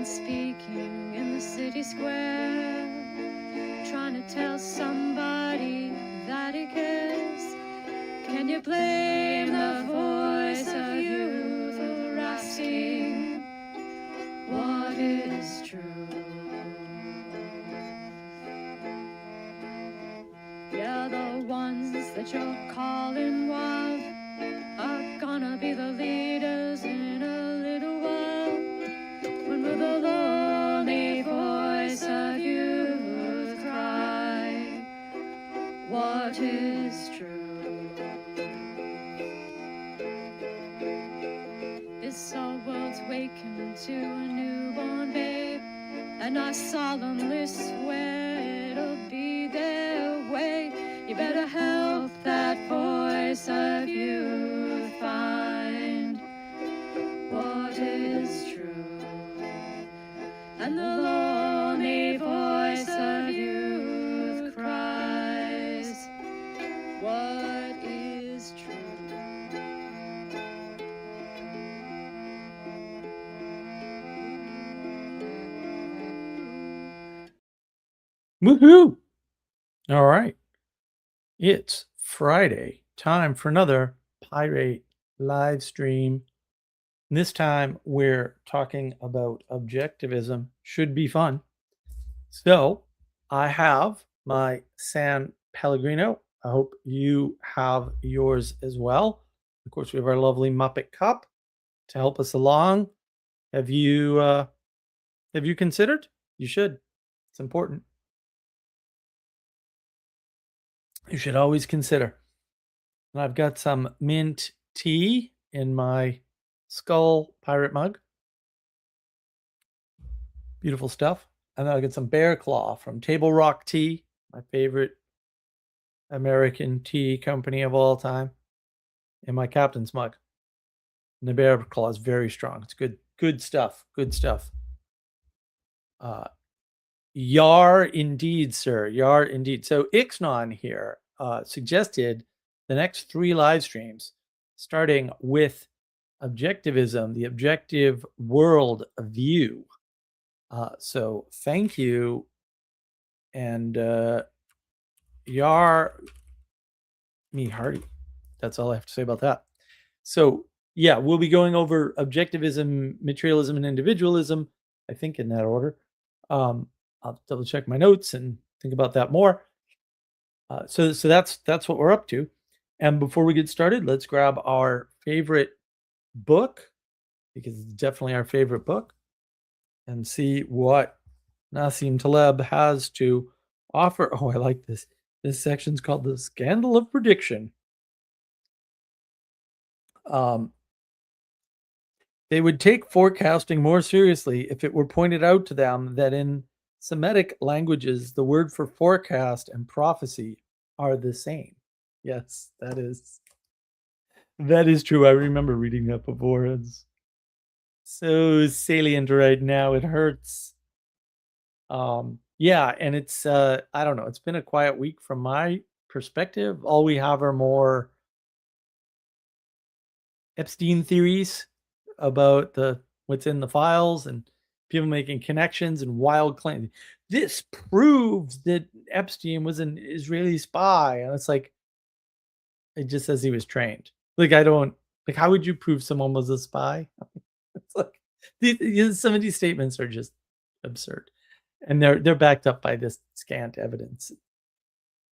man speaking in the city square, trying to tell somebody that he cares. Can you blame the voice of youth for asking what is true? Yeah, the ones that you're calling wild are gonna be the leaders in a little while, when will the lonely voice of youth cry what is true? This our world's waking to a newborn babe, and I solemnly swear it'll be their way. You better help that voice of youth find what is true. And the lonely voice of youth cries, what is true? Woohoo! All right. It's Friday. Time for another Pirate live stream. This time we're talking about objectivism. Should be fun. So I have my San Pellegrino. I hope you have yours as well. Of course, we have our lovely Muppet Cup to help us along. Have you considered? You should. It's important. You should always consider. And I've got some mint tea in my skull pirate mug. Beautiful stuff. And then I'll get some bear claw from Table Rock Tea, my favorite American tea company of all time, in my captain's mug. And the bear claw is very strong. It's good stuff. Good stuff. Yar indeed, sir. Yar indeed. So Ixnon here suggested the next 3 live streams, starting with objectivism, the objective world view. So thank you. And Yar me hearty. That's all I have to say about that. So yeah, we'll be going over objectivism, materialism, and individualism, I think in that order. I'll double check my notes and think about that more. So that's what we're up to. And before we get started, let's grab our favorite book, because it's definitely our favorite book, and see what Nassim Taleb has to offer. Oh, I like this. This section's called The Scandal of Prediction. They would take forecasting more seriously if it were pointed out to them that in Semitic languages, the word for forecast and prophecy are the same. Yes, that is true. I remember reading that before. It's so salient right now. It hurts. Yeah, and it's I don't know. It's been a quiet week from my perspective. All we have are more Epstein theories about what's in the files and people making connections and wild claims. This proves that Epstein was an Israeli spy. And it's like, it just says he was trained. Like, how would you prove someone was a spy? It's like, some of these statements are just absurd. And they're backed up by this scant evidence.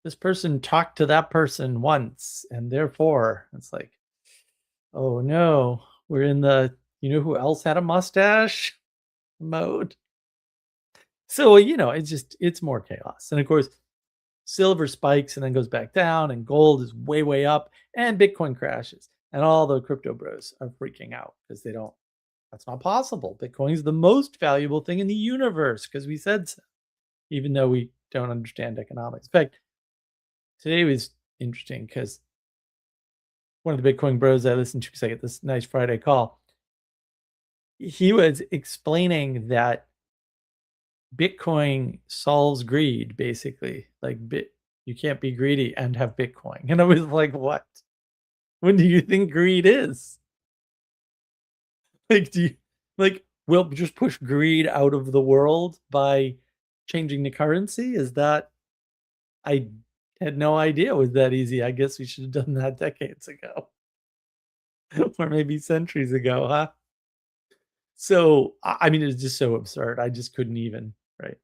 This person talked to that person once, and therefore, it's like, oh no, we're in the you know who else had a mustache mode. So, it's more chaos. And of course, silver spikes and then goes back down, and gold is way, way up, and Bitcoin crashes. And all the crypto bros are freaking out because that's not possible. Bitcoin is the most valuable thing in the universe because we said so, even though we don't understand economics. In fact, today was interesting because one of the Bitcoin bros I listened to, because I get this nice Friday call, he was explaining that Bitcoin solves greed, basically. Like, you can't be greedy and have Bitcoin. And I was like, what? When do you think greed is? Like, we'll just push greed out of the world by changing the currency? Is that I had no idea it was that easy. I guess we should have done that decades ago or maybe centuries ago, huh? So, I mean, it's just so absurd. I just couldn't even, right?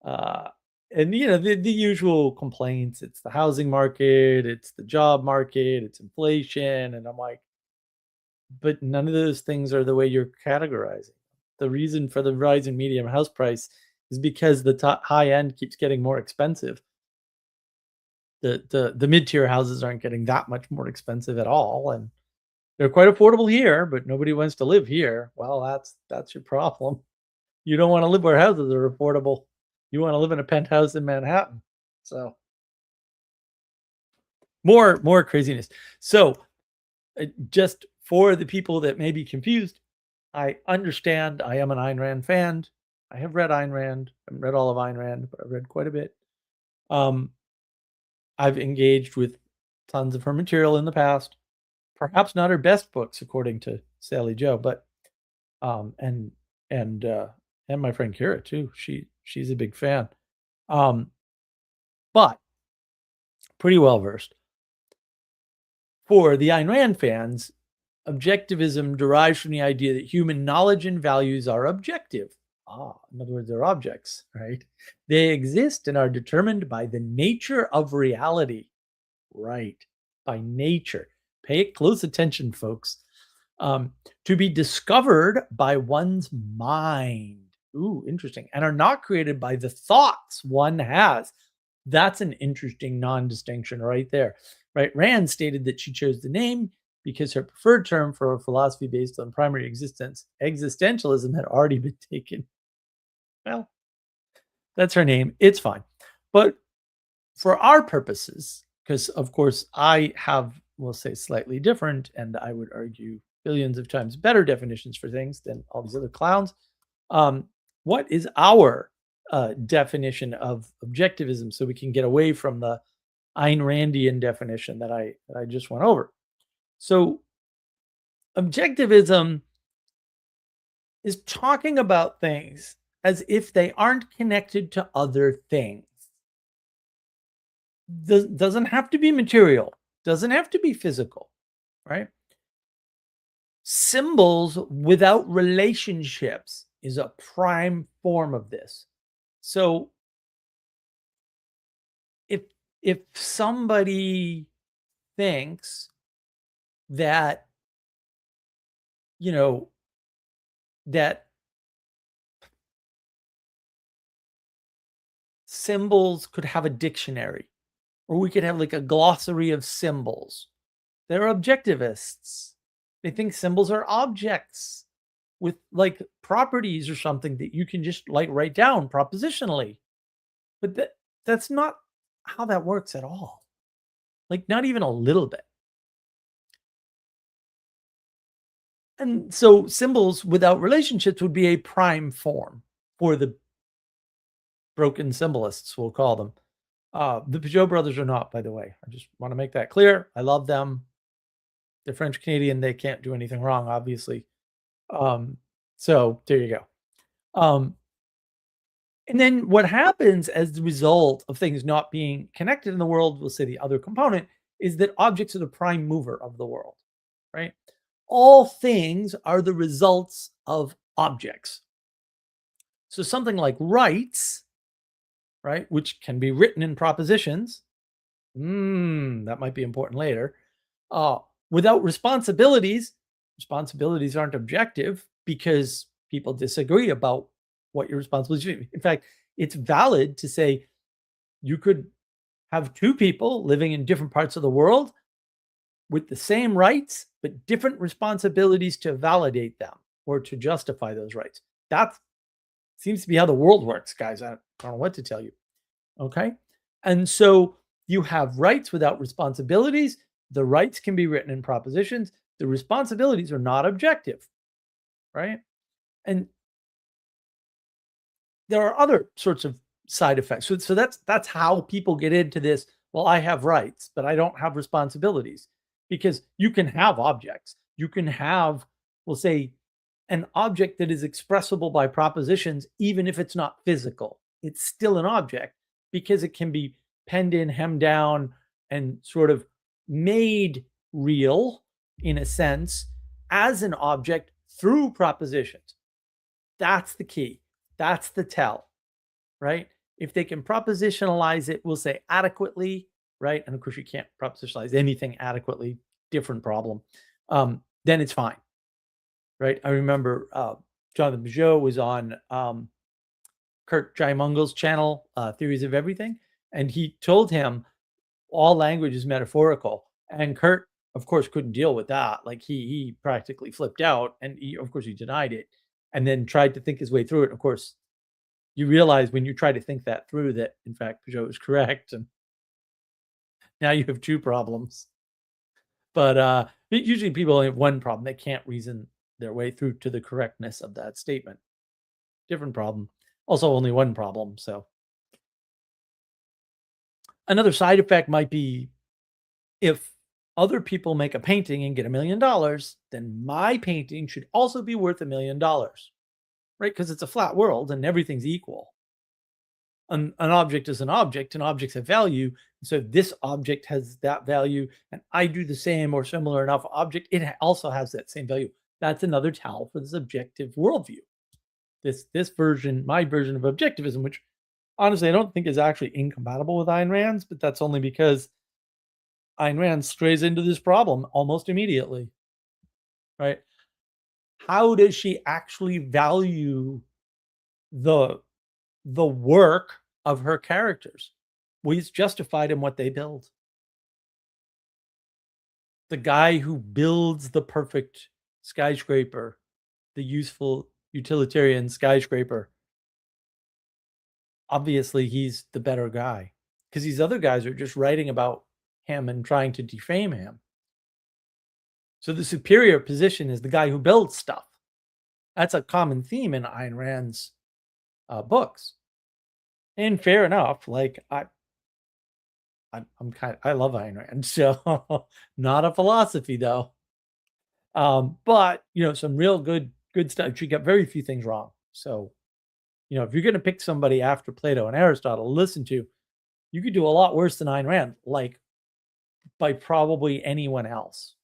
Uh, and the usual complaints. It's the housing market, it's the job market, it's inflation, and I'm like, but none of those things are the way you're categorizing. The reason for the rise in medium house price is because the high end keeps getting more expensive. The mid tier houses aren't getting that much more expensive at all, and they're quite affordable here, but nobody wants to live here. Well, that's your problem. You don't want to live where houses are affordable. You want to live in a penthouse in Manhattan. So more craziness. So just for the people that may be confused, I understand. I am an Ayn Rand fan. I have read Ayn Rand. I haven't read all of Ayn Rand, but I've read quite a bit. Um, I've engaged with tons of her material in the past. Perhaps not her best books, according to Sally Joe, but um, and and uh, and my friend Kira too. She's a big fan. Um, but pretty well versed. For the Ayn Rand fans, objectivism derives from the idea that human knowledge and values are objective. In other words, they're objects, right? They exist and are determined by the nature of reality. Right. By nature. Pay close attention, folks. To be discovered by one's mind. Ooh, interesting. And are not created by the thoughts one has. That's an interesting non-distinction right there. Right. Rand stated that she chose the name because her preferred term for a philosophy based on primary existentialism, had already been taken. Well, that's her name. It's fine. But for our purposes, because of course I have, we'll say, slightly different, and I would argue billions of times better definitions for things than all these other clowns. What is our definition of objectivism, so we can get away from the Ayn Randian definition that I just went over? So, objectivism is talking about things as if they aren't connected to other things. Doesn't have to be material, doesn't have to be physical, right? Symbols without relationships is a prime form of this. So if somebody thinks that, you know, that symbols could have a dictionary, or we could have like a glossary of symbols, they're objectivists. They think symbols are objects with like properties or something that you can just like write down propositionally. But that's not how that works at all. Like, not even a little bit. And so symbols without relationships would be a prime form for the broken symbolists, we'll call them. The Peugeot brothers are not, by the way. I just want to make that clear. I love them. They're French Canadian. They can't do anything wrong, obviously. So there you go. And then what happens as the result of things not being connected in the world, we'll say the other component, is that objects are the prime mover of the world, right? All things are the results of objects. So something like rights, right, which can be written in propositions, that might be important later. Without responsibilities aren't objective because people disagree about what your responsibilities are. In fact, it's valid to say you could have two people living in different parts of the world with the same rights, but different responsibilities to validate them or to justify those rights. That seems to be how the world works, guys. I don't know what to tell you. Okay. And so you have rights without responsibilities. The rights can be written in propositions. The responsibilities are not objective, right? And there are other sorts of side effects. So that's how people get into this. Well, I have rights, but I don't have responsibilities, because you can have objects. You can have, we'll say, an object that is expressible by propositions, even if it's not physical. It's still an object because it can be penned in, hemmed down, and sort of made real in a sense as an object through propositions. That's the key. That's the tell, right? If they can propositionalize it, we'll say adequately, right? And of course, you can't propositionalize anything adequately, different problem. Then it's fine, right? I remember Jonathan Peugeot was on Kurt Jaimungal's channel, Theories of Everything, and he told him all language is metaphorical. And Kurt, of course, couldn't deal with that. Like he practically flipped out, and of course, he denied it, and then tried to think his way through it. Of course, you realize when you try to think that through that, in fact, Peugeot was correct, and now you have two problems. But usually, people only have one problem; they can't reason their way through to the correctness of that statement. Different problem. Also, only one problem. So, another side effect might be if other people make a painting and get $1,000,000, then my painting should also be worth $1,000,000, right? Because it's a flat world and everything's equal. An object is an object, and objects have value. So this object has that value, and I do the same or similar enough object, it also has that same value. That's another tell for the subjective worldview. This version, my version of objectivism, which honestly I don't think is actually incompatible with Ayn Rand's, but that's only because Ayn Rand strays into this problem almost immediately, right? How does she actually value the work of her characters? Well, it's justified in what they build. The guy who builds the perfect skyscraper, the useful utilitarian skyscraper, obviously he's the better guy because these other guys are just writing about him and trying to defame him. So the superior position is the guy who builds stuff. That's a common theme in Ayn Rand's books. And fair enough, like I love Ayn Rand, so not a philosophy though. But some real good stuff. She got very few things wrong. So, if you're going to pick somebody after Plato and Aristotle to listen to, you could do a lot worse than Ayn Rand, like by probably anyone else.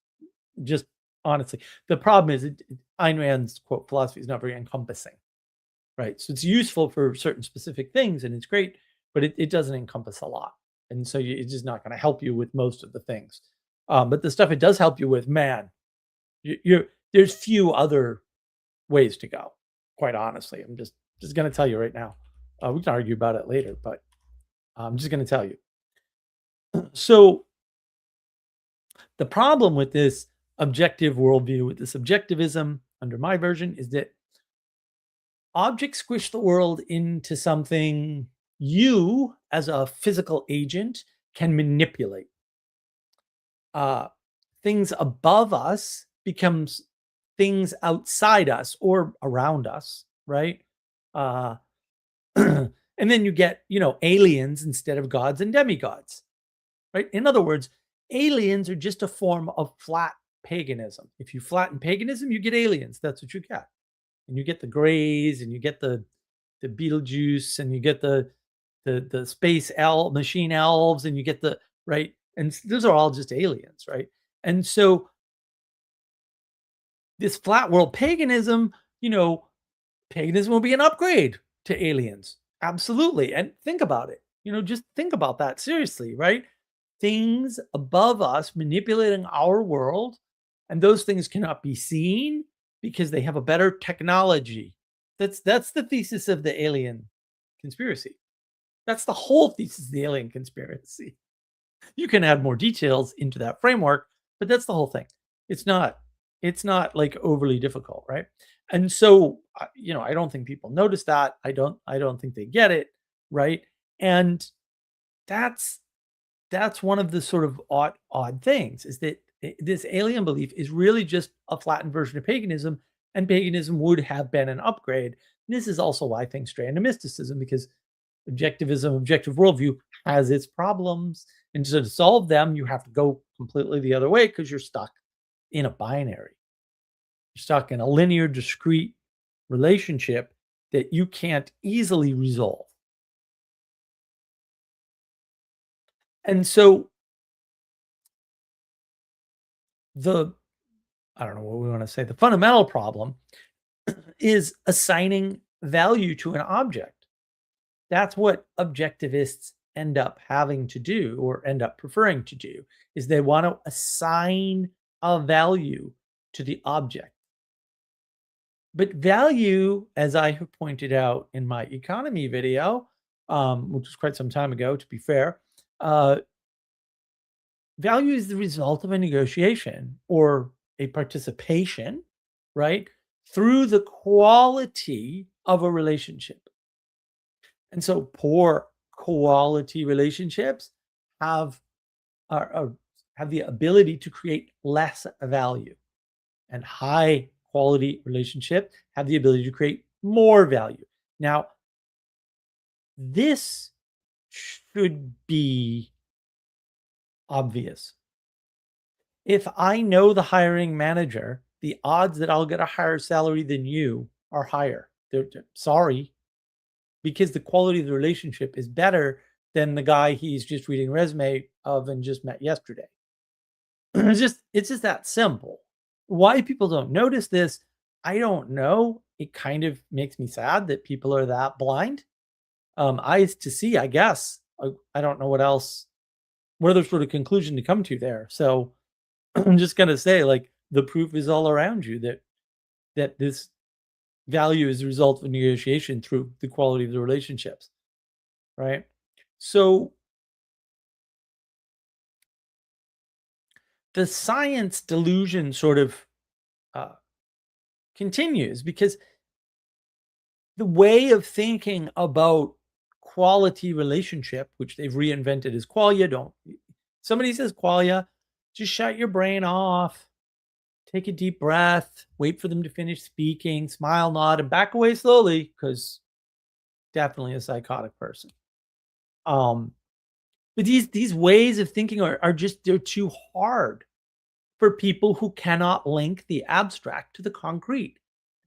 Just honestly, the problem is Ayn Rand's quote philosophy is not very encompassing, right? So it's useful for certain specific things, and it's great, but it doesn't encompass a lot, and so it's just not going to help you with most of the things. But the stuff it does help you with, man, there's few other ways to go. Quite honestly, I'm just going to tell you right now. We can argue about it later, but I'm just going to tell you. So the problem with this objective worldview, with this objectivism under my version, is that objects squish the world into something you, as a physical agent, can manipulate. Things above us becomes things outside us or around us, right? And then you get, aliens instead of gods and demigods, right? In other words, aliens are just a form of flat paganism. If you flatten paganism, you get aliens. That's what you get. And you get the Greys, and you get the Beetlejuice, and you get the space machine elves, and you get the right. And those are all just aliens, right? And so this flat world paganism, paganism will be an upgrade to aliens. Absolutely. And think about it. Just think about that seriously, right? Things above us manipulating our world, and those things cannot be seen because they have a better technology. That's the thesis of the alien conspiracy. That's the whole thesis of the alien conspiracy. You can add more details into that framework, but that's the whole thing. It's not like overly difficult, right? And so, I don't think people notice that. I don't think they get it, right? And that's one of the sort of odd things, is that this alien belief is really just a flattened version of paganism, and paganism would have been an upgrade. And this is also why things stray into mysticism, because objectivism, objective worldview, has its problems, and so to solve them, you have to go completely the other way because you're stuck in a binary. You're stuck in a linear, discrete relationship that you can't easily resolve. And so the I don't know what we want to say, the fundamental problem is assigning value to an object. That's what objectivists end up having to do or end up preferring to do is they want to assign a value to the object. But value, as I have pointed out in my economy video, which was quite some time ago, to be fair, uh, value is the result of a negotiation or a participation, right, through the quality of a relationship. And so poor quality relationships have are have the ability to create less value, and high quality relationships have the ability to create more value. Now, this should be obvious. If I know the hiring manager, the odds that I'll get a higher salary than you are higher. Sorry, because the quality of the relationship is better than the guy he's just reading resume of and just met yesterday. It's just that simple. Why people don't notice this, I don't know. It kind of makes me sad that people are that blind. Eyes to see, I guess. I don't know what other sort of conclusion to come to there. So I'm just gonna say, like, the proof is all around you that this value is a result of negotiation through the quality of the relationships, right? So the science delusion sort of uh, continues because the way of thinking about quality relationship, which they've reinvented as qualia, don't somebody says qualia, just shut your brain off, take a deep breath, wait for them to finish speaking, smile, nod, and back away slowly because definitely a psychotic person. Um, but these ways of thinking are just they're too hard for people who cannot link the abstract to the concrete.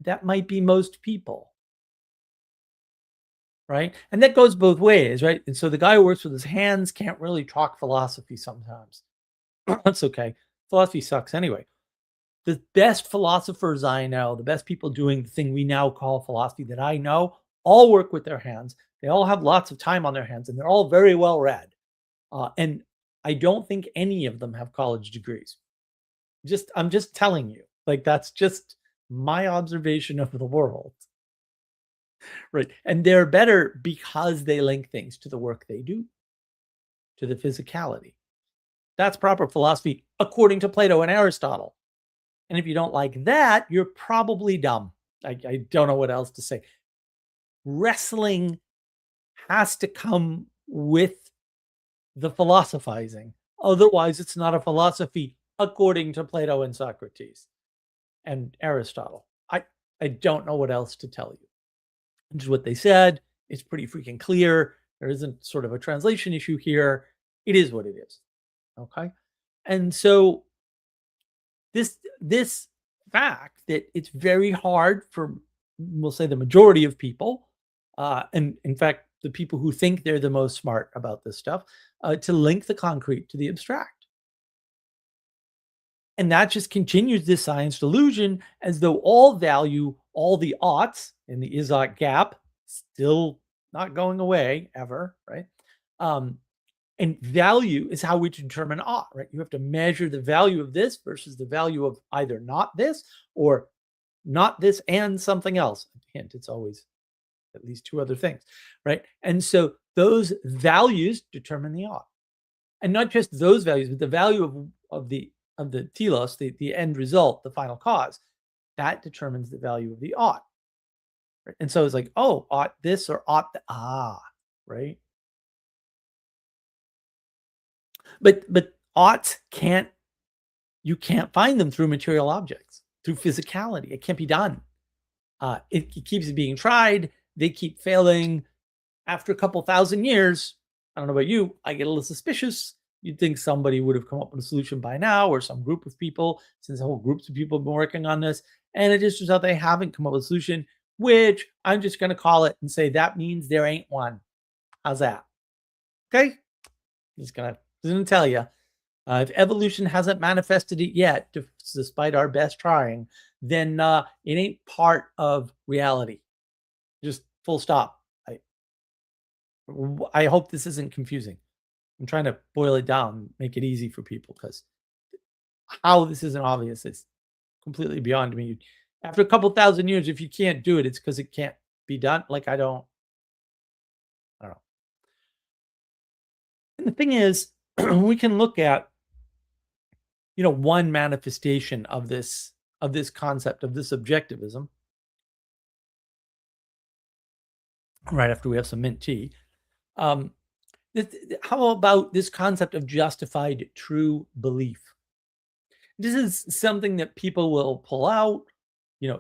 That might be most people, right? And that goes both ways, right? And so the guy who works with his hands can't really talk philosophy sometimes. That's okay. Philosophy sucks anyway. The best philosophers I know, the best people doing the thing we now call philosophy that I know, all work with their hands. They all have lots of time on their hands and they're all very well read. And I don't think any of them have college degrees. I'm just telling you, like, that's just my observation of the world. Right. And they're better because they link things to the work they do, to the physicality. That's proper philosophy according to Plato and Aristotle. And if you don't like that, you're probably dumb. I don't know what else to say. Wrestling has to come with the philosophizing. Otherwise, it's not a philosophy according to Plato and Socrates and Aristotle. I don't know what else to tell you. Which is what they said. It's pretty freaking clear. There isn't sort of a translation issue here. It is what it is. Okay. And so this fact that it's very hard for, we'll say, the majority of people, and in fact, the people who think they're the most smart about this stuff, to link the concrete to the abstract. And that just continues this science delusion as though all value, all the oughts in the is-ought gap, still not going away ever, right? And value is how we determine ought, right? You have to measure the value of this versus the value of either not this or not this and something else. Hint, it's always at least two other things, right? And so those values determine the ought. And not just those values, but the value of the telos, the end result, the final cause, that determines the value of the ought. Right? And so it's like, oh, ought this or ought right? But oughts you can't find them through material objects, through physicality. It can't be done. It keeps being tried. They keep failing. After a couple thousand years, I don't know about you, I get a little suspicious. You'd think somebody would have come up with a solution by now, or some group of people, since whole groups of people have been working on this. And it just turns out they haven't come up with a solution, which I'm just going to call it and say that means there ain't one. How's that? Okay. Just gonna tell you, if evolution hasn't manifested it yet, despite our best trying, then it ain't part of reality. Just full stop. I hope this isn't confusing. I'm trying to boil it down, make it easy for people, because how this isn't obvious is completely beyond me. After a couple thousand years, if you can't do it, it's because it can't be done. Like I don't know. And the thing is, we can look at one manifestation of this concept of this objectivism right after we have some mint tea. How about this concept of justified true belief? This is something that people will pull out,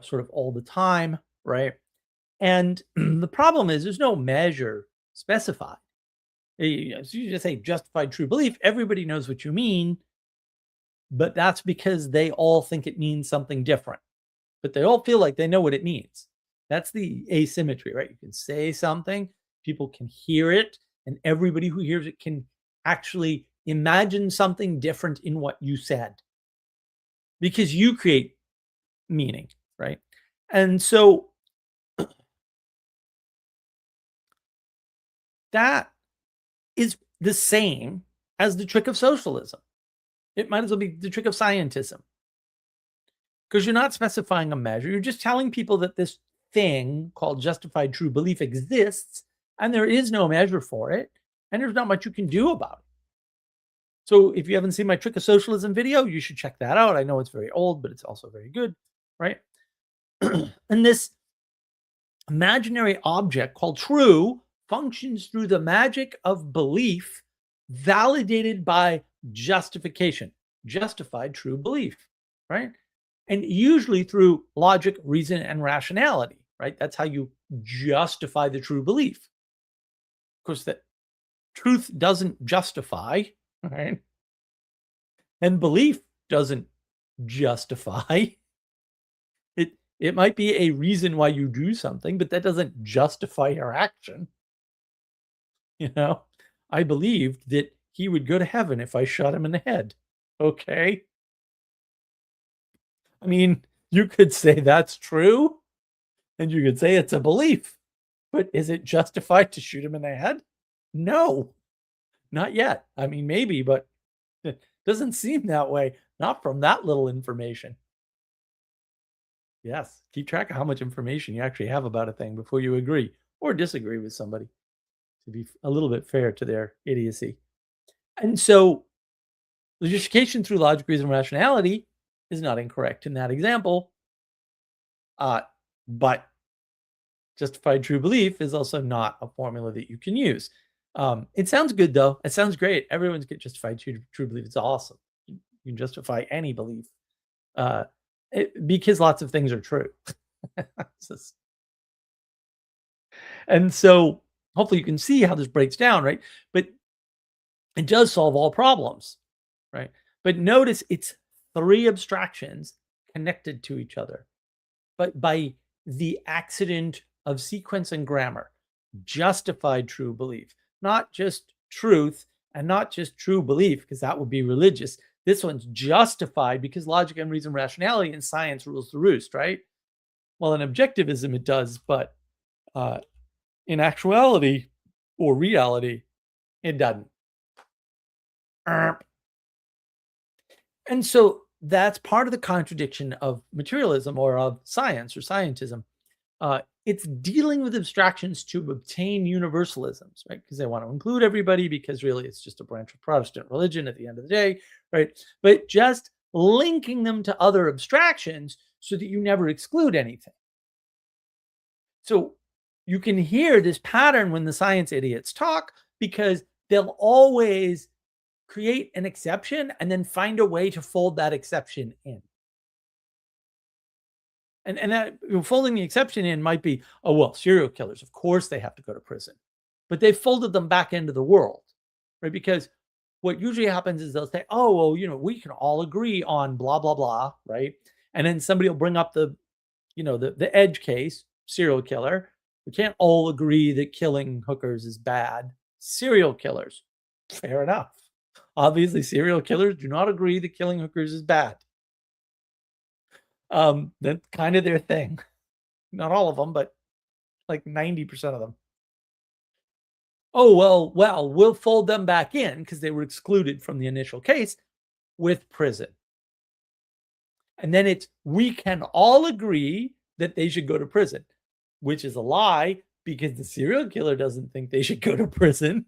sort of all the time, right? And the problem is there's no measure specified. So you just say justified true belief, everybody knows what you mean, but that's because they all think it means something different. But they all feel like they know what it means. That's the asymmetry, right? You can say something, people can hear it, and everybody who hears it can actually imagine something different in what you said because you create meaning, right? And so that is the same as the trick of socialism. It might as well be the trick of scientism, because you're not specifying a measure. You're just telling people that this thing called justified true belief exists and there is no measure for it, and there's not much you can do about it. So if you haven't seen my trick of socialism video, you should check that out. I know it's very old, but it's also very good, right? And this imaginary object called true functions through the magic of belief validated by justification, justified true belief, right? And usually through logic, reason, and rationality, right? That's how you justify the true belief. Of course, that truth doesn't justify, right? And belief doesn't justify. It might be a reason why you do something, but that doesn't justify your action. I believed that he would go to heaven if I shot him in the head. Okay. I mean, you could say that's true, and you could say it's a belief, but is it justified to shoot him in the head? No, not yet. I mean, maybe, but it doesn't seem that way. Not from that little information. Yes, keep track of how much information you actually have about a thing before you agree or disagree with somebody, to be a little bit fair to their idiocy. And so, justification through logic, reason, and rationality is not incorrect in that example. But justified true belief is also not a formula that you can use. It sounds good, though. It sounds great. Everyone's get justified true belief. It's awesome. You can justify any belief because lots of things are true. And so hopefully you can see how this breaks down, right? But it does solve all problems, right? But notice it's three abstractions connected to each other, but by the accident of sequence and grammar. Justified true belief, not just truth and not just true belief, because that would be religious. This one's justified because logic and reason, rationality, and science rules the roost, right? Well, in objectivism it does, but in actuality or reality, it doesn't. And so that's part of the contradiction of materialism or of science or scientism. It's dealing with abstractions to obtain universalisms, right? Because they want to include everybody, because really it's just a branch of Protestant religion at the end of the day, right? But just linking them to other abstractions so that you never exclude anything. So you can hear this pattern when the science idiots talk, because they'll always create an exception and then find a way to fold that exception in. And that folding the exception in might be, oh, well, serial killers, of course they have to go to prison. But they've folded them back into the world, right? Because what usually happens is they'll say, oh, well, we can all agree on blah, blah, blah, right? And then somebody will bring up the edge case, serial killer. We can't all agree that killing hookers is bad. Serial killers, fair enough. Obviously, serial killers do not agree that killing hookers is bad. That's kind of their thing. Not all of them, but like 90% of them. Oh, well, we'll fold them back in because they were excluded from the initial case with prison. And then we can all agree that they should go to prison, which is a lie because the serial killer doesn't think they should go to prison.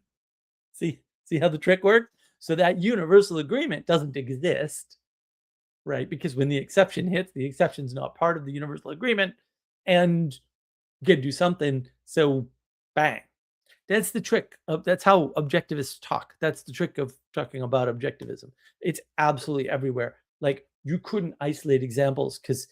See how the trick works? So that universal agreement doesn't exist, right? Because when the exception hits, the exception's not part of the universal agreement and you got to do something. So bang. That's the trick that's how objectivists talk. That's the trick of talking about objectivism. It's absolutely everywhere. Like you couldn't isolate examples because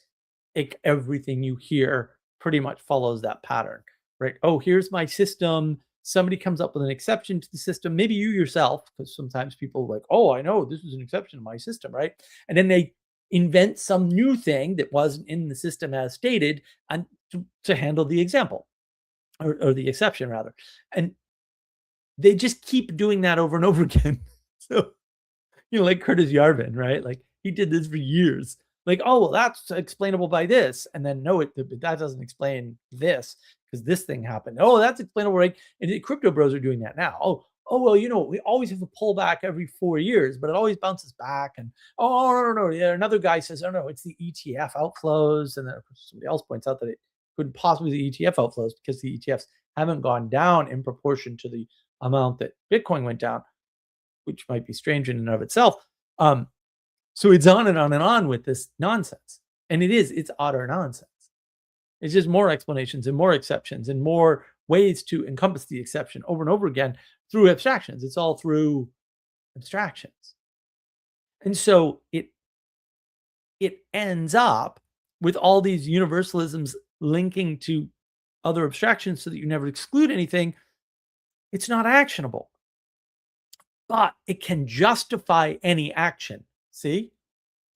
everything you hear pretty much follows that pattern, right? Oh, here's my system. Somebody comes up with an exception to the system. Maybe you yourself, because sometimes people are like, oh, I know this is an exception to my system, right? And then they invent some new thing that wasn't in the system as stated and to handle the example or the exception rather. And they just keep doing that over and over again. So, like Curtis Yarvin, right? Like he did this for years. Like, oh, well, that's explainable by this. And then no, that doesn't explain this because this thing happened. Oh, that's explainable, right? And the crypto bros are doing that now. Oh, well, we always have a pullback every 4 years, but it always bounces back. And no. Yeah, another guy says, oh no, it's the ETF outflows. And then somebody else points out that it couldn't possibly be the ETF outflows because the ETFs haven't gone down in proportion to the amount that Bitcoin went down, which might be strange in and of itself. So it's on and on and on with this nonsense. And it's utter nonsense. It's just more explanations and more exceptions and more ways to encompass the exception over and over again through abstractions. It's all through abstractions. And so it ends up with all these universalisms linking to other abstractions so that you never exclude anything. It's not actionable, but it can justify any action. See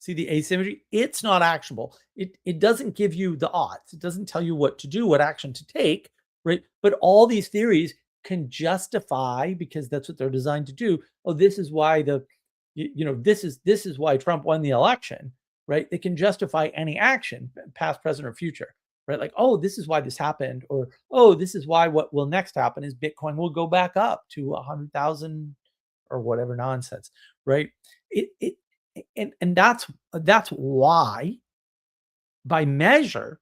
the asymmetry? It's not actionable. It doesn't give you the odds. It doesn't tell you what to do, what action to take, right? But all these theories can justify because that's what they're designed to do. Oh, this is why this is why Trump won the election, right? It can justify any action, past, present, or future, right? Like, oh, this is why this happened, or oh, this is why what will next happen is Bitcoin will go back up to 100,000 or whatever nonsense, right? And that's why, by measure,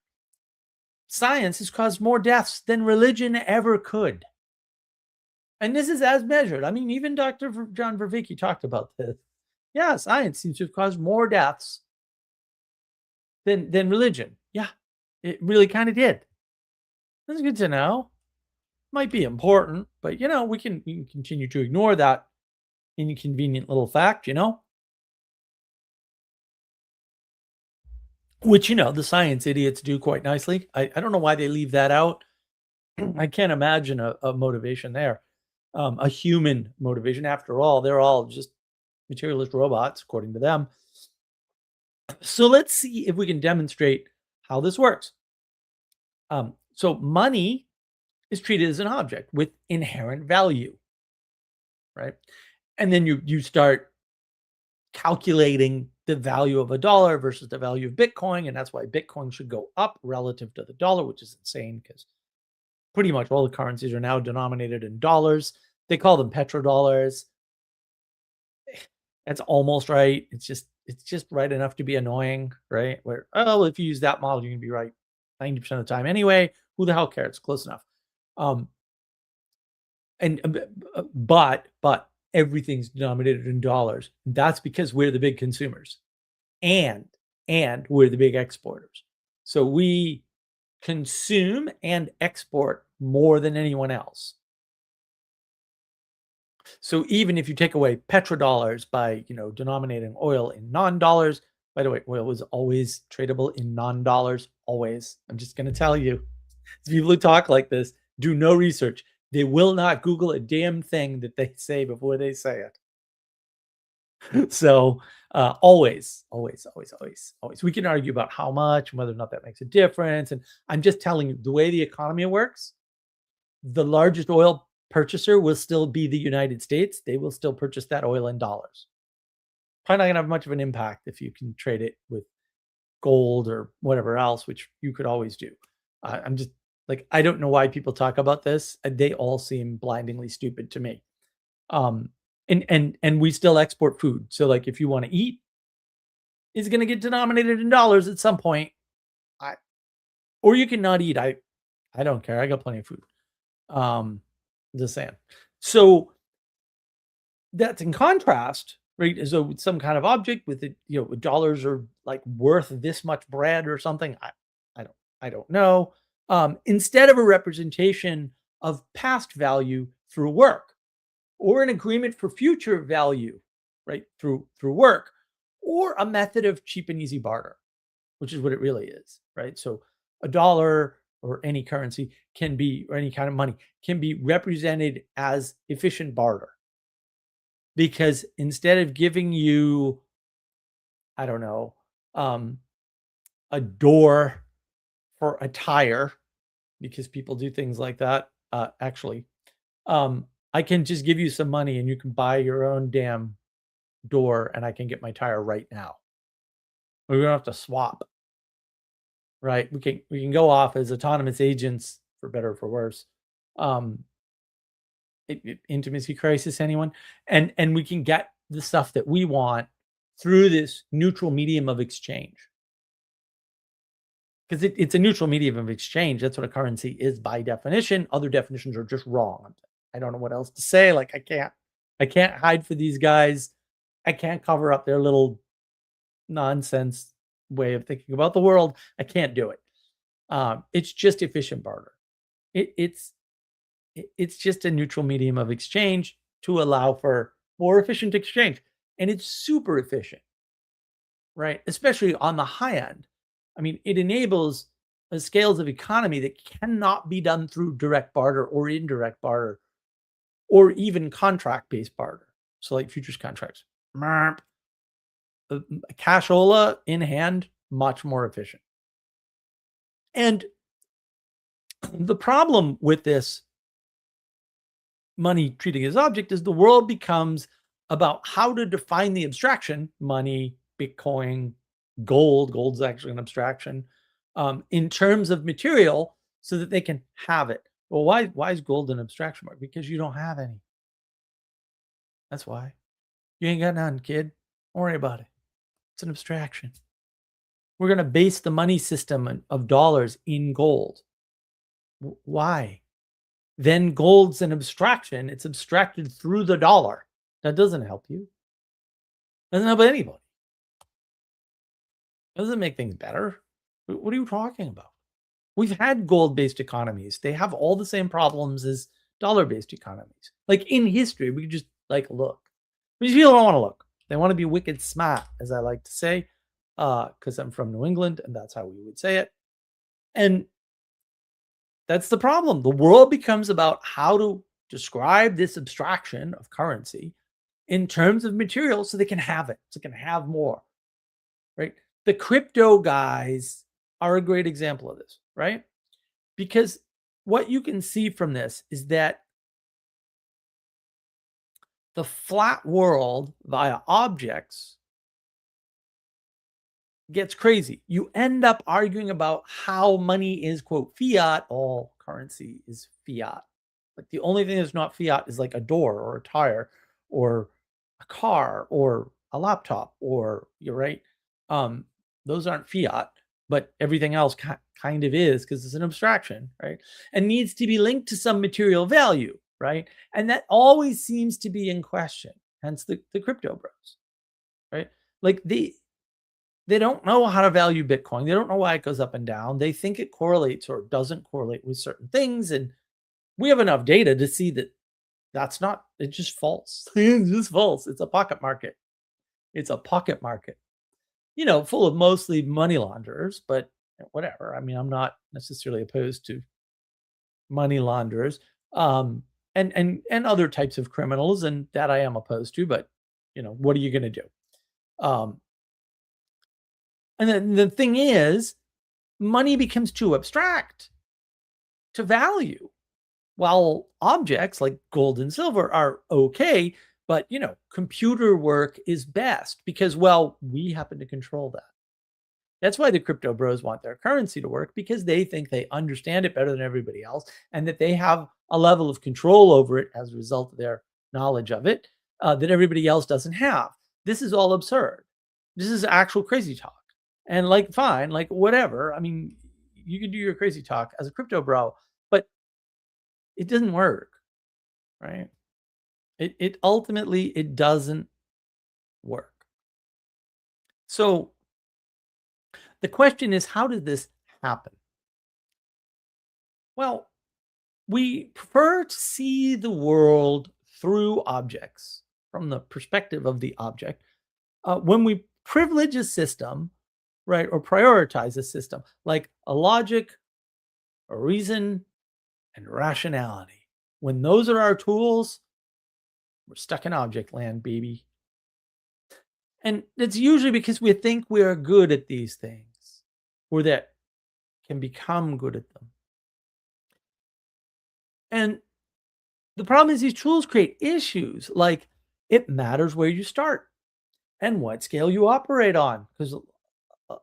science has caused more deaths than religion ever could. And this is as measured. I mean, even Dr. John Vervaeke talked about this. Yeah, science seems to have caused more deaths than religion. Yeah, it really kind of did. That's good to know. Might be important, but we can continue to ignore that inconvenient little fact, which the science idiots do quite nicely. I don't know why they leave that out. I can't imagine a motivation there, a human motivation. After all, they're all just materialist robots, according to them. So let's see if we can demonstrate how this works. So money is treated as an object with inherent value, right? And then you start calculating the value of a dollar versus the value of Bitcoin, and that's why Bitcoin should go up relative to the dollar, which is insane because pretty much all the currencies are now denominated in dollars. They call them petrodollars. That's almost right. It's just right enough to be annoying, right? Where, oh, if you use that model, you're gonna be right 90% of the time anyway. Who the hell cares? Close enough. But everything's denominated in dollars. That's because we're the big consumers, and we're the big exporters. So we consume and export more than anyone else. So even if you take away petrodollars by denominating oil in non-dollars, by the way, oil was always tradable in non-dollars, always. I'm just going to tell you, people who talk like this do no research. They will not Google a damn thing that they say before they say it. So always, always, always, always, always. We can argue about how much and whether or not that makes a difference. And I'm just telling you the way the economy works, the largest oil purchaser will still be the United States. They will still purchase that oil in dollars. Probably not going to have much of an impact if you can trade it with gold or whatever else, which you could always do. I'm just like, I don't know why people talk about this. They all seem blindingly stupid to me. Um, and we still export food. So like, if you want to eat, it's going to get denominated in dollars at some point. I or you can not eat. I don't care. I got plenty of food. Just saying. So that's in contrast, right? So some kind of object with it, dollars are like worth this much bread or something. I don't I don't know. Instead of a representation of past value through work, or an agreement for future value, right? Through work, or a method of cheap and easy barter, which is what it really is, right? So a dollar or any currency can be, or any kind of money can be represented as efficient barter. Because instead of giving you, I don't know, um, a door for a tire, because people do things like that, actually, I can just give you some money and you can buy your own damn door and I can get my tire right now. We don't have to swap, right? We can go off as autonomous agents for better or for worse. Um, Intimacy crisis, anyone? And we can get the stuff that we want through this neutral medium of exchange. Because it's a neutral medium of exchange. That's what a currency is by definition. Other definitions are just wrong. I don't know what else to say. Like I can't hide for these guys. I can't cover up their little nonsense way of thinking about the world. I can't do it. It's just efficient barter. It's just a neutral medium of exchange to allow for more efficient exchange, and it's super efficient, right? Especially on the high end. I mean, it enables scales of economy that cannot be done through direct barter or indirect barter or even contract-based barter. So, like futures contracts, Merp. Cashola in hand, much more efficient. And the problem with this money treating as object is the world becomes about how to define the abstraction, money, Bitcoin, gold. Gold's actually an abstraction, in terms of material, so that they can have it. Well, why is gold an abstraction mark? Because you don't have any. That's why. You ain't got none, kid. Don't worry about it. It's an abstraction. We're going to base the money system of dollars in gold. Why? Then gold's an abstraction. It's abstracted through the dollar. That doesn't help you. Doesn't help anybody. Doesn't make things better. What are you talking about? We've had gold-based economies. They have all the same problems as dollar-based economies. Like in history, we could just like look. But people don't want to look. They want to be wicked smart, as I like to say, because I'm from New England, and that's how we would say it. And that's the problem. The world becomes about how to describe this abstraction of currency in terms of material so they can have it, so they can have more, right? The crypto guys are a great example of this, right? Because what you can see from this is that the flat world via objects gets crazy. You end up arguing about how money is, quote, fiat. All currency is fiat. Like the only thing that's not fiat is like a door or a tire or a car or a laptop, or you're right. Those aren't fiat, but everything else kind of is, because it's an abstraction, right? And needs to be linked to some material value, right? And that always seems to be in question. Hence the crypto bros, right? Like they don't know how to value Bitcoin. They don't know why it goes up and down. They think it correlates or doesn't correlate with certain things. And we have enough data to see that that's not, it's just false. It's just false. It's a pocket market. It's a pocket market, full of mostly money launderers, but whatever. I mean, I'm not necessarily opposed to money launderers, and other types of criminals, and that I am opposed to, but What are you going to do? Um, and then the thing is, money becomes too abstract to value. While objects like gold and silver are okay, but computer work is best because, well, we happen to control that. That's why the crypto bros want their currency to work, because they think they understand it better than everybody else and that they have a level of control over it as a result of their knowledge of it that everybody else doesn't have. This is all absurd. This is actual crazy talk. And fine, whatever. I mean, you can do your crazy talk as a crypto bro, but it doesn't work, right? It ultimately, it doesn't work. So the question is, how did this happen? Well, we prefer to see the world through objects, from the perspective of the object, when we privilege a system, right, or prioritize a system like a logic, a reason, and rationality. When those are our tools, we're stuck in object land, baby. And it's usually because we think we are good at these things, or that can become good at them. And the problem is these tools create issues like it matters where you start and what scale you operate on, because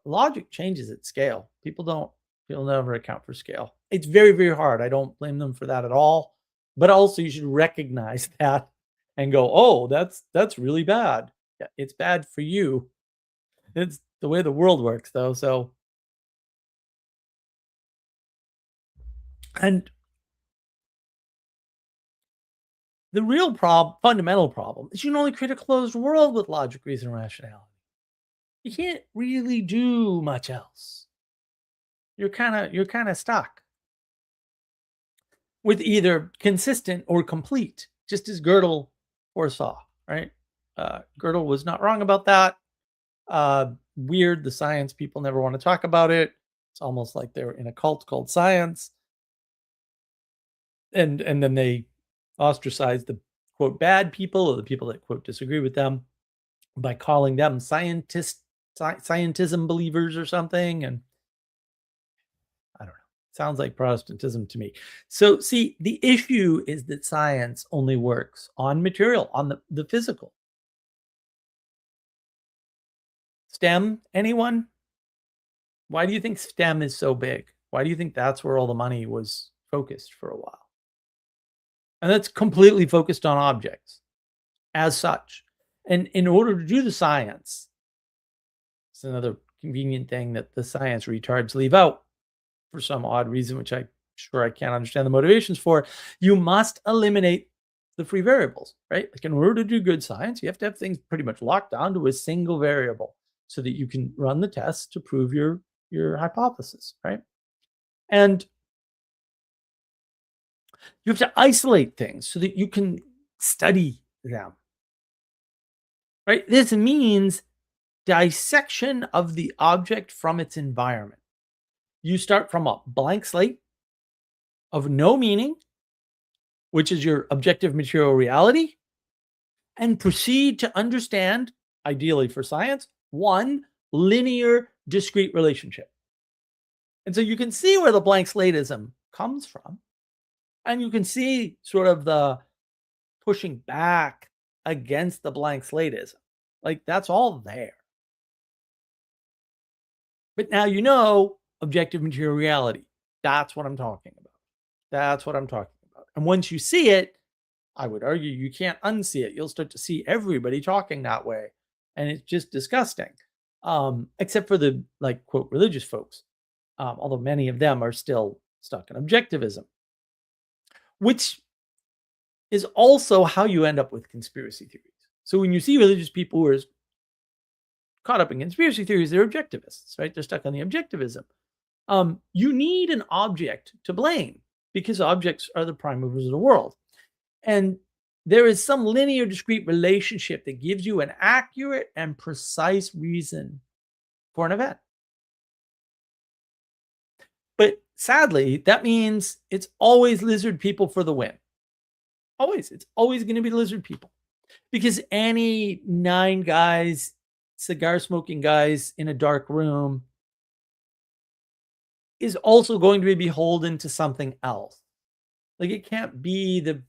logic changes at scale. People never account for scale. It's very, very hard. I don't blame them for that at all. But also you should recognize that and go, oh, that's really bad. Yeah, it's bad for you. It's the way the world works, though. So, and the real fundamental problem is you can only create a closed world with logic, reason, and rationality. You can't really do much else. You're kind of stuck with either consistent or complete, just as Gödel foresaw, right? Gödel was not wrong about that. Weird, the science people never want to talk about it. It's almost like they're in a cult called science. And then they ostracize the quote bad people, or the people that quote disagree with them, by calling them scientism believers or something. And I don't know. Sounds like Protestantism to me. So see, the issue is that science only works on material, on the physical. STEM, anyone? Why do you think STEM is so big? Why do you think that's where all the money was focused for a while? And that's completely focused on objects as such. And in order to do the science, it's another convenient thing that the science retards leave out for some odd reason, which I can't understand the motivations for. You must eliminate the free variables, right? Like in order to do good science, you have to have things pretty much locked down to a single variable so that you can run the tests to prove your hypothesis, right? And you have to isolate things so that you can study them, right? This means dissection of the object from its environment. You start from a blank slate of no meaning, which is your objective material reality, and proceed to understand, ideally for science, one linear discrete relationship. And so you can see where the blank slateism comes from. And you can see sort of the pushing back against the blank slateism. Like that's all there. But now objective material reality. That's what I'm talking about. That's what I'm talking about. And once you see it, I would argue you can't unsee it. You'll start to see everybody talking that way. And it's just disgusting. Except for the quote religious folks. Although many of them are still stuck in objectivism, which is also how you end up with conspiracy theories. So when you see religious people who are caught up in conspiracy theories, they're objectivists, right? They're stuck on the objectivism. You need an object to blame because objects are the prime movers of the world. And there is some linear discrete relationship that gives you an accurate and precise reason for an event. But sadly, that means it's always lizard people for the win. Always. It's always going to be lizard people. Because any 9 guys, cigar smoking guys in a dark room is also going to be beholden to something else. Like, it can't be the,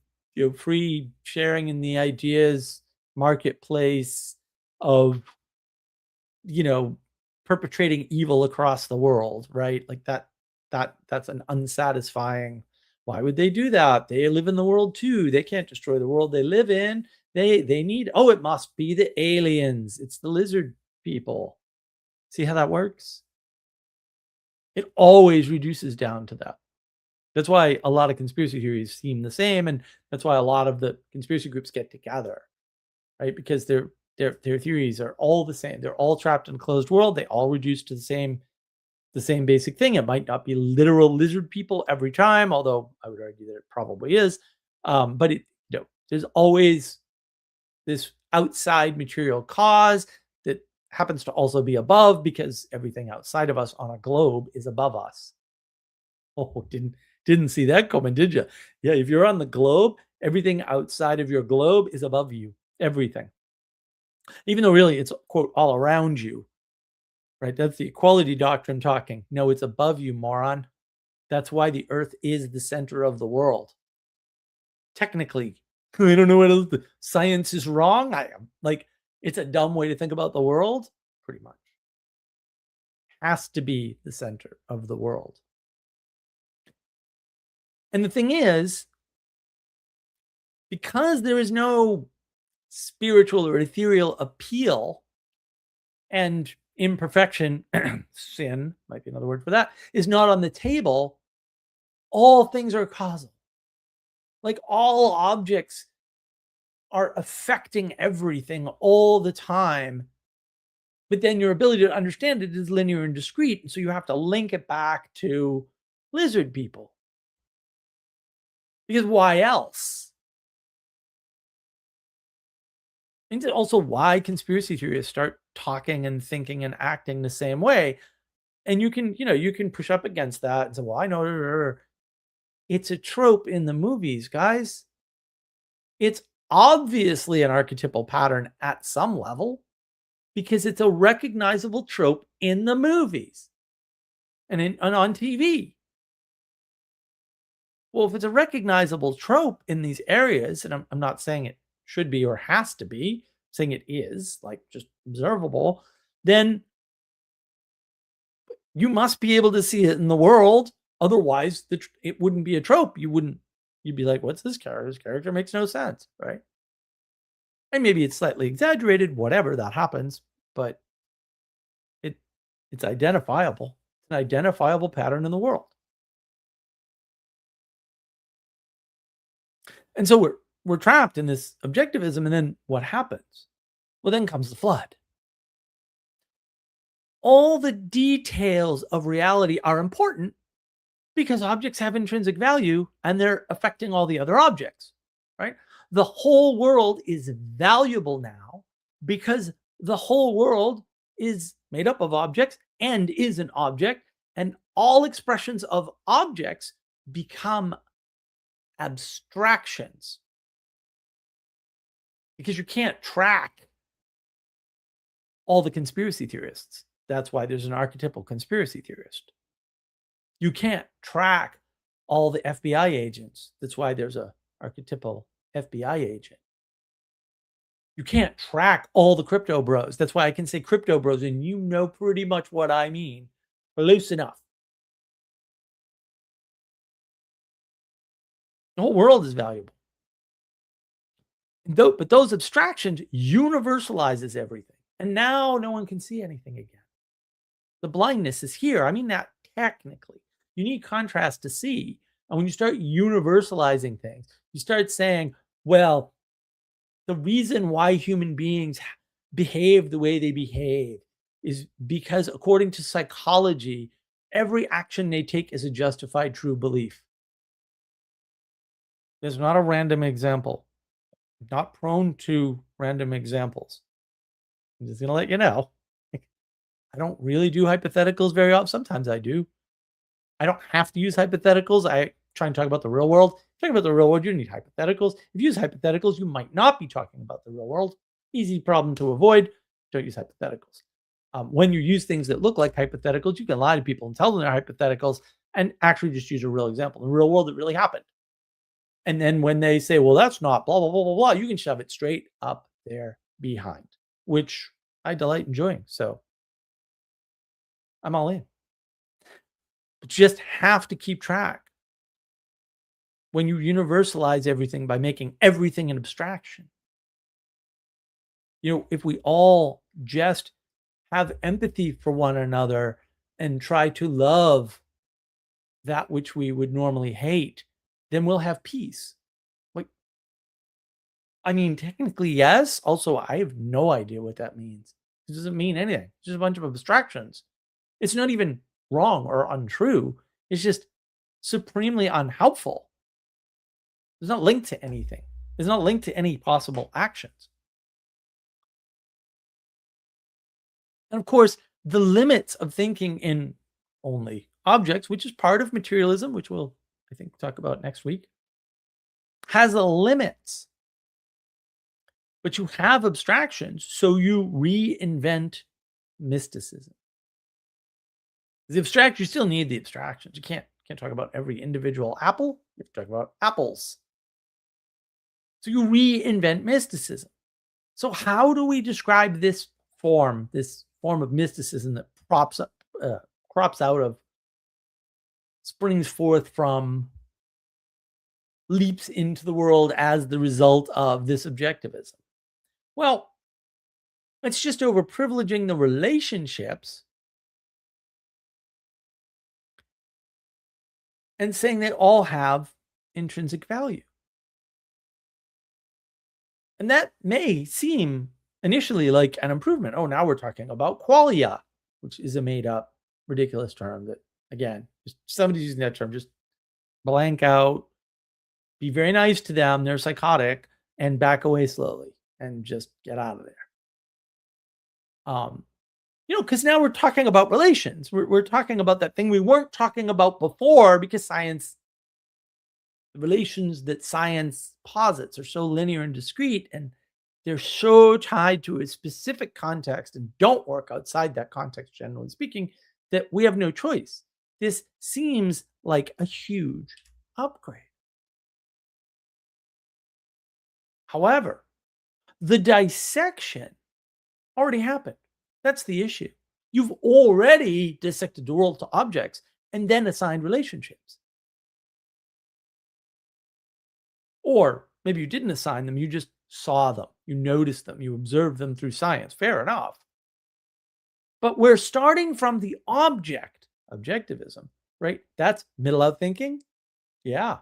free sharing in the ideas marketplace of, you know, perpetrating evil across the world, right? Like, that's an unsatisfying. Why would they do that? They live in the world too. They can't destroy the world they live in. They need, oh, it must be the aliens. It's the lizard people. See how that works? It always reduces down to that. That's why a lot of conspiracy theories seem the same, and that's why a lot of the conspiracy groups get together, right? Because their theories are all the same. They're all trapped in a closed world. They all reduce to the same basic thing. It might not be literal lizard people every time, although I would argue that it probably is. But there's always this outside material cause that happens to also be above, because everything outside of us on a globe is above us. Oh, didn't see that coming, did you? Yeah, if you're on the globe, everything outside of your globe is above you. Everything. Even though really it's, quote, all around you, right? That's the equality doctrine talking. No, it's above you, moron. That's why the earth is the center of the world. Technically, I don't know what else. The science is wrong. I am like, it's a dumb way to think about the world. Pretty much has to be the center of the world. And the thing is, because there is no spiritual or ethereal appeal, and imperfection, sin might be another word for that, is not on the table, all things are causal. Like, all objects are affecting everything all the time. But then your ability to understand it is linear and discrete. And so you have to link it back to lizard people. Because why else? And also why conspiracy theorists start talking and thinking and acting the same way. And you can push up against that and say, well, I know. It's a trope in the movies, guys. It's obviously an archetypal pattern at some level, because it's a recognizable trope in the movies and on TV. Well, if it's a recognizable trope in these areas, and I'm not saying it should be or has to be, I'm saying it is, like, just observable, then you must be able to see it in the world. Otherwise, it wouldn't be a trope. You'd be like, what's this character? This character makes no sense, right? And maybe it's slightly exaggerated, whatever, that happens, but it's identifiable. It's an identifiable pattern in the world. And so we're trapped in this objectivism, and then what happens? Well, then comes the flood. All the details of reality are important because objects have intrinsic value and they're affecting all the other objects, right? The whole world is valuable now because the whole world is made up of objects and is an object, and all expressions of objects become abstractions because you can't track all the conspiracy theorists. That's why there's an archetypal conspiracy theorist. You can't track all the FBI agents. That's why there's a archetypal FBI agent. You can't track all the crypto bros. That's why I can say crypto bros, and you know pretty much what I mean. Loose enough. The whole world is valuable. But those abstractions universalizes everything. And now no one can see anything again. The blindness is here. I mean that technically. You need contrast to see. And when you start universalizing things, you start saying, well, the reason why human beings behave the way they behave is because, according to psychology, every action they take is a justified true belief. There's not a random example. I'm not prone to random examples. I'm just going to let you know. I don't really do hypotheticals very often. Sometimes I do. I don't have to use hypotheticals. I try and talk about the real world. Talking about the real world, you need hypotheticals. If you use hypotheticals, you might not be talking about the real world. Easy problem to avoid. Don't use hypotheticals. When you use things that look like hypotheticals, you can lie to people and tell them they're hypotheticals and actually just use a real example. In the real world, it really happened. And then when they say, well, that's not blah, blah, blah, blah, blah, you can shove it straight up their behind, which I delight in doing. So I'm all in. But you just have to keep track. When you universalize everything by making everything an abstraction, if we all just have empathy for one another and try to love that which we would normally hate, then we'll have peace. Technically, yes. Also, I have no idea what that means. It doesn't mean anything. It's just a bunch of abstractions. It's not even wrong or untrue. It's just supremely unhelpful. It's not linked to anything. It's not linked to any possible actions. And of course, the limits of thinking in only objects, which is part of materialism, which we'll, I think, talk about next week, has a limits. But you have abstractions, so you reinvent mysticism. The abstract, you still need the abstractions. You can't talk about every individual apple. You have to talk about apples. So you reinvent mysticism. So how do we describe this form of mysticism that crops out of, springs forth from, leaps into the world as the result of this objectivism? Well, it's just overprivileging the relationships and saying they all have intrinsic value. And that may seem initially like an improvement. Oh, now we're talking about qualia, which is a made up, ridiculous term that, again, just somebody's using that term, just blank out, be very nice to them, they're psychotic, and back away slowly and just get out of there. Because now we're talking about relations. We're talking about that thing we weren't talking about before, because the relations that science posits are so linear and discrete, and they're so tied to a specific context and don't work outside that context, generally speaking, that we have no choice. This seems like a huge upgrade. However, the dissection already happened. That's the issue. You've already dissected the world to objects and then assigned relationships. Or maybe you didn't assign them, you just saw them, you noticed them, you observed them through science. Fair enough. But we're starting from the object, objectivism, right? That's middle out thinking. Yeah.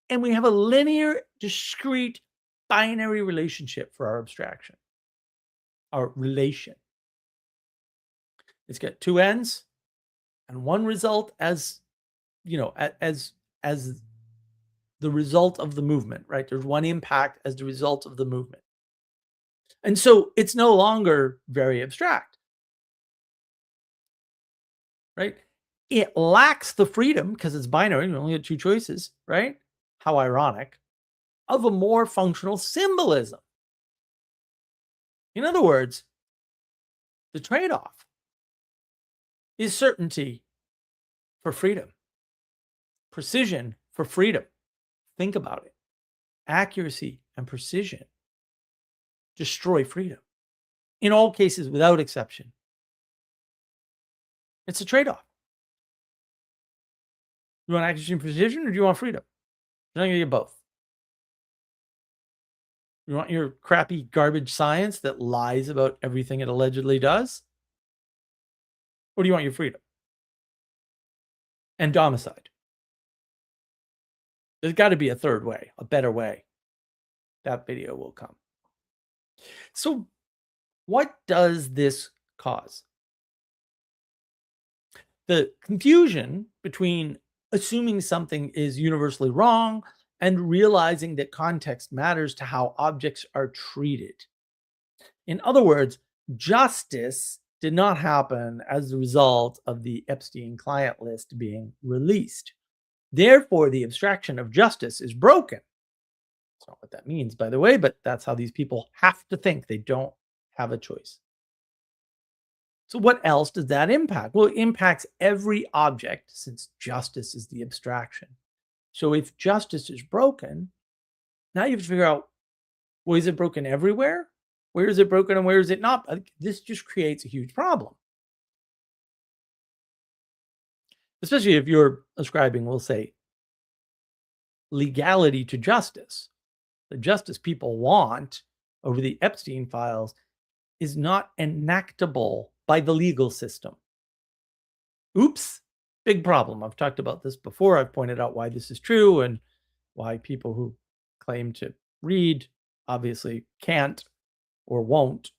And we have a linear, discrete, binary relationship for our abstraction, our relation. It's got two ends and one result as the result of the movement, right? There's one impact as the result of the movement. And so it's no longer very abstract, right? It lacks the freedom, because it's binary, you only have two choices, right? How ironic, of a more functional symbolism. In other words, the trade-off is certainty for freedom, precision for freedom. Think about it. Accuracy and precision destroy freedom. In all cases, without exception. It's a trade-off. You want accuracy and precision, or do you want freedom? You're not going to get both. You want your crappy garbage science that lies about everything it allegedly does? Or do you want your freedom? And domicide. There's got to be a third way, a better way. That video will come. So what does this cause? The confusion between assuming something is universally wrong and realizing that context matters to how objects are treated. In other words, justice did not happen as a result of the Epstein client list being released. Therefore, the abstraction of justice is broken. That's not what that means, by the way, but that's how these people have to think. They don't have a choice. So, what else does that impact? Well, it impacts every object since justice is the abstraction. So, if justice is broken, now you have to figure out, well, is it broken everywhere? Where is it broken and where is it not? This just creates a huge problem, especially if you're ascribing, we'll say, legality to justice. The justice people want over the Epstein files is not enactable by the legal system. Oops, big problem. I've talked about this before. I've pointed out why this is true and why people who claim to read obviously can't or won't.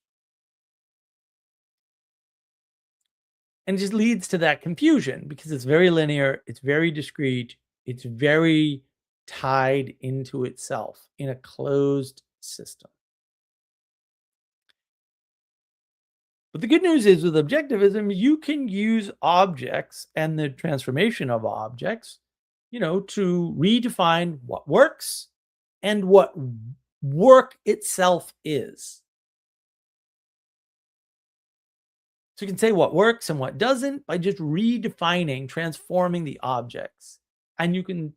And it just leads to that confusion because it's very linear, it's very discrete, it's very tied into itself in a closed system. But the good news is with objectivism, you can use objects and the transformation of objects, to redefine what works and what work itself is. So you can say what works and what doesn't by just redefining, transforming the objects. And you can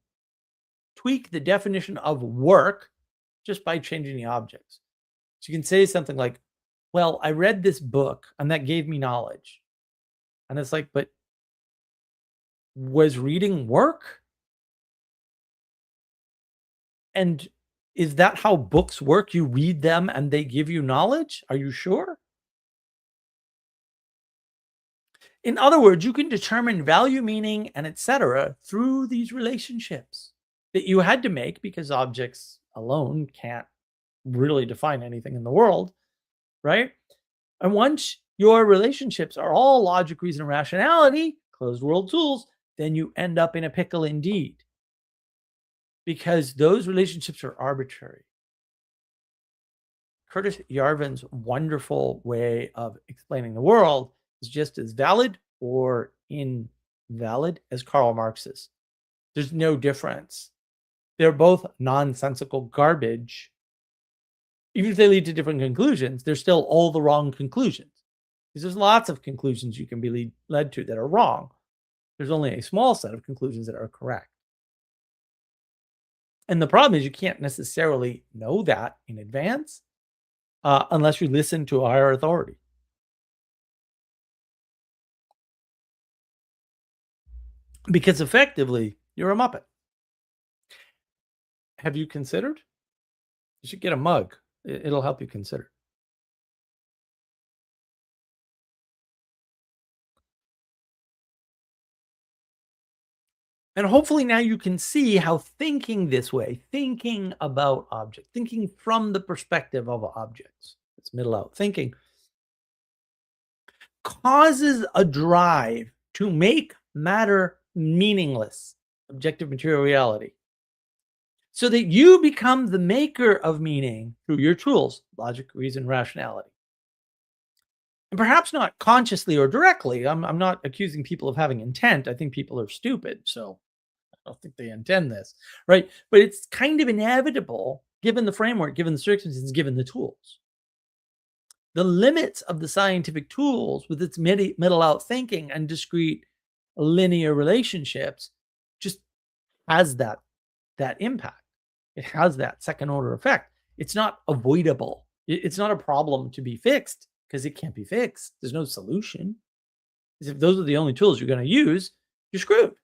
tweak the definition of work just by changing the objects. So you can say something like, well, I read this book and that gave me knowledge. And it's like, but was reading work? And is that how books work? You read them and they give you knowledge? Are you sure? In other words, you can determine value, meaning, and etc. through these relationships that you had to make because objects alone can't really define anything in the world, right? And once your relationships are all logic, reason, and rationality, closed world tools, then you end up in a pickle indeed. Because those relationships are arbitrary. Curtis Yarvin's wonderful way of explaining the world is just as valid or invalid as Karl Marx's. There's no difference. They're both nonsensical garbage. Even if they lead to different conclusions, they're still all the wrong conclusions. Because there's lots of conclusions you can be led to that are wrong. There's only a small set of conclusions that are correct. And the problem is you can't necessarily know that in advance unless you listen to a higher authority. Because effectively, you're a Muppet. Have you considered? You should get a mug. It'll help you consider. And hopefully now you can see how thinking this way, thinking about objects, thinking from the perspective of objects, it's middle out thinking, causes a drive to make matter meaningless, objective material reality, so that you become the maker of meaning through your tools, logic, reason, rationality. And perhaps not consciously or directly. I'm not accusing people of having intent. I think people are stupid, so I don't think they intend this, right? But it's kind of inevitable given the framework, given the circumstances, given the tools. The limits of the scientific tools with its middle out thinking and discrete linear relationships just has that impact. It has that second order effect. It's not avoidable. It's not a problem to be fixed because it can't be fixed. There's no solution. Because if those are the only tools you're going to use, you're screwed.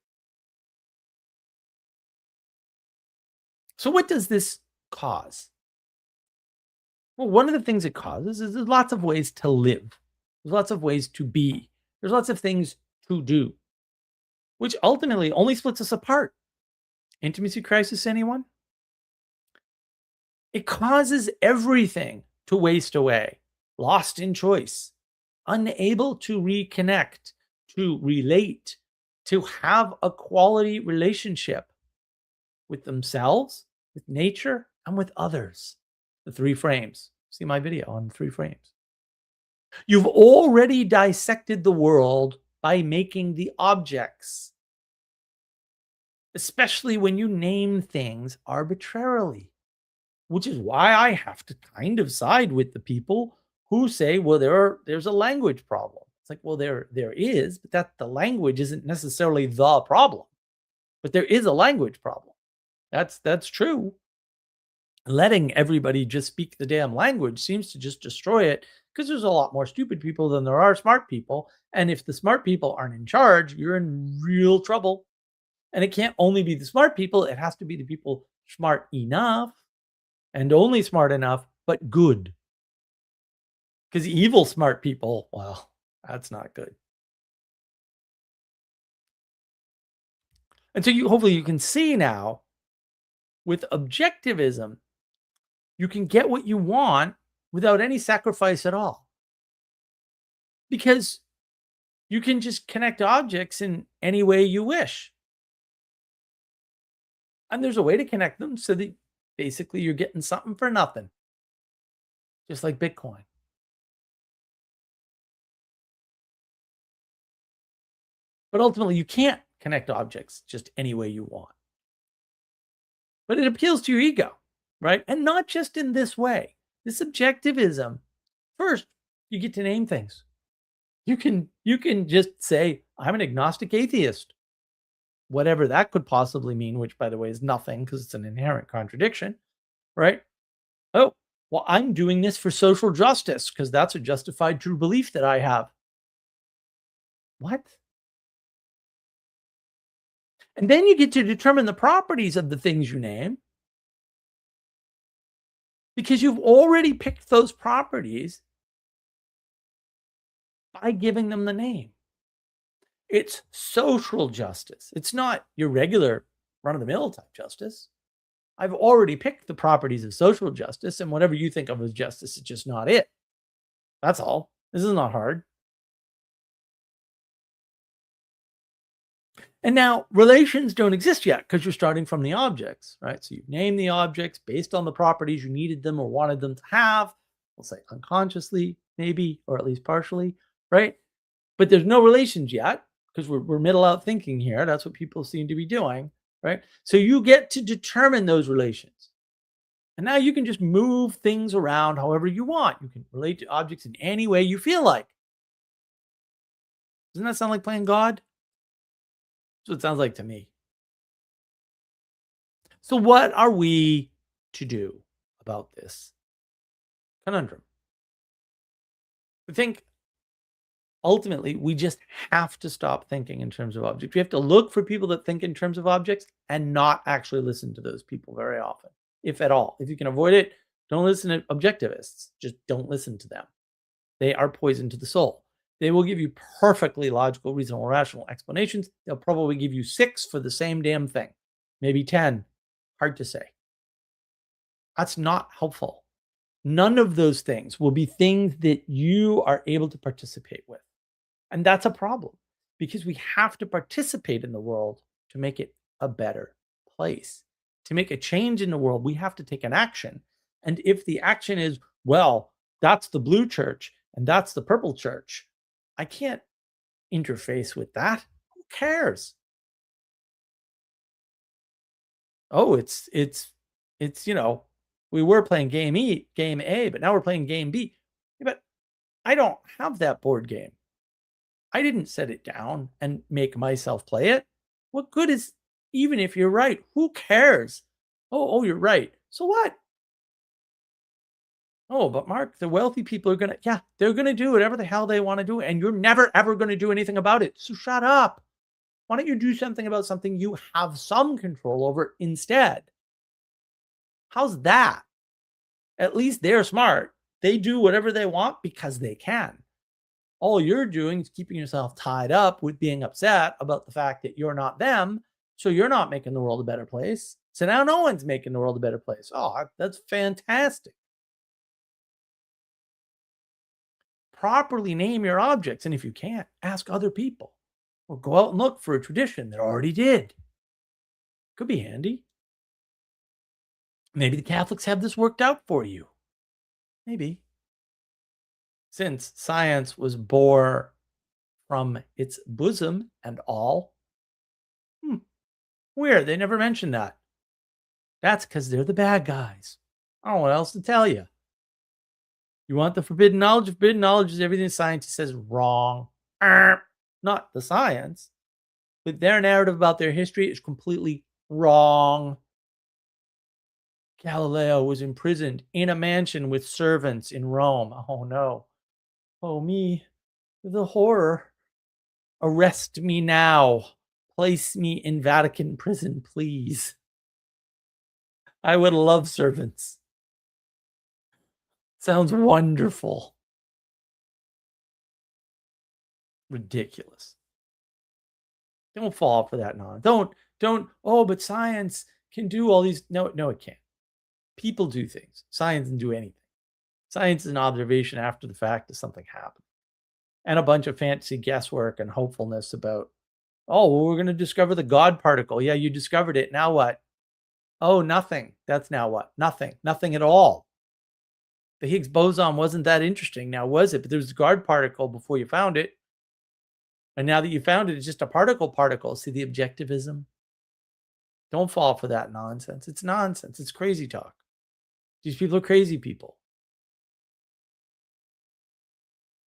So what does this cause? Well, one of the things it causes is there's lots of ways to live. There's lots of ways to be. There's lots of things to do, which ultimately only splits us apart. Intimacy crisis, anyone? It causes everything to waste away, lost in choice, unable to reconnect, to relate, to have a quality relationship with themselves, with nature, and with others. The 3 frames. See my video on 3 frames. You've already dissected the world by making the objects. especially when you name things arbitrarily, which is why I have to kind of side with the people who say, well, there's a language problem. It's like, well, there is, but that the language isn't necessarily the problem. But there is a language problem. That's true. Letting everybody just speak the damn language seems to just destroy it because there's a lot more stupid people than there are smart people. And if the smart people aren't in charge, you're in real trouble. And it can't only be the smart people, it has to be the people smart enough and only smart enough, but good. Because evil smart people, well, that's not good. And so you hopefully you can see now with objectivism, you can get what you want without any sacrifice at all. Because you can just connect objects in any way you wish. And there's a way to connect them so that basically you're getting something for nothing, just like Bitcoin. But ultimately, you can't connect objects just any way you want. But it appeals to your ego, right? And not just in this way. This objectivism, first, you get to name things. You can just say, I'm an agnostic atheist, whatever that could possibly mean, which by the way is nothing because it's an inherent contradiction, right? Oh, well, I'm doing this for social justice because that's a justified true belief that I have. What? And then you get to determine the properties of the things you name because you've already picked those properties by giving them the name. It's social justice. It's not your regular run of the mill type justice. I've already picked the properties of social justice, and whatever you think of as justice is just not it. That's all. This is not hard. And now relations don't exist yet because you're starting from the objects, right? So you name the objects based on the properties you needed them or wanted them to have. We'll say unconsciously, maybe, or at least partially, right? But there's no relations yet because we're middle out thinking here. That's what people seem to be doing, right? So you get to determine those relations. And now you can just move things around however you want. You can relate to objects in any way you feel like. Doesn't that sound like playing God? That's what it sounds like to me. So, what are we to do about this conundrum? I think ultimately we just have to stop thinking in terms of objects. We have to look for people that think in terms of objects and not actually listen to those people very often, if at all. If you can avoid it, don't listen to objectivists. Just don't listen to them. They are poison to the soul. They will give you perfectly logical, reasonable, rational explanations. They'll probably give you 6 for the same damn thing, maybe 10. Hard to say. That's not helpful. None of those things will be things that you are able to participate with. And that's a problem because we have to participate in the world to make it a better place. To make a change in the world, we have to take an action. And if the action is, well, that's the blue church and that's the purple church, I can't interface with that. Who cares? Oh, it's we were playing game A, but now we're playing game B. Yeah, but I don't have that board game. I didn't set it down and make myself play it. What good is even if you're right? Who cares? Oh, you're right. So what? Oh, but Mark, the wealthy people are yeah, they're gonna do whatever the hell they want to do, and you're never ever gonna do anything about it. So shut up. Why don't you do something about something you have some control over instead? How's that? At least they're smart. They do whatever they want because they can. All you're doing is keeping yourself tied up with being upset about the fact that you're not them. So you're not making the world a better place. So now no one's making the world a better place. Oh, that's fantastic. Properly name your objects. And if you can't, ask other people or go out and look for a tradition that already did. Could be handy. Maybe the Catholics have this worked out for you. Maybe. Since science was born from its bosom and all. Where? They never mentioned that. That's because they're the bad guys. I don't know what else to tell you. You want the forbidden knowledge? Forbidden knowledge is everything science says wrong. Not the science, but their narrative about their history is completely wrong. Galileo was imprisoned in a mansion with servants in Rome. Oh no. Oh me. The horror. Arrest me now. Place me in Vatican prison, please. I would love servants. Sounds wonderful. Ridiculous. Don't fall for that nonsense. Don't, oh, but science can do all these. No, it can't. People do things. Science doesn't do anything. Science is an observation after the fact that something happened. And a bunch of fancy guesswork and hopefulness about, oh, well, we're going to discover the God particle. Yeah, you discovered it. Now what? Oh, nothing. That's now what? Nothing. Nothing at all. The Higgs boson wasn't that interesting. Now, was it? But there was a God particle before you found it. And now that you found it, it's just a particle. See the objectivism? Don't fall for that nonsense. It's nonsense. It's crazy talk. These people are crazy people.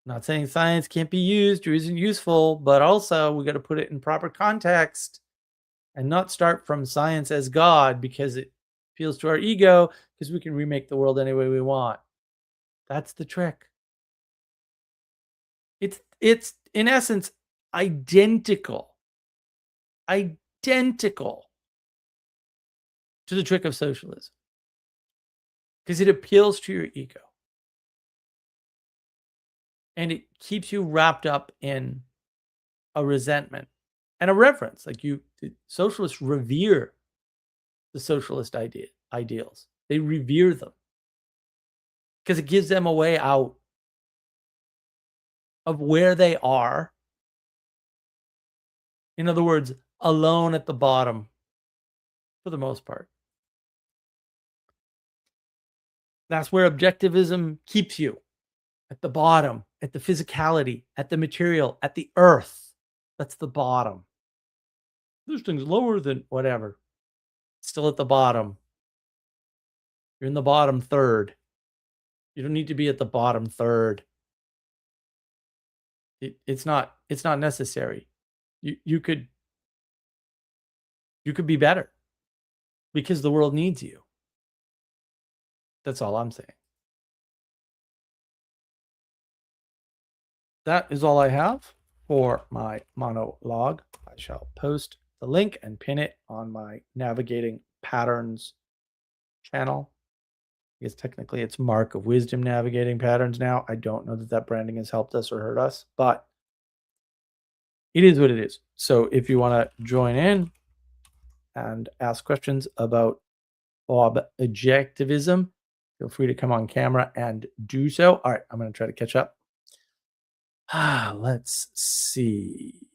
I'm not saying science can't be used or isn't useful, but also we got to put it in proper context and not start from science as God because it appeals to our ego because we can remake the world any way we want. That's the trick. It's in essence identical to the trick of socialism because it appeals to your ego and it keeps you wrapped up in a resentment and a reverence. Like the socialists revere the socialist ideals. They revere them because it gives them a way out of where they are. In other words, alone at the bottom for the most part. That's where objectivism keeps you, at the bottom, at the physicality, at the material, at the earth. That's the bottom. This thing's lower than whatever. Still at the bottom. You're in the bottom third. You don't need to be at the bottom third. It's not necessary. You could be better because the world needs you. That's all I'm saying. That is all I have for my monologue. I shall post the link and pin it on my Navigating Patterns channel. I guess technically it's Mark of Wisdom Navigating Patterns now. I don't know that branding has helped us or hurt us, but it is what it is. So if you want to join in and ask questions about objectivism, feel free to come on camera and do so. All right, I'm going to try to catch up. Let's see.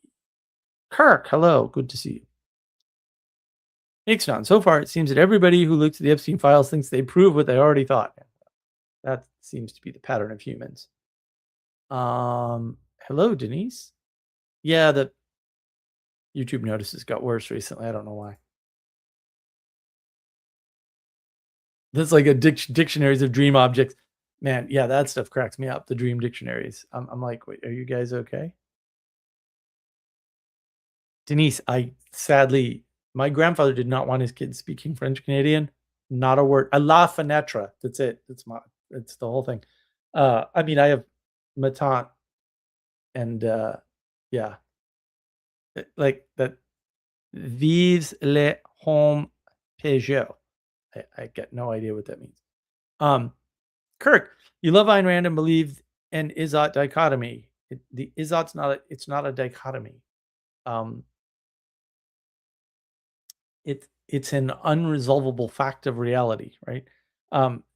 Kirk, hello. Good to see you. Ixon, so far it seems that everybody who looks at the Epstein files thinks they prove what they already thought. That seems to be the pattern of humans. Hello, Denise. Yeah, the YouTube notices got worse recently. I don't know why. That's like a dictionaries of dream objects. Man, yeah, that stuff cracks me up. The dream dictionaries. I'm like, wait, are you guys okay? Denise, my grandfather did not want his kids speaking French Canadian. Not a word. A la fenêtre. That's it. It's the whole thing. I mean, I have ma tante and yeah. Like that. Vives le home Peugeot. I get no idea what that means. Kirk, you love Ayn Rand and believe in Izot dichotomy. The Izot's not a dichotomy. It's an unresolvable fact of reality, right?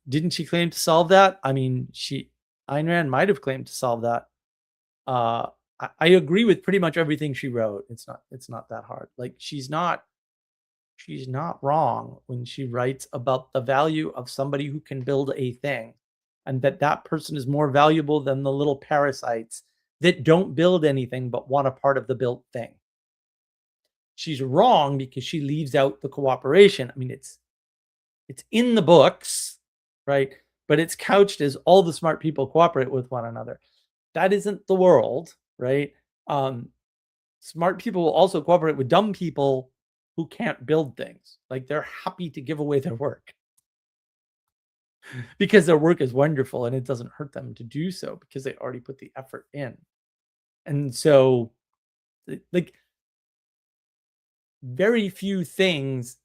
Didn't she claim to solve that? I mean, Ayn Rand might have claimed to solve that. I agree with pretty much everything she wrote. It's not that hard. Like she's not wrong when she writes about the value of somebody who can build a thing and that person is more valuable than the little parasites that don't build anything but want a part of the built thing. she's wrong because she leaves out the cooperation. I mean, it's in the books, right? But it's couched as all the smart people cooperate with one another. That isn't the world, right? Smart people will also cooperate with dumb people who can't build things. Like, they're happy to give away their work because their work is wonderful and it doesn't hurt them to do so because they already put the effort in. And so, like, very few things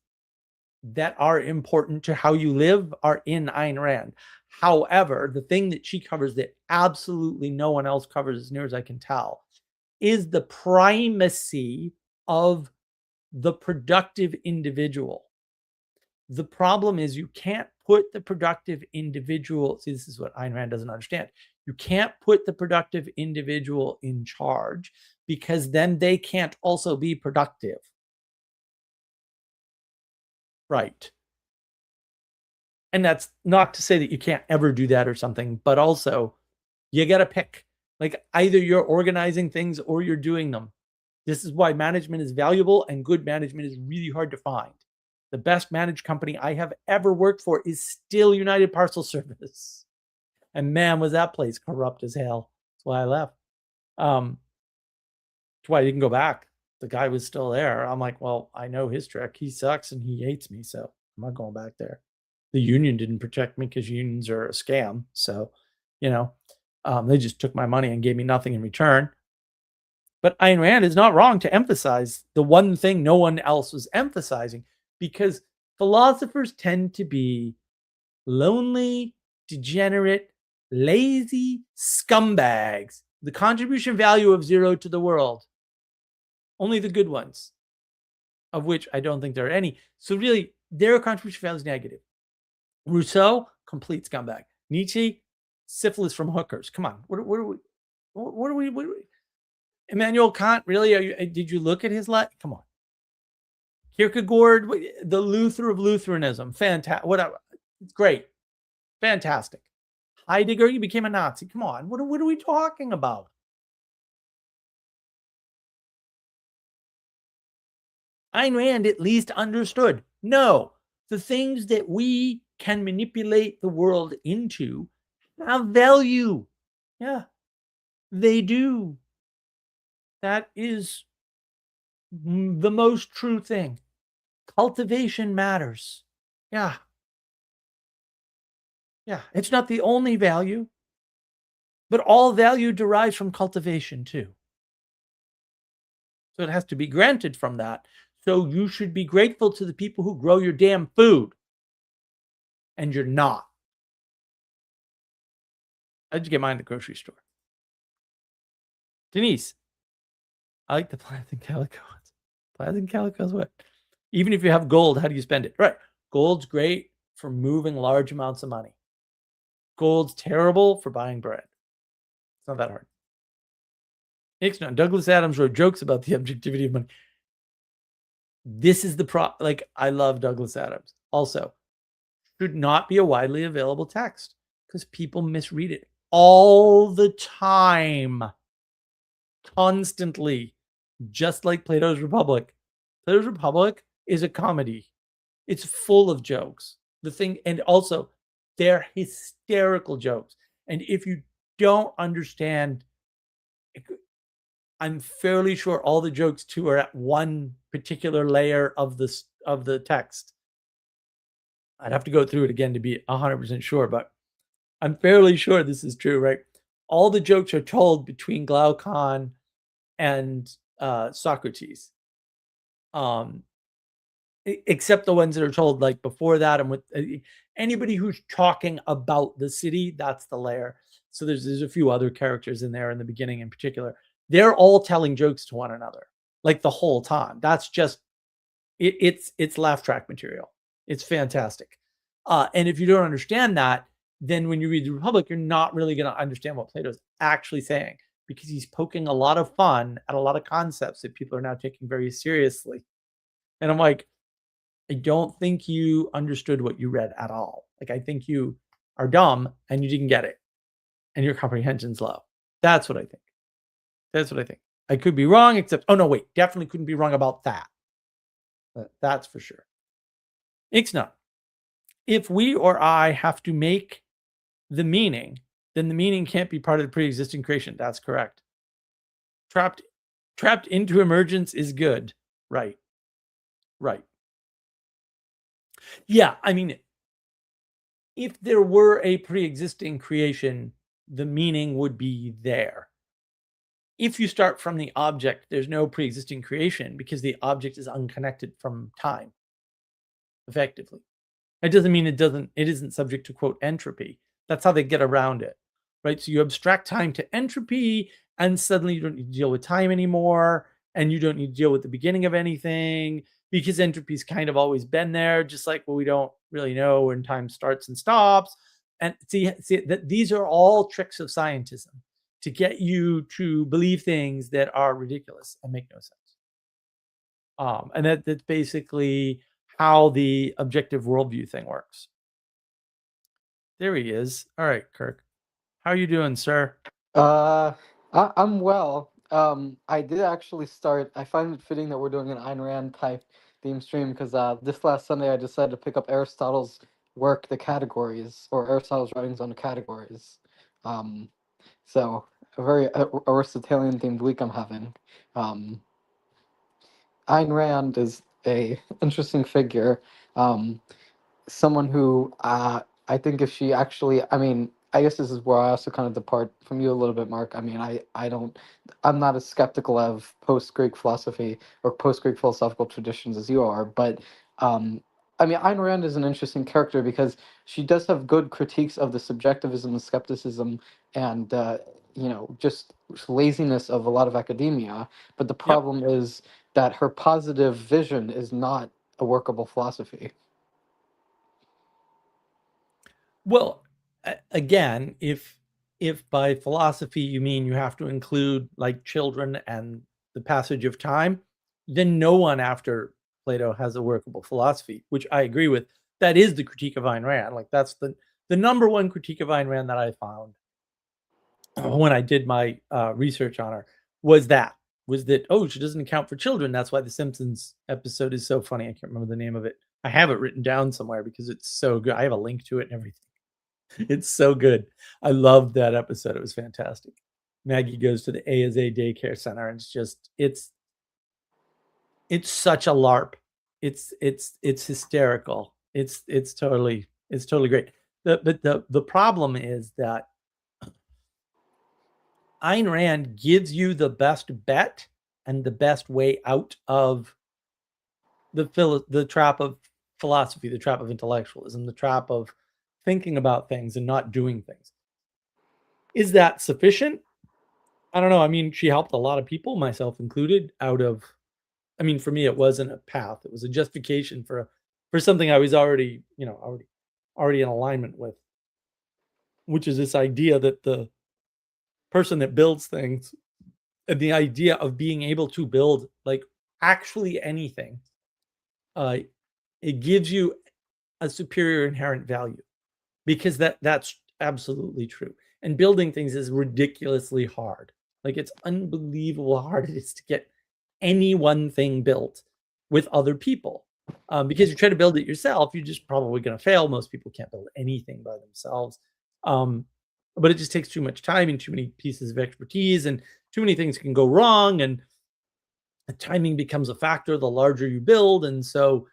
that are important to how you live are in Ayn Rand. However, the thing that she covers that absolutely no one else covers, as near as I can tell, is the primacy of the productive individual. The problem is you can't put the productive individual, see, this is what Ayn Rand doesn't understand. You can't put the productive individual in charge because then they can't also be productive. Right. And that's not to say that you can't ever do that or something, but also you got to pick. Like, either you're organizing things or you're doing them. This is why management is valuable and good management is really hard to find. The best managed company I have ever worked for is still United Parcel Service. And man, was that place corrupt as hell. That's why I left. That's why I didn't go back. The guy was still there. I'm like, well, I know his trick. He sucks and he hates me, so I'm not going back there. The union didn't protect me because unions are a scam. So, they just took my money and gave me nothing in return. But Ayn Rand is not wrong to emphasize the one thing no one else was emphasizing, because philosophers tend to be lonely, degenerate, lazy scumbags. The contribution value of zero to the world. Only the good ones, of which I don't think there are any. So really, their contribution value is negative. Rousseau, complete scumbag. Nietzsche, syphilis from hookers. Come on, what are we? Immanuel Kant, really? Did you look at his life? Come on. Kierkegaard, the Luther of Lutheranism, fantastic. Whatever, it's great, fantastic. Heidegger, you became a Nazi. Come on, what are we talking about? Ayn Rand at least understood. No, the things that we can manipulate the world into have value. Yeah, they do. That is the most true thing. Cultivation matters. Yeah. Yeah. It's not the only value, but all value derives from cultivation too. So it has to be granted from that. So you should be grateful to the people who grow your damn food. And you're not. I just get mine at the grocery store. Denise, I like the plastic calico ones. Plastic calicos, what? Even if you have gold, how do you spend it? Right. Gold's great for moving large amounts of money. Gold's terrible for buying bread. It's not that hard. Next, Douglas Adams wrote jokes about the objectivity of money. This is the like, I love Douglas Adams. Also, should not be a widely available text because people misread it all the time. Constantly. Just like Plato's Republic. Plato's Republic is a comedy. It's full of jokes. And also, they're hysterical jokes. And if you don't understand, I'm fairly sure all the jokes too are at one particular layer of the text. I'd have to go through it again to be 100% sure, but I'm fairly sure this is true, right? All the jokes are told between Glaucon and Socrates, except the ones that are told like before that, and with anybody who's talking about the city, that's the layer. So there's a few other characters in there in the beginning in particular. They're all telling jokes to one another like the whole time. That's just it's laugh track material. It's fantastic. And if you don't understand that, then when you read the Republic, you're not really going to understand what Plato's actually saying, because he's poking a lot of fun at a lot of concepts that people are now taking very seriously. And I'm like, I don't think you understood what you read at all. Like, I think you are dumb and you didn't get it and your comprehension's low. That's what I think. That's what I think. I could be wrong, except, oh no, wait, definitely couldn't be wrong about that. That's for sure. Ixnay, if we or I have to make the meaning, then the meaning can't be part of the pre-existing creation. That's correct. Trapped into emergence is good. Right. Yeah, I mean, if there were a pre-existing creation, the meaning would be there. If you start from the object, there's no pre-existing creation because the object is unconnected from time, effectively. It doesn't mean it isn't subject to, quote, entropy. That's how they get around it, right? So you abstract time to entropy, and suddenly you don't need to deal with time anymore, and you don't need to deal with the beginning of anything because entropy's kind of always been there, just like, well, we don't really know when time starts and stops. And see that these are all tricks of scientism to get you to believe things that are ridiculous and make no sense. And that's basically how the objective worldview thing works. There he is. All right, Kirk. How are you doing, sir? I'm well. I did actually start. I find it fitting that we're doing an Ayn Rand type theme stream because this last Sunday I decided to pick up Aristotle's work, The Categories, or Aristotle's writings on the categories. Um, so a very Aristotelian themed week I'm having. Um, Ayn Rand is a interesting figure. Um, Someone who I think if she actually, I mean, I guess this is where I also kind of depart from you a little bit, Mark. I mean, I don't, I'm not as skeptical of post-Greek philosophy or post-Greek philosophical traditions as you are, but I mean, Ayn Rand is an interesting character because she does have good critiques of the subjectivism and skepticism and, just laziness of a lot of academia. But the Yep. problem is that her positive vision is not a workable philosophy. Well, again, if by philosophy you mean you have to include like children and the passage of time, then no one after Plato has a workable philosophy, which I agree with. That is the critique of Ayn Rand. Like that's the number one critique of Ayn Rand that I found when I did my research on her was that oh, she doesn't account for children. That's why the Simpsons episode is so funny. I can't remember the name of it. I have it written down somewhere because it's so good. I have a link to it and everything. It's so good. I loved that episode. It was fantastic. Maggie goes to the A is A daycare center, and it's such a LARP. It's hysterical. It's totally great. The problem is that Ayn Rand gives you the best bet and the best way out of the trap of philosophy, the trap of intellectualism, the trap of thinking about things and not doing things. Is that sufficient? I don't know. I mean, she helped a lot of people, myself included, out of, I mean, for me, it wasn't a path. It was a justification for something I was already in alignment with, which is this idea that the person that builds things and the idea of being able to build like actually anything, it gives you a superior inherent value because that's absolutely true. And building things is ridiculously hard. Like it's unbelievable how hard it is to get any one thing built with other people. Because you try to build it yourself, you're just probably going to fail. Most people can't build anything by themselves. But it just takes too much time and too many pieces of expertise, and too many things can go wrong. And timing becomes a factor the larger you build. And so,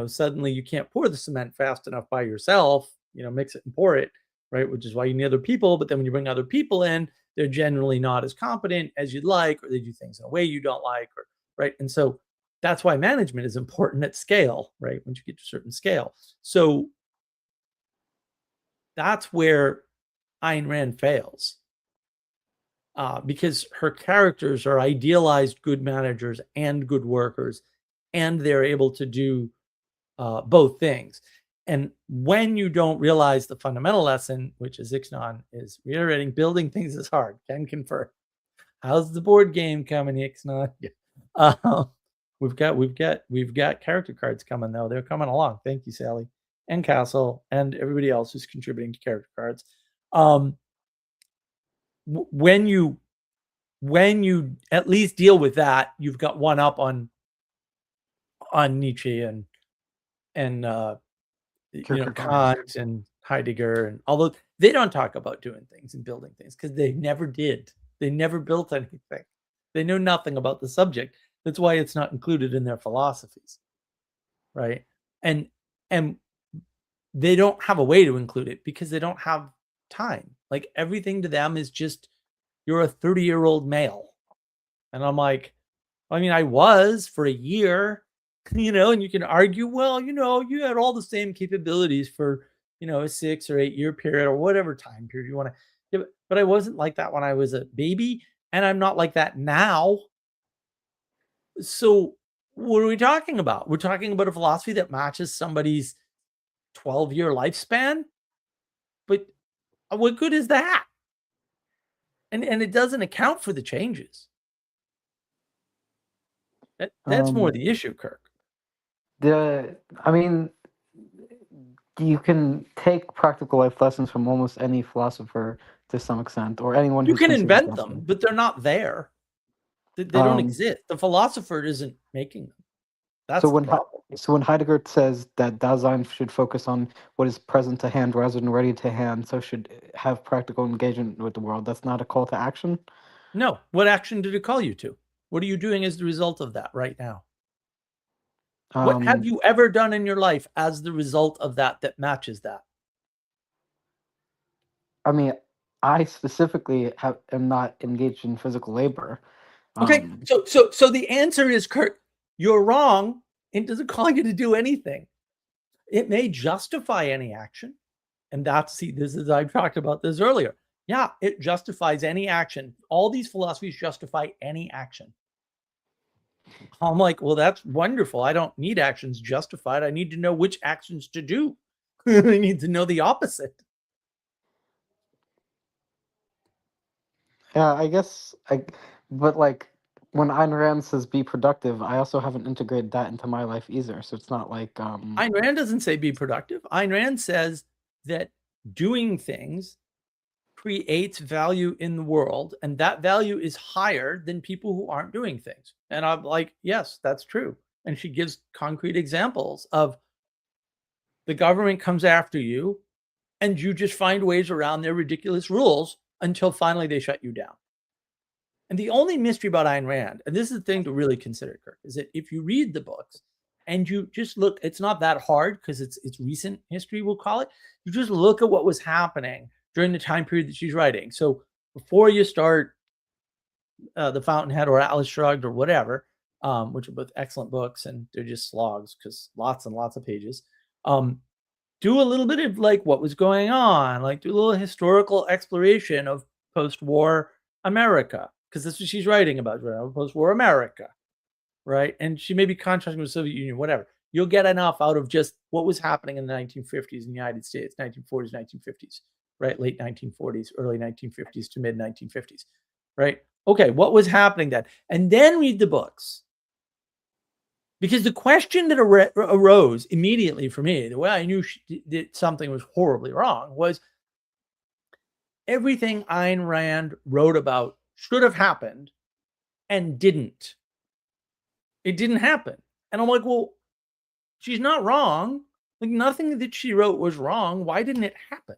suddenly you can't pour the cement fast enough by yourself, mix it and pour it, right? Which is why you need other people. But then when you bring other people in, they're generally not as competent as you'd like, or they do things in a way you don't like, or right. And so that's why management is important at scale, right? Once you get to a certain scale. So that's where Ayn Rand fails. Because her characters are idealized good managers and good workers, and they're able to do both things. And when you don't realize the fundamental lesson, which is Ixnay is reiterating, building things is hard. Can confirm. How's the board game coming, Ixnay? We've got character cards coming though. They're coming along. Thank you, Sally and Castle and everybody else who's contributing to character cards. When you at least deal with that, you've got one up on on Nietzsche and Kierkegaard. Kant and Heidegger, and although they don't talk about doing things and building things because they never did. They never built anything. They know nothing about the subject. That's why it's not included in their philosophies, right? And they don't have a way to include it because they don't have time. Like everything to them is just you're a 30-year-old male. And I'm like, I mean, I was for a year, and you can argue, well, you had all the same capabilities for, a 6 or 8 year period or whatever time period you want to give it. But I wasn't like that when I was a baby, and I'm not like that now. So what are we talking about? We're talking about a philosophy that matches somebody's 12-year lifespan. But what good is that? And it doesn't account for the changes. That's more the issue, Kirk. I mean, you can take practical life lessons from almost any philosopher to some extent, or anyone You who's can considered invent philosopher. them, but they're not there. They don't exist. The philosopher isn't making them. That's So the problem. when Heidegger says that Dasein should focus on what is present to hand rather than ready to hand, so should have practical engagement with the world, that's not a call to action? No. What action did it call you to? What are you doing as the result of that right now? What have you ever done in your life as the result of that matches that? I mean, I specifically am not engaged in physical labor. Okay, so the answer is, Kurt, you're wrong. It doesn't call you to do anything. It may justify any action. And I've talked about this earlier. Yeah, it justifies any action. All these philosophies justify any action. I'm like, well, that's wonderful. I don't need actions justified. I need to know which actions to do. I need to know the opposite. Yeah, I guess but like when Ayn Rand says be productive, I also haven't integrated that into my life either. So it's not like Ayn Rand doesn't say be productive. Ayn Rand says that doing things creates value in the world, and that value is higher than people who aren't doing things. And I'm like, yes, that's true. And she gives concrete examples of the government comes after you and you just find ways around their ridiculous rules until finally they shut you down. And the only mystery about Ayn Rand, and this is the thing to really consider, Kirk, is that if you read the books and you just look, it's not that hard because it's recent history, we'll call it. You just look at what was happening during the time period that she's writing. So before you start The Fountainhead or Atlas Shrugged or whatever, which are both excellent books and they're just slogs because lots and lots of pages. Do a little bit of like what was going on, like do a little historical exploration of post-war America, because that's what she's writing about, right? Post-war America, right? And she may be contrasting with the Soviet Union, whatever. You'll get enough out of just what was happening in the 1950s in the United States, 1940s, 1950s, right? Late 1940s, early 1950s to mid 1950s, right? Okay, what was happening then? And then read the books. Because the question that arose immediately for me, the way I knew that something was horribly wrong, was everything Ayn Rand wrote about should have happened and didn't. It didn't happen. And I'm like, well, she's not wrong. Like nothing that she wrote was wrong. Why didn't it happen?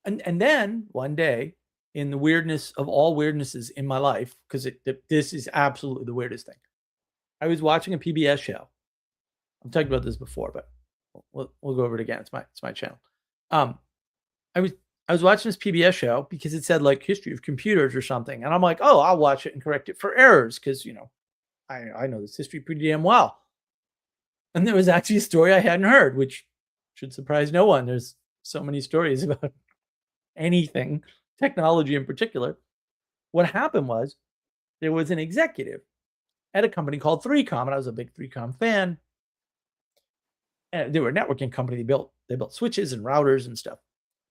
And then one day, in the weirdness of all weirdnesses in my life, because this is absolutely the weirdest thing. I was watching a PBS show. I've talked about this before, but we'll go over it again. It's my channel. I was watching this PBS show because it said like history of computers or something, and I'm like, oh, I'll watch it and correct it for errors because I know this history pretty damn well. And there was actually a story I hadn't heard, which should surprise no one. There's so many stories about anything, technology in particular. What happened was there was an executive at a company called 3Com, and I was a big 3Com fan. And they were a networking company. They built switches and routers and stuff.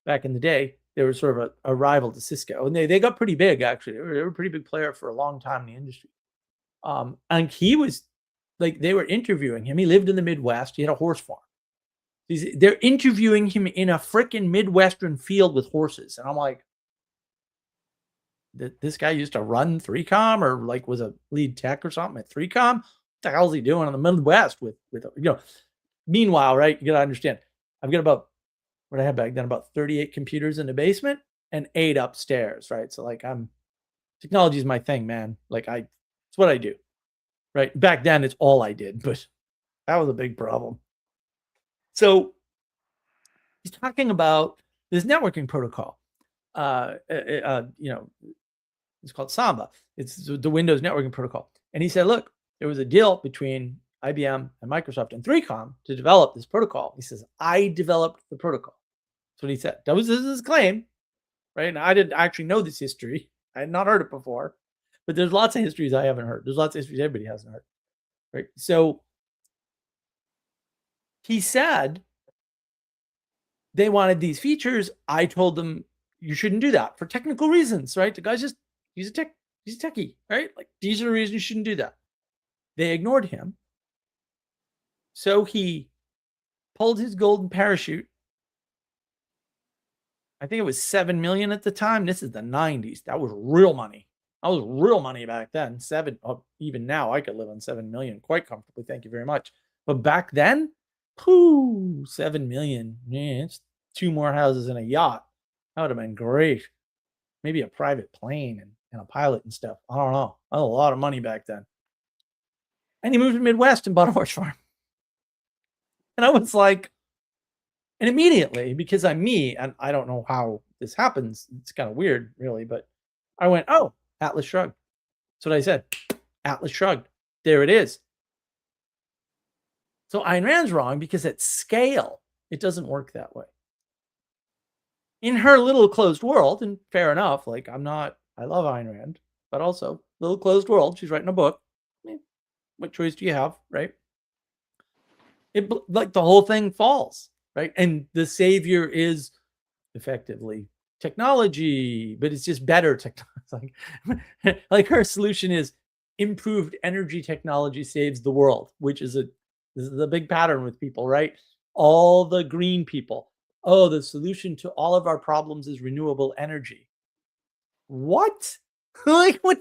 Back in the day, they were sort of a rival to Cisco, and they got pretty big actually. They were a pretty big player for a long time in the industry. And he was like, they were interviewing him. He lived in the Midwest. He had a horse farm. They're interviewing him in a freaking Midwestern field with horses, and I'm like, this guy used to run 3Com or like was a lead tech or something at 3Com. What the hell's he doing in the Midwest with meanwhile, right? You got to understand, I've got about what I had back then, about 38 computers in the basement and 8 upstairs, right? So like technology is my thing, man. Like it's what I do, right? Back then it's all I did, but that was a big problem. So he's talking about this networking protocol. It's called Samba. It's the Windows networking protocol. And he said, look, there was a deal between IBM and Microsoft and 3Com to develop this protocol. He says, I developed the protocol. That's what he said. This is his claim, right? And I didn't actually know this history. I had not heard it before. But there's lots of histories I haven't heard. There's lots of histories everybody hasn't heard, right? So he said they wanted these features. I told them you shouldn't do that for technical reasons, right? The guy's he's a techie, right? Like these are the reasons you shouldn't do that. They ignored him. So he pulled his golden parachute. I think it was 7 million at the time. This is the 90s. That was real money. That was real money back then. Even now, I could live on 7 million quite comfortably. Thank you very much. But back then, 7 million. Yeah, it's 2 more houses and a yacht. That would have been great. Maybe a private plane and a pilot and stuff. I don't know. That was a lot of money back then. And he moved to the Midwest and bought a horse farm. And I was like, and immediately, because I'm me, and I don't know how this happens, it's kind of weird, really, but I went, oh, Atlas Shrugged. That's what I said. Atlas Shrugged. There it is. So Ayn Rand's wrong because at scale, it doesn't work that way. In her little closed world, and fair enough, like I love Ayn Rand, but also little closed world, she's writing a book. What choice do you have, right? Like the whole thing falls, right? And the savior is effectively technology, but it's just better technology. Like her solution is improved energy technology saves the world, which is this is a big pattern with people, right? All the green people. Oh, the solution to all of our problems is renewable energy. What? Like what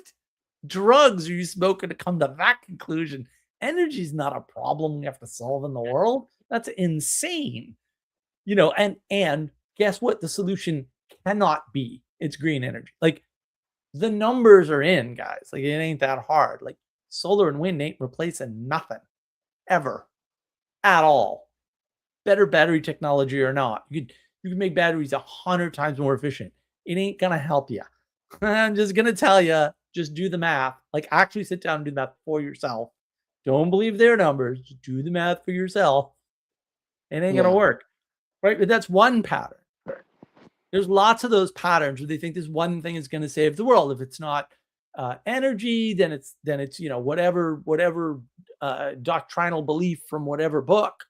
drugs are you smoking to come to that conclusion? Energy is not a problem we have to solve in the world. That's insane. And guess what? The solution cannot be it's green energy. Like the numbers are in, guys. Like it ain't that hard. Like solar and wind ain't replacing nothing ever at all. Better battery technology or not. You can make batteries 100 times more efficient. It ain't gonna help you. I'm just gonna tell you, just do the math. Like actually sit down and do the math for yourself. Don't believe their numbers. Just do the math for yourself. It ain't gonna work. Right? But that's one pattern. There's lots of those patterns where they think this one thing is going to save the world. If it's not energy, then it's whatever doctrinal belief from whatever book,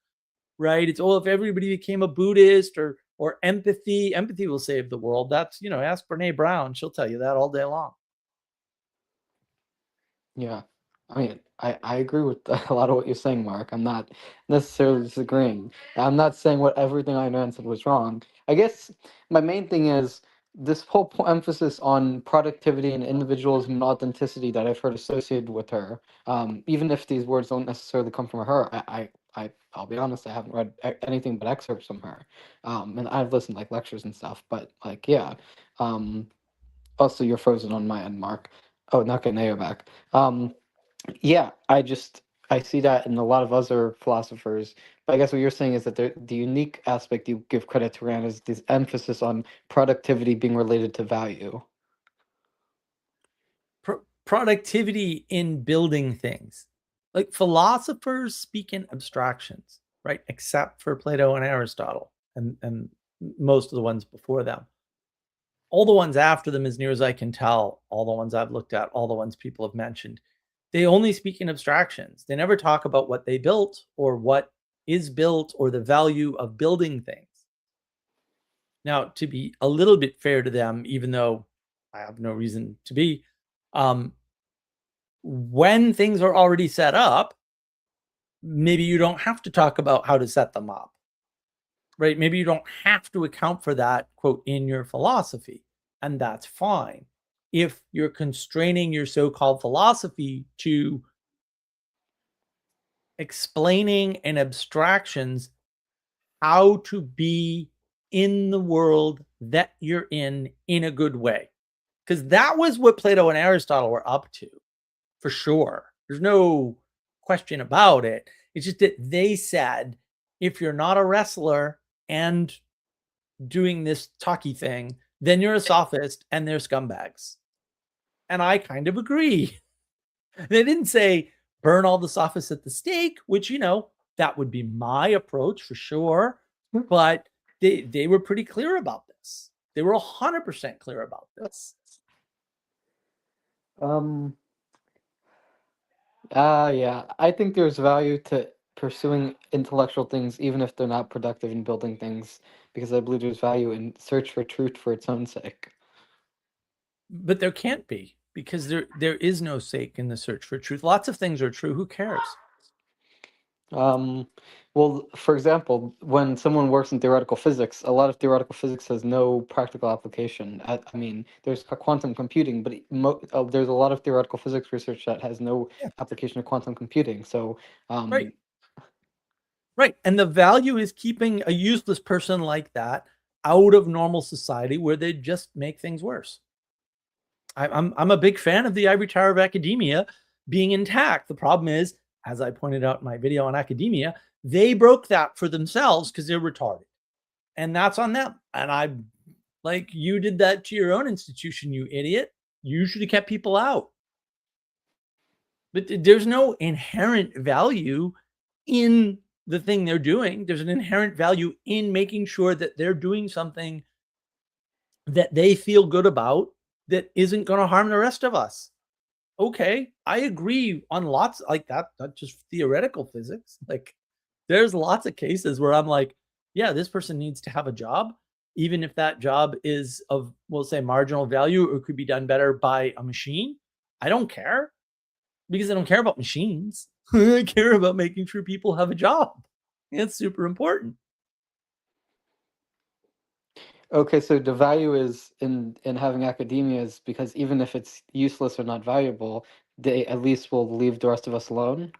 right? It's if everybody became a Buddhist or empathy will save the world. That's ask Brene Brown, she'll tell you that all day long. Yeah, I mean, I agree with a lot of what you're saying, Mark. I'm not necessarily disagreeing. I'm not saying what everything I said was wrong. I guess my main thing is this whole emphasis on productivity and individualism and authenticity that I've heard associated with her. Even if these words don't necessarily come from her, I'll be honest, I haven't read anything but excerpts from her, and I've listened like lectures and stuff. But like, yeah. Also, you're frozen on my end, Mark. Oh, not getting air back. Yeah, I see that in a lot of other philosophers. But I guess what you're saying is that the unique aspect you give credit to Rand is this emphasis on productivity being related to value. Productivity in building things. Like philosophers speak in abstractions, right? Except for Plato and Aristotle and most of the ones before them. All the ones after them, as near as I can tell, all the ones I've looked at, all the ones people have mentioned, they only speak in abstractions. They never talk about what they built or what is built or the value of building things. Now, to be a little bit fair to them, even though I have no reason to be, when things are already set up, maybe you don't have to talk about how to set them up, right? Maybe you don't have to account for that, quote, in your philosophy, and that's fine. if you're constraining your so-called philosophy to explaining in abstractions how to be in the world that you're in a good way. Because that was what Plato and Aristotle were up to, for sure. There's no question about it. It's just that they said, if you're not a wrestler and doing this talky thing, then you're a sophist and they're scumbags. And I kind of agree. They didn't say burn all the sophists at the stake, which, that would be my approach for sure. But they were pretty clear about this. They were 100% clear about this. Yeah, I think there's value to pursuing intellectual things, even if they're not productive in building things, because I believe there's value in search for truth for its own sake. But there can't be, because there is no sake in the search for truth. Lots of things are true. Who cares? Well, for example, when someone works in theoretical physics, a lot of theoretical physics has no practical application. I mean, there's quantum computing, but there's a lot of theoretical physics research that has no Yeah. application of quantum computing. So, Right. Right. And the value is keeping a useless person like that out of normal society where they just make things worse. I'm a big fan of the ivory tower of academia being intact. The problem is, as I pointed out in my video on academia, they broke that for themselves because they're retarded. And that's on them. And I'm like, you did that to your own institution, you idiot. You should have kept people out. But there's no inherent value in the thing they're doing. There's an inherent value in making sure that they're doing something that they feel good about that isn't going to harm the rest of us. Okay, I agree on lots like that, not just theoretical physics. Like, there's lots of cases where I'm like, yeah, this person needs to have a job, even if that job is of, we'll say, marginal value or could be done better by a machine. I don't care, because I don't care about machines. I care about making sure people have a job. It's super important. Okay, so the value is in having academia is because even if it's useless or not valuable, they at least will leave the rest of us alone.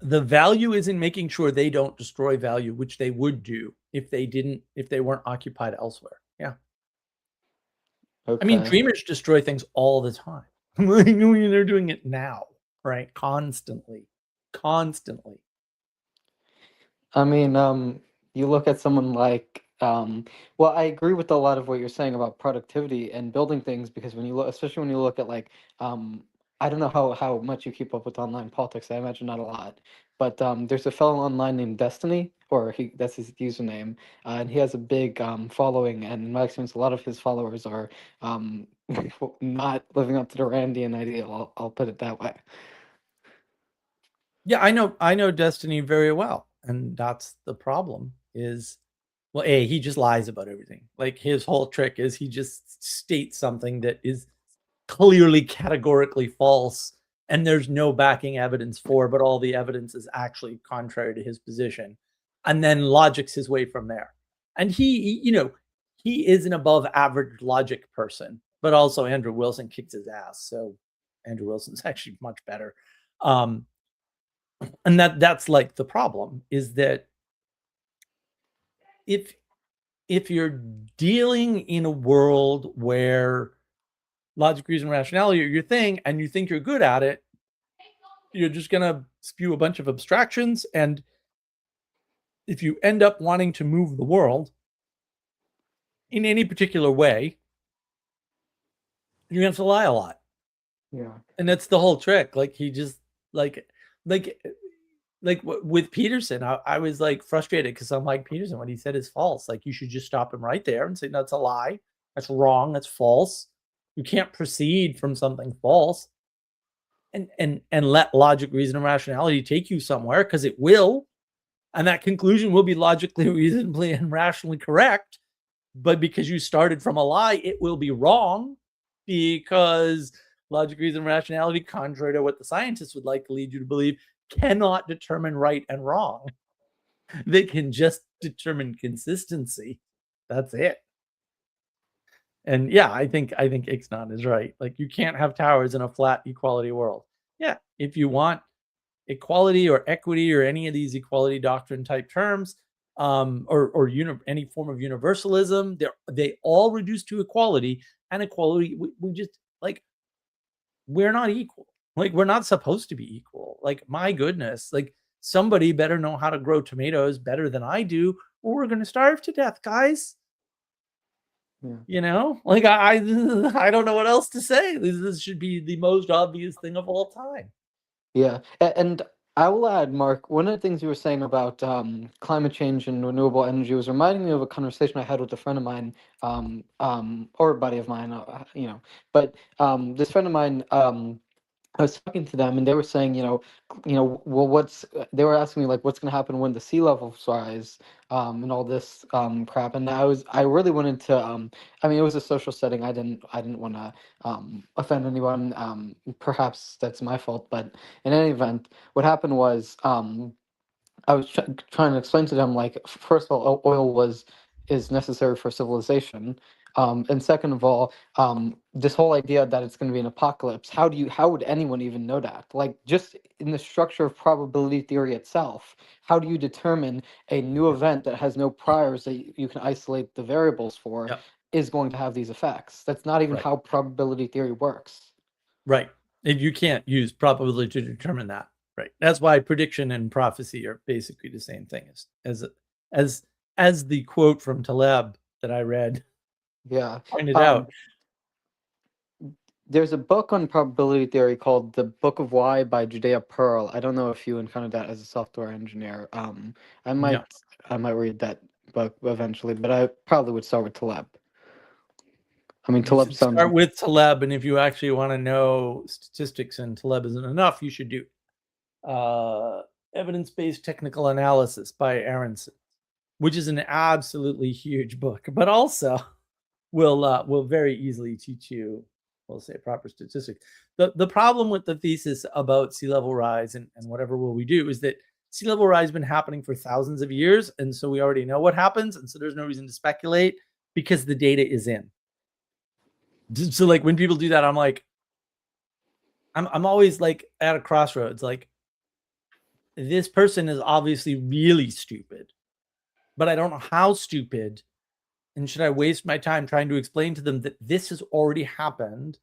The value is in making sure they don't destroy value, which they would do if they weren't occupied elsewhere. Yeah. I mean, Okay. dreamers destroy things all the time. They're doing it now, right? Constantly. Constantly. I mean, you look at someone like, well, I agree with a lot of what you're saying about productivity and building things because when you look, especially when you look at like, I don't know how much you keep up with online politics. I imagine not a lot, but there's a fellow online named Destiny, or that's his username, and he has a big following. And in my experience, a lot of his followers are not living up to the Randian ideal. I'll put it that way. Yeah, I know Destiny very well. And that's the problem is, well, he just lies about everything. Like, his whole trick is he just states something that is clearly categorically false and there's no backing evidence for, but all the evidence is actually contrary to his position, and then logics his way from there. And he is an above average logic person, but also Andrew Wilson kicks his ass, so Andrew Wilson's actually much better. And that's like the problem is that if you're dealing in a world where logic, reason, rationality are your thing, and you think you're good at it, you're just going to spew a bunch of abstractions. And if you end up wanting to move the world in any particular way, you're going to have to lie a lot. Yeah. And that's the whole trick. Like, he just like with Peterson, I was like frustrated because I'm like, Peterson, what he said is false. Like, you should just stop him right there and say, no, that's a lie. That's wrong. That's false. You can't proceed from something false and let logic, reason, and rationality take you somewhere, because it will. And that conclusion will be logically, reasonably, and rationally correct. But because you started from a lie, it will be wrong, because logic, reason, and rationality, contrary to what the scientists would like to lead you to believe, cannot determine right and wrong. They can just determine consistency. That's it. And yeah, I think Ixnat is right. Like, you can't have towers in a flat equality world. Yeah, if you want equality or equity or any of these equality doctrine type terms, or any form of universalism, they all reduce to equality. And equality, we just, like, we're not equal. Like, we're not supposed to be equal. Like, my goodness, like, somebody better know how to grow tomatoes better than I do, or we're gonna starve to death, guys. Yeah. You know, like, I I don't know what else to say. This should be the most obvious thing of all time. Yeah, and I will add, Mark, one of the things you were saying about climate change and renewable energy was reminding me of a conversation I had with a friend of mine, or a buddy of mine, but this friend of mine, I was talking to them, and they were saying, well, they were asking me, like, what's going to happen when the sea levels rise, and all this crap. And I really wanted to, I mean, it was a social setting. I didn't want to offend anyone. Perhaps that's my fault, but in any event, what happened was, I was trying to explain to them, like, first of all, oil is necessary for civilization, and second of all, this whole idea that it's going to be an apocalypse. How would anyone even know that? Like, just in the structure of probability theory itself, how do you determine a new event that has no priors that you can isolate the variables for Yep. is going to have these effects? That's not even Right. how probability theory works. Right. And you can't use probability to determine that. Right. That's why prediction and prophecy are basically the same thing as the quote from Taleb that I read Yeah. pointed out. There's a book on probability theory called The Book of Why by Judea Pearl. I don't know if you encountered that as a software engineer. I might No. I might read that book eventually, but I probably would start with Taleb. I mean, You Taleb should sounds. start with Taleb, and if you actually want to know statistics and Taleb isn't enough, you should do Evidence-Based Technical Analysis by Aronson, which is an absolutely huge book, but also will very easily teach you, we'll say, proper statistics. The problem with the thesis about sea level rise and whatever will we do is that sea level rise has been happening for thousands of years, and so we already know what happens, and so there's no reason to speculate because the data is in. So, like, when people do that, I'm like, I'm always like at a crossroads. Like, this person is obviously really stupid, but I don't know how stupid. And should I waste my time trying to explain to them that this has already happened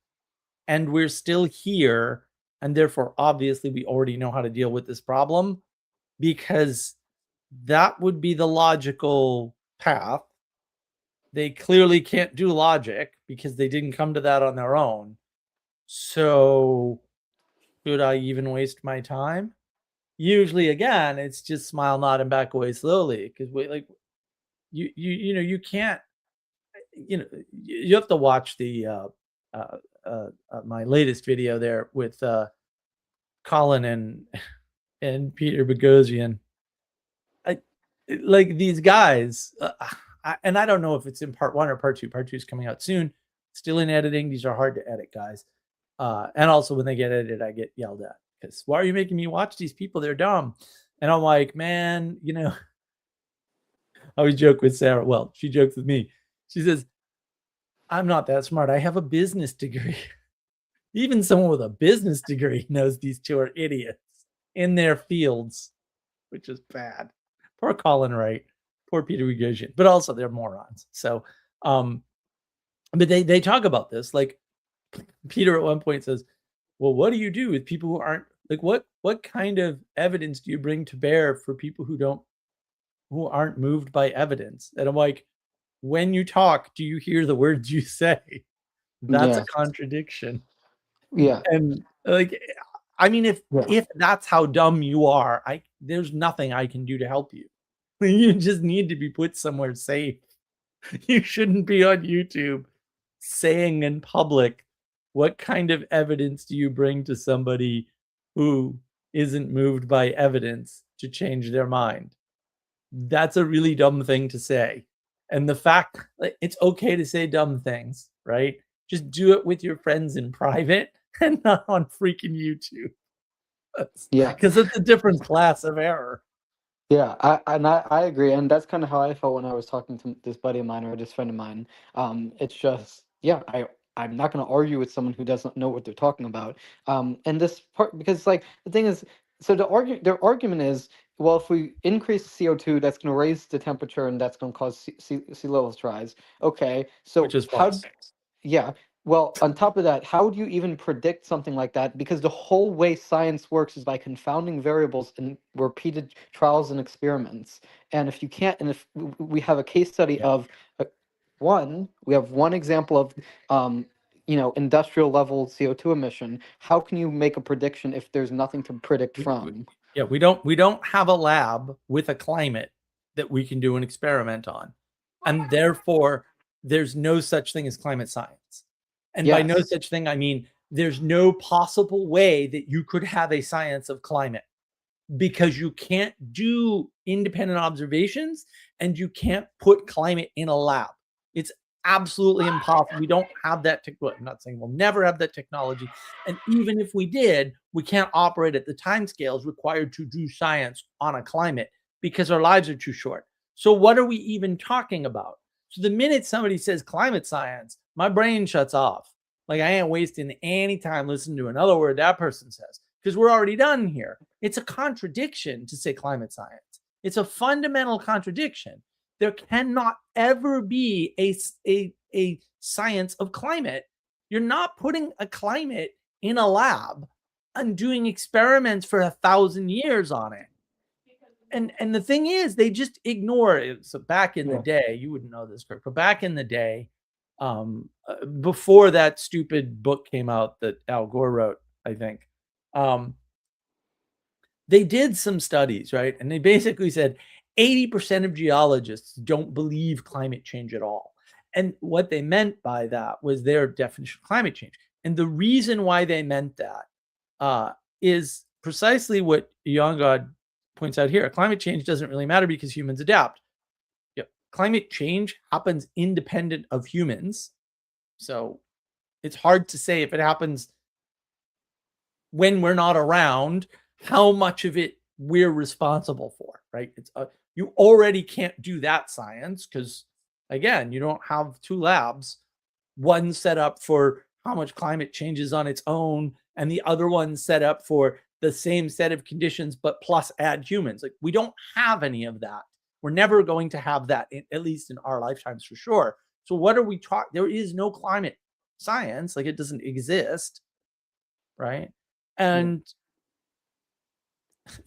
and we're still here, and therefore obviously we already know how to deal with this problem? Because that would be the logical path. They clearly can't do logic because they didn't come to that on their own. So should I even waste my time? Usually, again, it's just smile, nod, and back away slowly, because you can't, you have to watch the my latest video there with Colin and Peter Boghossian. Like, these guys, and I don't know if it's in part one or part two. Part two is coming out soon. Still in editing. These are hard to edit, guys. And also, when they get edited, I get yelled at because, why are you making me watch these people? They're dumb. And I'm like, man, I always joke with Sarah. Well, she jokes with me. She says, I'm not that smart. I have a business degree. Even someone with a business degree knows these two are idiots in their fields, which is bad. Poor Colin Wright, poor Peter Boghossian, but also they're morons. So, but they talk about this. Like, Peter at one point says, well, what do you do with people who aren't, like, what kind of evidence do you bring to bear for people who aren't moved by evidence? And I'm like, when you talk, do you hear the words you say? That's a Yeah. contradiction. Yeah. And, like, I mean, if Yeah. that's how dumb you are, there's nothing I can do to help you. You just need to be put somewhere safe. You shouldn't be on YouTube saying in public, what kind of evidence do you bring to somebody who isn't moved by evidence to change their mind? That's a really dumb thing to say. And the fact, like, it's okay to say dumb things, right? Just do it with your friends in private and not on freaking YouTube. Yeah. Because it's a different class of error. Yeah, I agree, and that's kind of how I felt when I was talking to this buddy of mine or this friend of mine. It's just Yeah, I'm not going to argue with someone who doesn't know what they're talking about. And this part, because like the thing is, so their argument is, well, if we increase CO2, that's going to raise the temperature and that's going to cause sea levels to rise. Okay, which so is false. yeah. Well, on top of that, how do you even predict something like that? Because the whole way science works is by confounding variables in repeated trials and experiments. And if you can't, and if we have a case study Yeah. of we have one example of, um, industrial level CO2 emission. How can you make a prediction if there's nothing to predict from? Yeah, we don't have a lab with a climate that we can do an experiment on, and therefore there's no such thing as climate science. And by no Yes. such thing, I mean there's no possible way that you could have a science of climate, because you can't do independent observations and you can't put climate in a lab. It's absolutely impossible. We don't have that. I'm not saying we'll never have that technology. And even if we did, we can't operate at the timescales required to do science on a climate because our lives are too short. So what are we even talking about? So the minute somebody says climate science, my brain shuts off. Like, I ain't wasting any time listening to another word that person says, because we're already done here. It's a contradiction to say climate science. It's a fundamental contradiction. There cannot ever be a science of climate. You're not putting a climate in a lab and doing experiments for 1,000 years on it. And the thing is, they just ignore it. So back in the day, you wouldn't know this, Kirk, but back in the day, before that stupid book came out that Al Gore wrote, I think, they did some studies, right? And they basically said 80% of geologists don't believe climate change at all. And what they meant by that was their definition of climate change. And the reason why they meant that is precisely what Yongad points out here. Climate change doesn't really matter because humans adapt. Climate change happens independent of humans. So it's hard to say if it happens when we're not around, how much of it we're responsible for, right? It's you already can't do that science because, again, you don't have two labs, one set up for how much climate changes on its own and the other one set up for the same set of conditions but plus add humans. Like, we don't have any of that. We're never going to have that, at least in our lifetimes, for sure. So what are we talking? There is no climate science. Like, it doesn't exist, right? And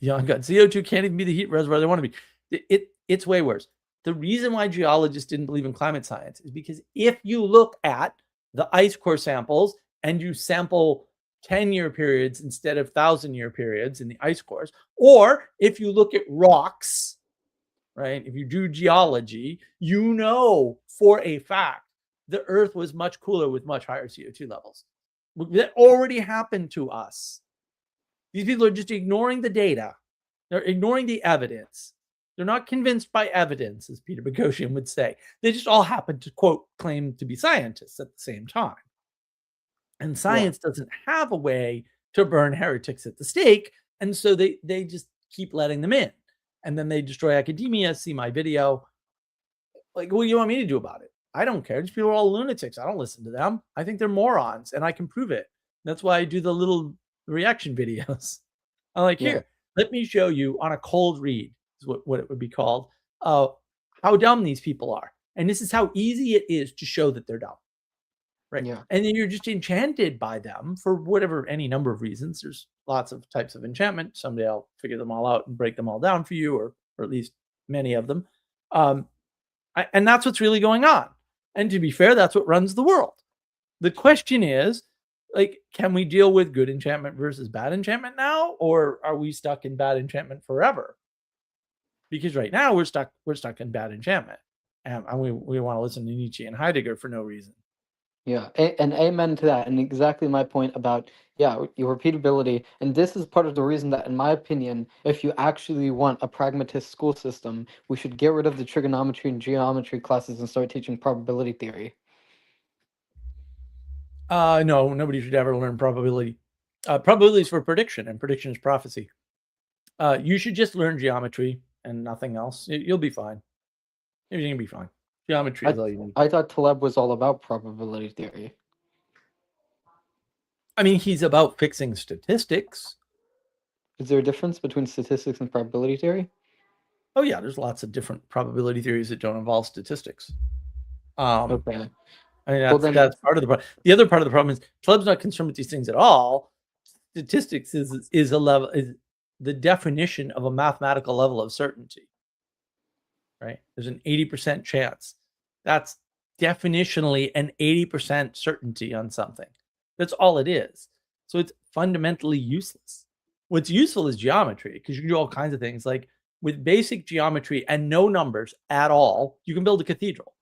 God, CO2 can't even be the heat reservoir they want to be. It's way worse. The reason why geologists didn't believe in climate science is because if you look at the ice core samples and you sample 10-year periods instead of 1,000-year periods in the ice cores, or if you look at rocks, right? If you do geology, you know for a fact the Earth was much cooler with much higher CO2 levels. That already happened to us. These people are just ignoring the data. They're ignoring the evidence. They're not convinced by evidence, as Peter Boghossian would say. They just all happen to, quote, claim to be scientists at the same time. And science doesn't have a way to burn heretics at the stake. And so they just keep letting them in. And then they destroy academia, see my video. Like, what do you want me to do about it? I don't care. These people are all lunatics. I don't listen to them. I think they're morons, and I can prove it. That's why I do the little reaction videos. I'm like, here, let me show you on a cold read, is what it would be called, how dumb these people are. And this is how easy it is to show that they're dumb. Right. Yeah. And then you're just enchanted by them for whatever, any number of reasons. There's lots of types of enchantment. Someday I'll figure them all out and break them all down for you, or at least many of them. And that's what's really going on. And to be fair, that's what runs the world. The question is, like, can we deal with good enchantment versus bad enchantment now? Or are we stuck in bad enchantment forever? Because right now we're stuck in bad enchantment. And we want to listen to Nietzsche and Heidegger for no reason. Yeah, and amen to that. And exactly my point about, your repeatability. And this is part of the reason that, in my opinion, if you actually want a pragmatist school system, we should get rid of the trigonometry and geometry classes and start teaching probability theory. No, nobody should ever learn probability. Probability is for prediction, and prediction is prophecy. You should just learn geometry and nothing else. You'll be fine. Everything will be fine. Geometry is all you need. I thought Taleb was all about probability theory. I mean, he's about fixing statistics. Is there a difference between statistics and probability theory? Oh yeah, there's lots of different probability theories that don't involve statistics. Okay. I mean, Well, then, that's part of the problem. The other part of the problem is Taleb's not concerned with these things at all. Statistics is a level, is the definition of a mathematical level of certainty. Right? There's an 80% chance. That's definitionally an 80% certainty on something. That's all it is. So it's fundamentally useless. What's useful is geometry, because you can do all kinds of things. Like with basic geometry and no numbers at all, you can build a cathedral.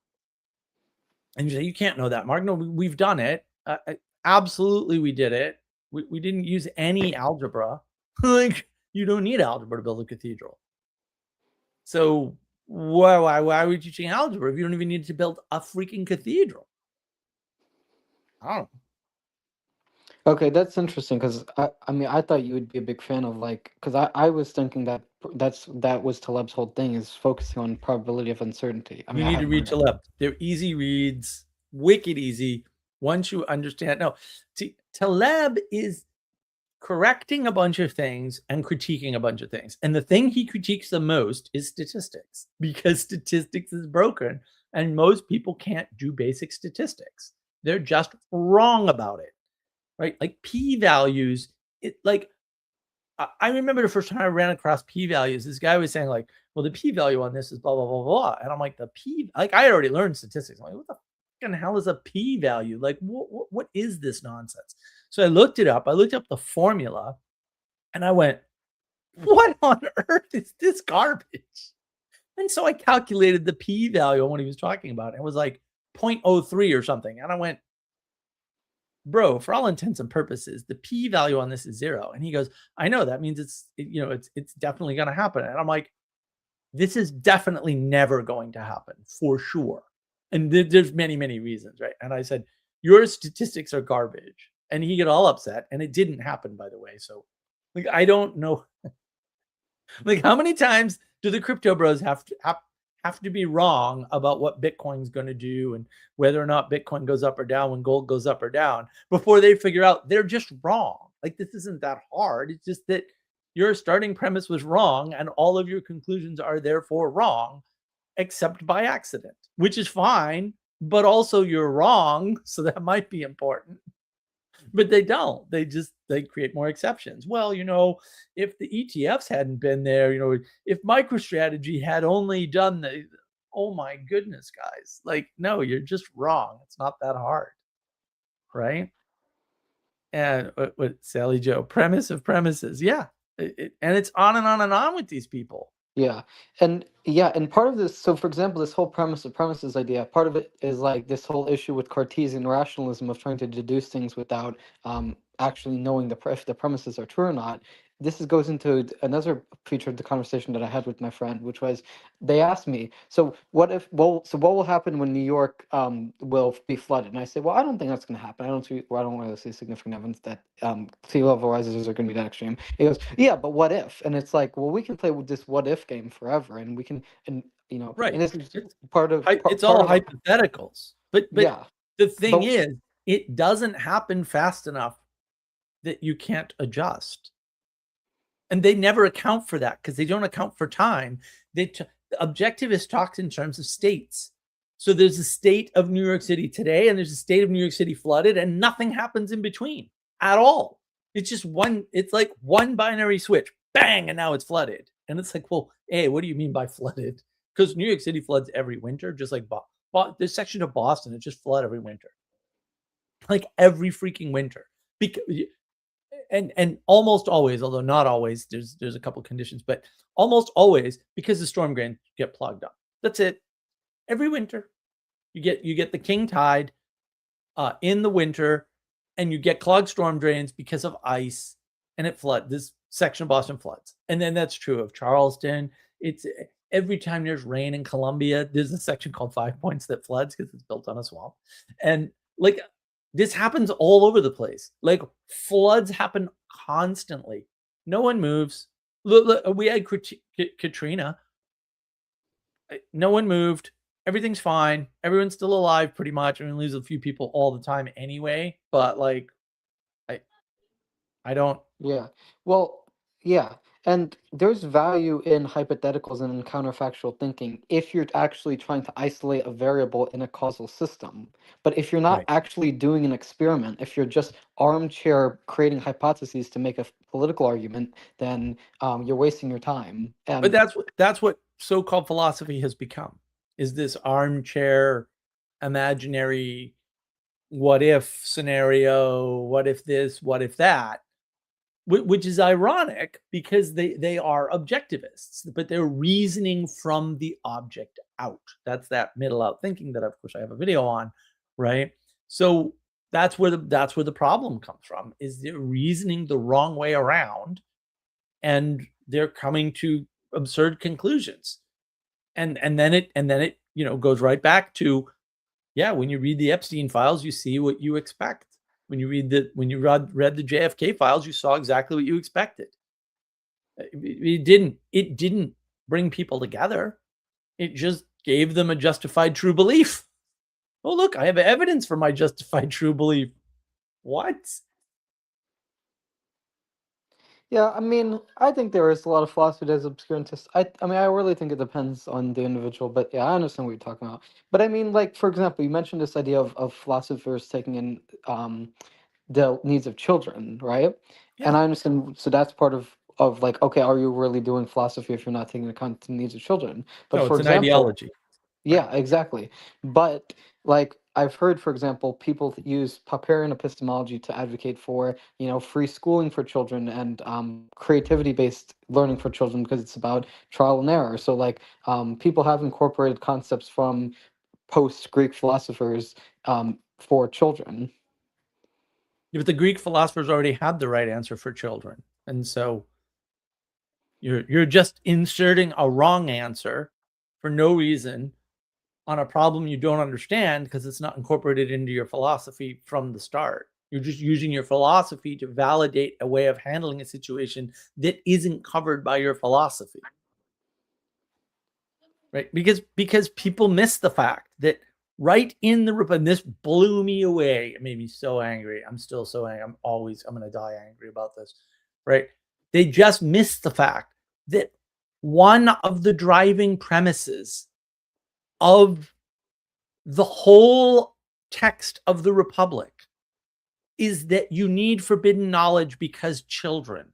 And you say, you can't know that, Mark. No, we've done it. Absolutely, we did it. We didn't use any algebra. Like, you don't need algebra to build a cathedral. So why are we teaching algebra if you don't even need to build a freaking cathedral? I don't know. okay, that's interesting because I mean, I thought you would be a big fan of like, because I was thinking that that was Taleb's whole thing is focusing on probability of uncertainty. I You mean, I need to haven't read read it. Taleb. They're easy reads, wicked easy. Once you understand, no, see, Taleb is correcting a bunch of things and critiquing a bunch of things. And the thing he critiques the most is statistics, because statistics is broken and most people can't do basic statistics. They're just wrong about it, right? Like p-values, I remember the first time I ran across p-values, this guy was saying like, well, the p-value on this is blah, blah, blah, blah. And I'm like, like I had already learned statistics. I'm like, what the fucking hell is a p-value? Like, what is this nonsense? So I looked it up. I looked up the formula and I went, what on earth is this garbage? And so I calculated the p-value on what he was talking about. It was like 0.03 or something. And I went, bro, for all intents and purposes, the p-value on this is 0. And he goes, I know, that means it's definitely going to happen. And I'm like, this is definitely never going to happen for sure. And there's many, many reasons, right? And I said, your statistics are garbage. And he got all upset, and it didn't happen, by the way. So, like, I don't know. Like, how many times do the crypto bros have to be wrong about what Bitcoin's going to do and whether or not Bitcoin goes up or down when gold goes up or down before they figure out they're just wrong? Like, this isn't that hard. It's just that your starting premise was wrong and all of your conclusions are therefore wrong, except by accident, which is fine, but also you're wrong. So that might be important. But they don't. They create more exceptions. Well, if the ETFs hadn't been there, if MicroStrategy had only done oh my goodness, guys. Like, no, you're just wrong. It's not that hard. Right? And what Sally Joe, premise of premises. Yeah. And it's on and on and on with these people. Yeah. And part of this, so for example, this whole premise of premises idea, part of it is like this whole issue with Cartesian rationalism of trying to deduce things without actually knowing if the premises are true or not. This goes into another feature of the conversation that I had with my friend, which was they asked me, so what will happen when New York will be flooded? And I said, well, I don't think that's going to happen. I don't really see significant evidence that sea level rises are going to be that extreme. He goes, yeah, but what if? And it's like, well, we can play with this what if game forever, and we can, Right. and this is It's part of it's all hypotheticals. But yeah. the thing But is, it doesn't happen fast enough that you can't adjust. And they never account for that because they don't account for time. The objectivist talks in terms of states. So there's a state of New York City today, and there's a state of New York City flooded, and nothing happens in between at all. It's just it's like one binary switch, bang, and now it's flooded. And it's like, well, hey, what do you mean by flooded? Because New York City floods every winter, just like this section of Boston, it just flood every winter. Like every freaking winter. Because and almost always, although not always, there's a couple conditions, but almost always because the storm drains get plugged up. That's it. Every winter, you get the king tide in the winter, and you get clogged storm drains because of ice, and it floods. This section of Boston floods, and then that's true of Charleston. It's every time there's rain in Columbia, there's a section called 5 Points that floods because it's built on a swamp, and like. This happens all over the place. Like floods happen constantly. No one moves. Look, we had Katrina. No one moved. everything's fine. Everyone's still alive pretty much. I mean, lose a few people all the time anyway, but like I don't. Yeah. Well, yeah. And there's value in hypotheticals and in counterfactual thinking if you're actually trying to isolate a variable in a causal system. But if you're not Right. actually doing an experiment, if you're just armchair creating hypotheses to make a political argument, then you're wasting your time. But And that's what so-called philosophy has become, is this armchair imaginary what if scenario, what if this, what if that, which is ironic because they are objectivists, but they're reasoning from the object out. That's that middle out thinking that, of course, I have a video on, right? So that's where the problem comes from, is they're reasoning the wrong way around, and they're coming to absurd conclusions, and then it goes right back to, yeah, when you read the Epstein files, you see what you expect. When you read the JFK files, you saw exactly what you expected. It didn't bring people together. It just gave them a justified true belief. Oh, look, I have evidence for my justified true belief. What? yeah, I mean, I think there is a lot of philosophy that's obscurantist. I mean, I really think it depends on the individual, but yeah, I understand what you're talking about. But I mean, like, for example, you mentioned this idea of philosophers taking in the needs of children, right? And Yeah. I understand. So that's part of like, okay, are you really doing philosophy if you're not taking into account the needs of children? But No, for it's an example, ideology. Right. yeah, exactly. But like I've heard, for example, people use Popperian epistemology to advocate for, free schooling for children and creativity-based learning for children because it's about trial and error. So like people have incorporated concepts from post-Greek philosophers for children. Yeah, but the Greek philosophers already had the right answer for children, and so you're just inserting a wrong answer for no reason on a problem you don't understand because it's not incorporated into your philosophy from the start. You're just using your philosophy to validate a way of handling a situation that isn't covered by your philosophy. Right? Because people miss the fact that right in the and this blew me away. It made me so angry. I'm still so angry. I'm gonna die angry about this. Right? They just missed the fact that one of the driving premises of the whole text of the Republic is that you need forbidden knowledge because children.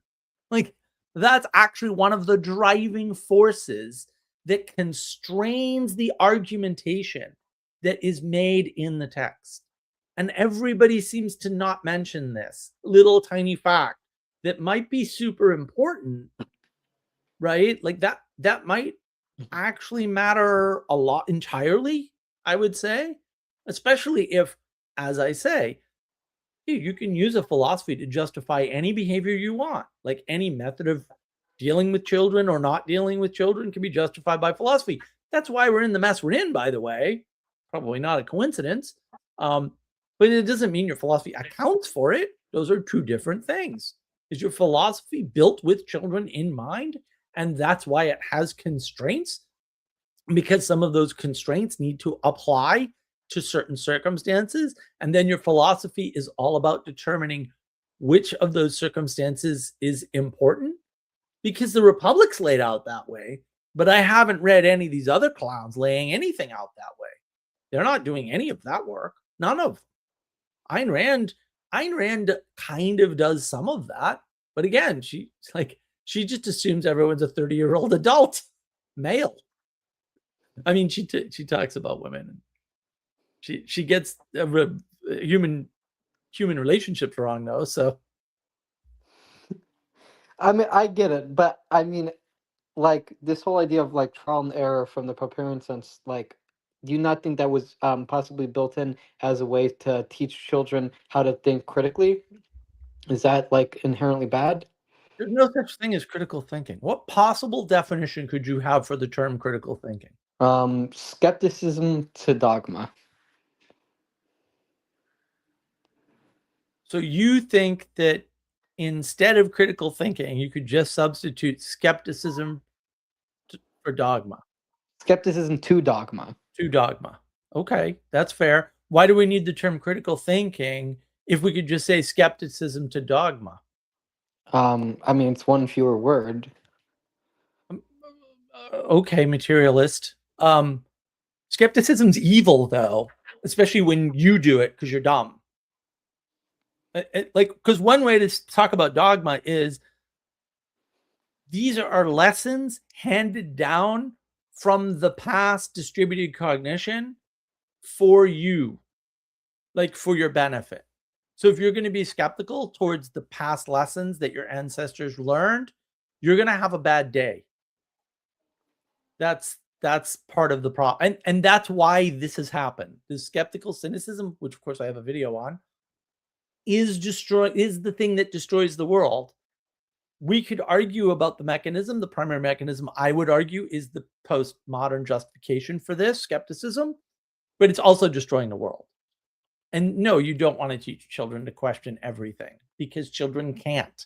Like, that's actually one of the driving forces that constrains the argumentation that is made in the text. And everybody seems to not mention this little tiny fact that might be super important, right? Like that might actually matter a lot entirely, I would say, especially if, as I say, you can use a philosophy to justify any behavior you want. Like any method of dealing with children or not dealing with children can be justified by philosophy. That's why we're in the mess we're in, by the way. Probably not a coincidence. Um, but it doesn't mean your philosophy accounts for it. Those are two different things. Is your philosophy built with children in mind? And that's why it has constraints, because some of those constraints need to apply to certain circumstances. And then your philosophy is all about determining which of those circumstances is important, because the Republic's laid out that way. But I haven't read any of these other clowns laying anything out that way. They're not doing any of that work. None of them. Ayn Rand, Ayn Rand kind of does some of that. But again, she just assumes everyone's a 30-year-old adult male. I mean, she talks about women. She gets human relationships wrong though. So I mean, I get it, but I mean, like this whole idea of like trial and error from the Popperian sense, like, do you not think that was possibly built in as a way to teach children how to think critically? Is that like inherently bad? there's no such thing as critical thinking. What possible definition could you have for the term critical thinking? Skepticism to dogma. So you think that instead of critical thinking, you could just substitute skepticism for dogma? skepticism to dogma. To dogma. Okay, that's fair. Why do we need the term critical thinking if we could just say skepticism to dogma? I mean, it's one fewer word. Okay, materialist. Skepticism's evil, though, especially when you do it because you're dumb. Like, because one way to talk about dogma is these are lessons handed down from the past distributed cognition for you, like for your benefit. So if you're going to be skeptical towards the past lessons that your ancestors learned, you're going to have a bad day. That's part of the problem. And that's why this has happened. This skeptical cynicism, which of course I have a video on, is the thing that destroys the world. We could argue about the mechanism. The primary mechanism, I would argue, is the postmodern justification for this skepticism, but it's also destroying the world. And no, you don't want to teach children to question everything because children can't.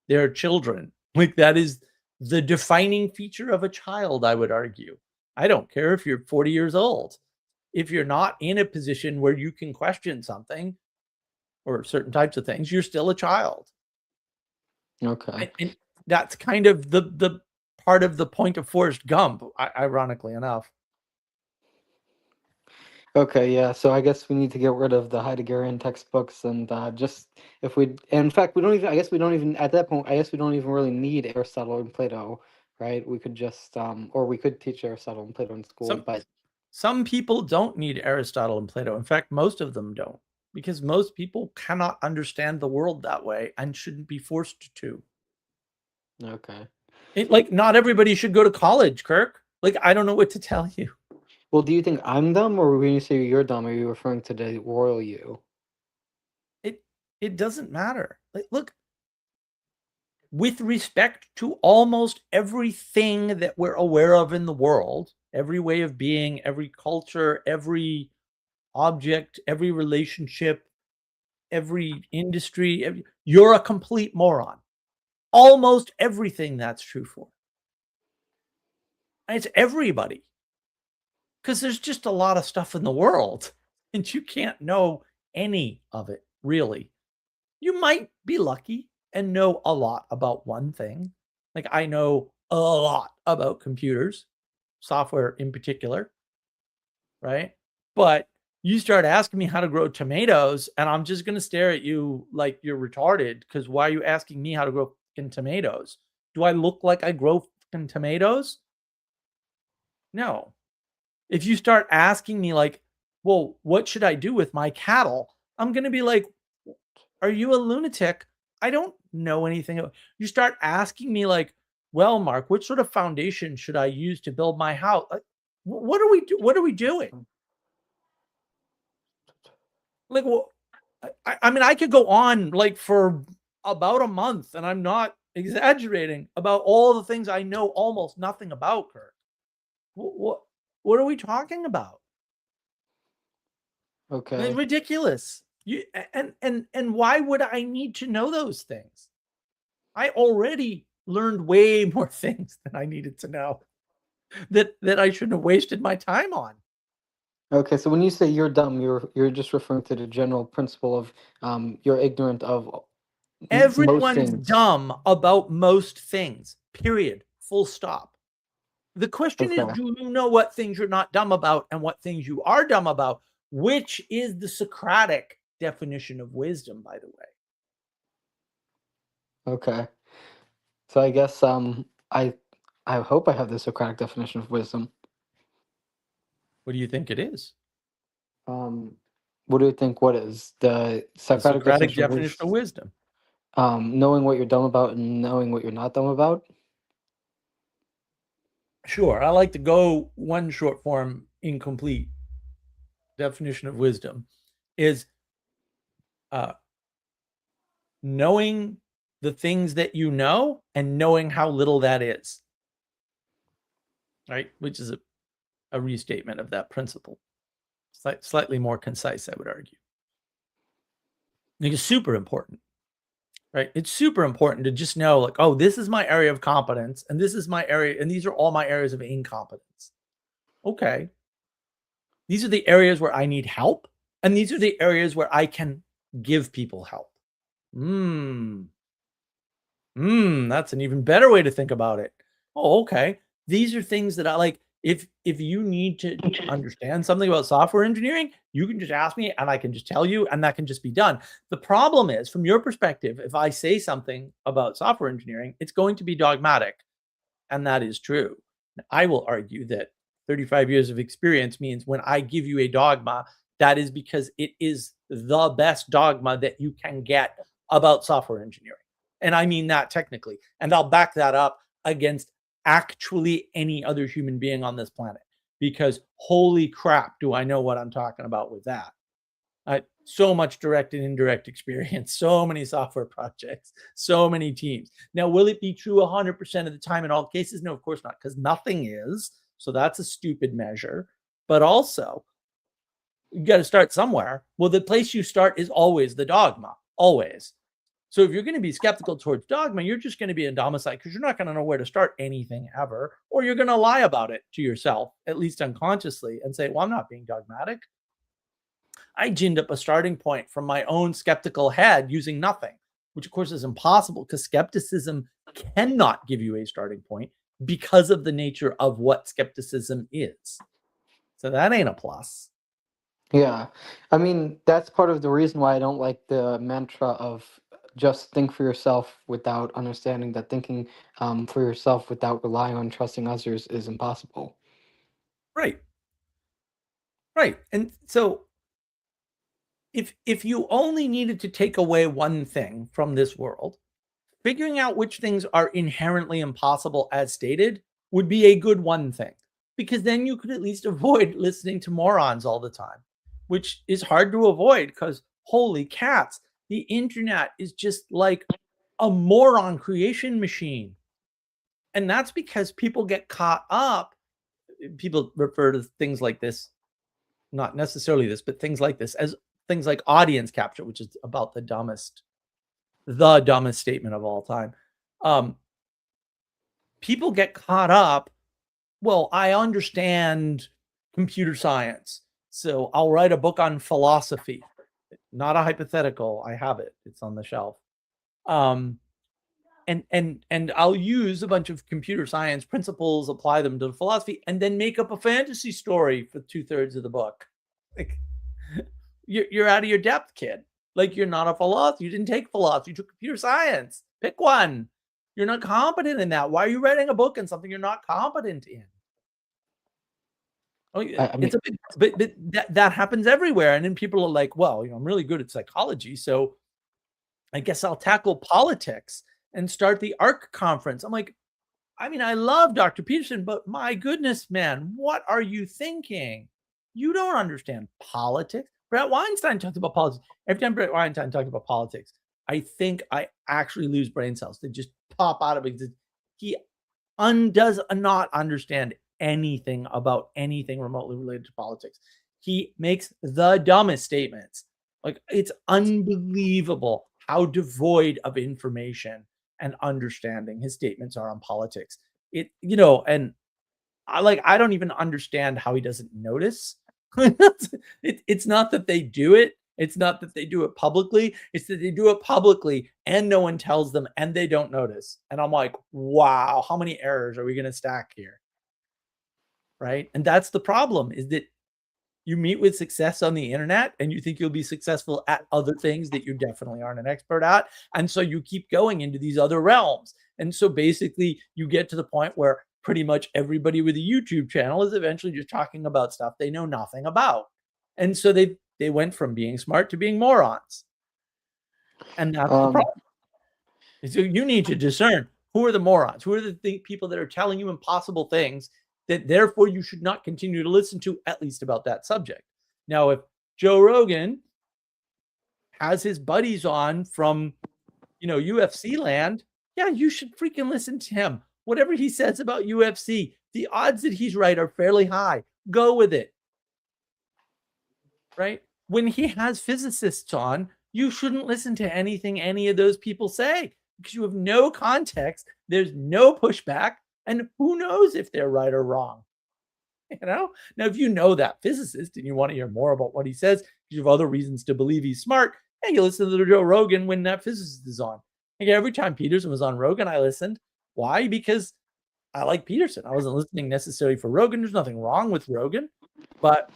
They're children. Like, that is the defining feature of a child, I would argue. I don't care if you're 40 years old. If you're not in a position where you can question something or certain types of things, you're still a child. Okay. And that's kind of the part of the point of Forrest Gump, ironically enough. Okay, yeah. So I guess we need to get rid of the Heideggerian textbooks and just if we, in fact, we don't even. I guess we don't even at that point. I guess we don't even really need Aristotle and Plato, right? We could just, or we could teach Aristotle and Plato in school, but Some people don't need Aristotle and Plato. In fact, most of them don't, because most people cannot understand the world that way and shouldn't be forced to. okay. Like, not everybody should go to college, Kirk. Like, I don't know what to tell you. Well, do you think I'm dumb, or when you say you're dumb, are you referring to the royal you? It doesn't matter. Like, look, with respect to almost everything that we're aware of in the world, every way of being, every culture, every object, every relationship, every industry, you're a complete moron. Almost everything that's true for. And it's everybody. Because there's just a lot of stuff in the world, and you can't know any of it, really. You might be lucky and know a lot about one thing. Like, I know a lot about computers, software in particular, right? But you start asking me how to grow tomatoes, and I'm just going to stare at you like you're retarded, because why are you asking me how to grow fucking tomatoes? Do I look like I grow fucking tomatoes? No. If you start asking me like, well, what should I do with my cattle? I'm going to be like, are you a lunatic? I don't know anything. You start asking me like, well, Mark, what sort of foundation should I use to build my house? Like, what are we doing? Like, well, I mean, I could go on like for about a month, and I'm not exaggerating, about all the things I know almost nothing about, Kirk. What are we talking about? Okay. It's ridiculous. And why would I need to know those things? I already learned way more things than I needed to know that I shouldn't have wasted my time on. Okay, so when you say you're dumb, you're just referring to the general principle of you're ignorant of most Everyone's things. dumb about most things. Period. Full stop. The question is, Okay. do you know what things you're not dumb about and what things you are dumb about? Which is the Socratic definition of wisdom, by the way. Okay. So I guess I hope I have the Socratic definition of wisdom. What do you think it is? What do you think? What is the The Socratic Socratic definition definition of wisdom. knowing what you're dumb about and knowing what you're not dumb about? Sure. I like to go one short form incomplete definition of wisdom is knowing the things that you know and knowing how little that is. Right? Which is a restatement of that principle. Slightly more concise, I would argue. I think it's super important. Right? It's super important to just know, like, oh, this is my area of competence, and this is my area, and these are all my areas of incompetence. Okay. These are the areas where I need help, and these are the areas where I can give people help. That's an even better way to think about it. Oh, okay. These are things that I like. If you need to understand something about software engineering, you can just ask me and I can just tell you, and that can just be done. The problem is, from your perspective, if I say something about software engineering, it's going to be dogmatic. And that is true. I will argue that 35 years of experience means when I give you a dogma, that is because it is the best dogma that you can get about software engineering. And I mean that technically. And I'll back that up against actually any other human being on this planet, because holy crap, do I know what I'm talking about with that. So much direct and indirect experience, so many software projects, so many teams. Now, will it be true 100% of the time in all cases? No, of course not, because nothing is. So that's a stupid measure. But also, you got to start somewhere. Well, the place you start is always the dogma, always. So if you're going to be skeptical towards dogma, you're just going to be in domicile because you're not going to know where to start anything ever, or you're going to lie about it to yourself, at least unconsciously, and say, well, I'm not being dogmatic. I ginned up a starting point from my own skeptical head using nothing, which of course is impossible because skepticism cannot give you a starting point because of the nature of what skepticism is. So that ain't a plus. Yeah. I mean, that's part of the reason why I don't like the mantra of just think for yourself without understanding that thinking for yourself without relying on trusting others is impossible. Right. Right. And so if you only needed to take away one thing from this world, figuring out which things are inherently impossible as stated would be a good one thing, because then you could at least avoid listening to morons all the time, which is hard to avoid because holy cats, the internet is just like a moron creation machine. And that's because people get caught up. People refer to things like this, not necessarily this, but things like this as things like audience capture, which is about the dumbest statement of all time. People get caught up. Well, I understand computer science, so I'll write a book on philosophy. Not a hypothetical. I have it. It's on the shelf. And I'll use a bunch of computer science principles, apply them to philosophy, and then make up a fantasy story for 2/3 of the book. Like, you're out of your depth, kid. Like, you're not a philosopher. You didn't take philosophy. You took computer science. Pick one. You're not competent in that. Why are you writing a book in something you're not competent in? Oh, yeah, I mean, it's a big, but that happens everywhere. And then people are like, well, I'm really good at psychology, so I guess I'll tackle politics and start the ARC conference. I'm like, I mean, I love Dr. Peterson, but my goodness, man, what are you thinking? You don't understand politics. Brett Weinstein talked about politics. Every time Brett Weinstein talked about politics, I think I actually lose brain cells. They just pop out of it. He does not understand anything about anything remotely related to politics. He makes the dumbest statements. Like, it's unbelievable how devoid of information and understanding his statements are on politics. And I don't even understand how he doesn't notice. It's not that they do it. It's not that they do it publicly. It's that they do it publicly and no one tells them and they don't notice. And I'm like, wow, how many errors are we going to stack here? Right. And that's the problem, is that you meet with success on the internet and you think you'll be successful at other things that you definitely aren't an expert at. And so you keep going into these other realms. And so basically you get to the point where pretty much everybody with a YouTube channel is eventually just talking about stuff they know nothing about. And so they went from being smart to being morons. And that's the problem. So you need to discern who are the morons, who are the people that are telling you impossible things that therefore you should not continue to listen to, at least about that subject. Now, if Joe Rogan has his buddies on from, UFC land, yeah, you should freaking listen to him. Whatever he says about UFC, the odds that he's right are fairly high. Go with it. Right? When he has physicists on, you shouldn't listen to anything any of those people say because you have no context. There's no pushback. And who knows if they're right or wrong? Now, if you know that physicist and you want to hear more about what he says, you have other reasons to believe he's smart, and you listen to Joe Rogan when that physicist is on. Every time Peterson was on Rogan, I listened. Why? Because I like Peterson. I wasn't listening necessarily for Rogan. There's nothing wrong with Rogan, but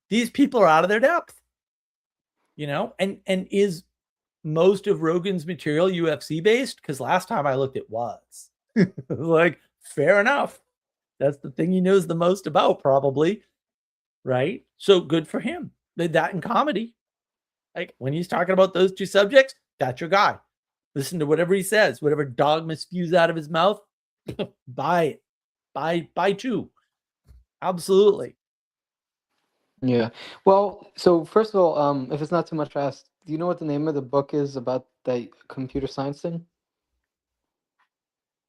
these people are out of their depth, and is most of Rogan's material UFC based? Because last time I looked, it was. Like, fair enough. That's the thing he knows the most about, probably, right? So good for him. That in comedy, like when he's talking about those two subjects, that's your guy. Listen to whatever he says, whatever dogma spews out of his mouth, buy it. Buy two. Absolutely. Yeah. Well, so first of all, if it's not too much asked, do you know what the name of the book is about the computer science thing?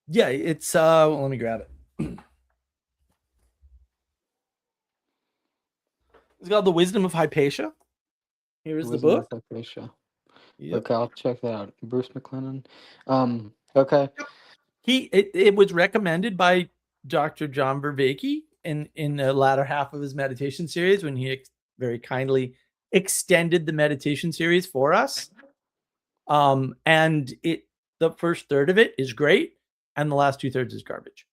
Yeah, it's let me grab it. It's called The Wisdom of Hypatia. Here's the book. Yep. Okay, I'll check that out. Bruce McLennan. Okay. It was recommended by Dr. John Vervaeke in the latter half of his meditation series when he very kindly extended the meditation series for us. And the first third of it is great, and the last 2/3 is garbage.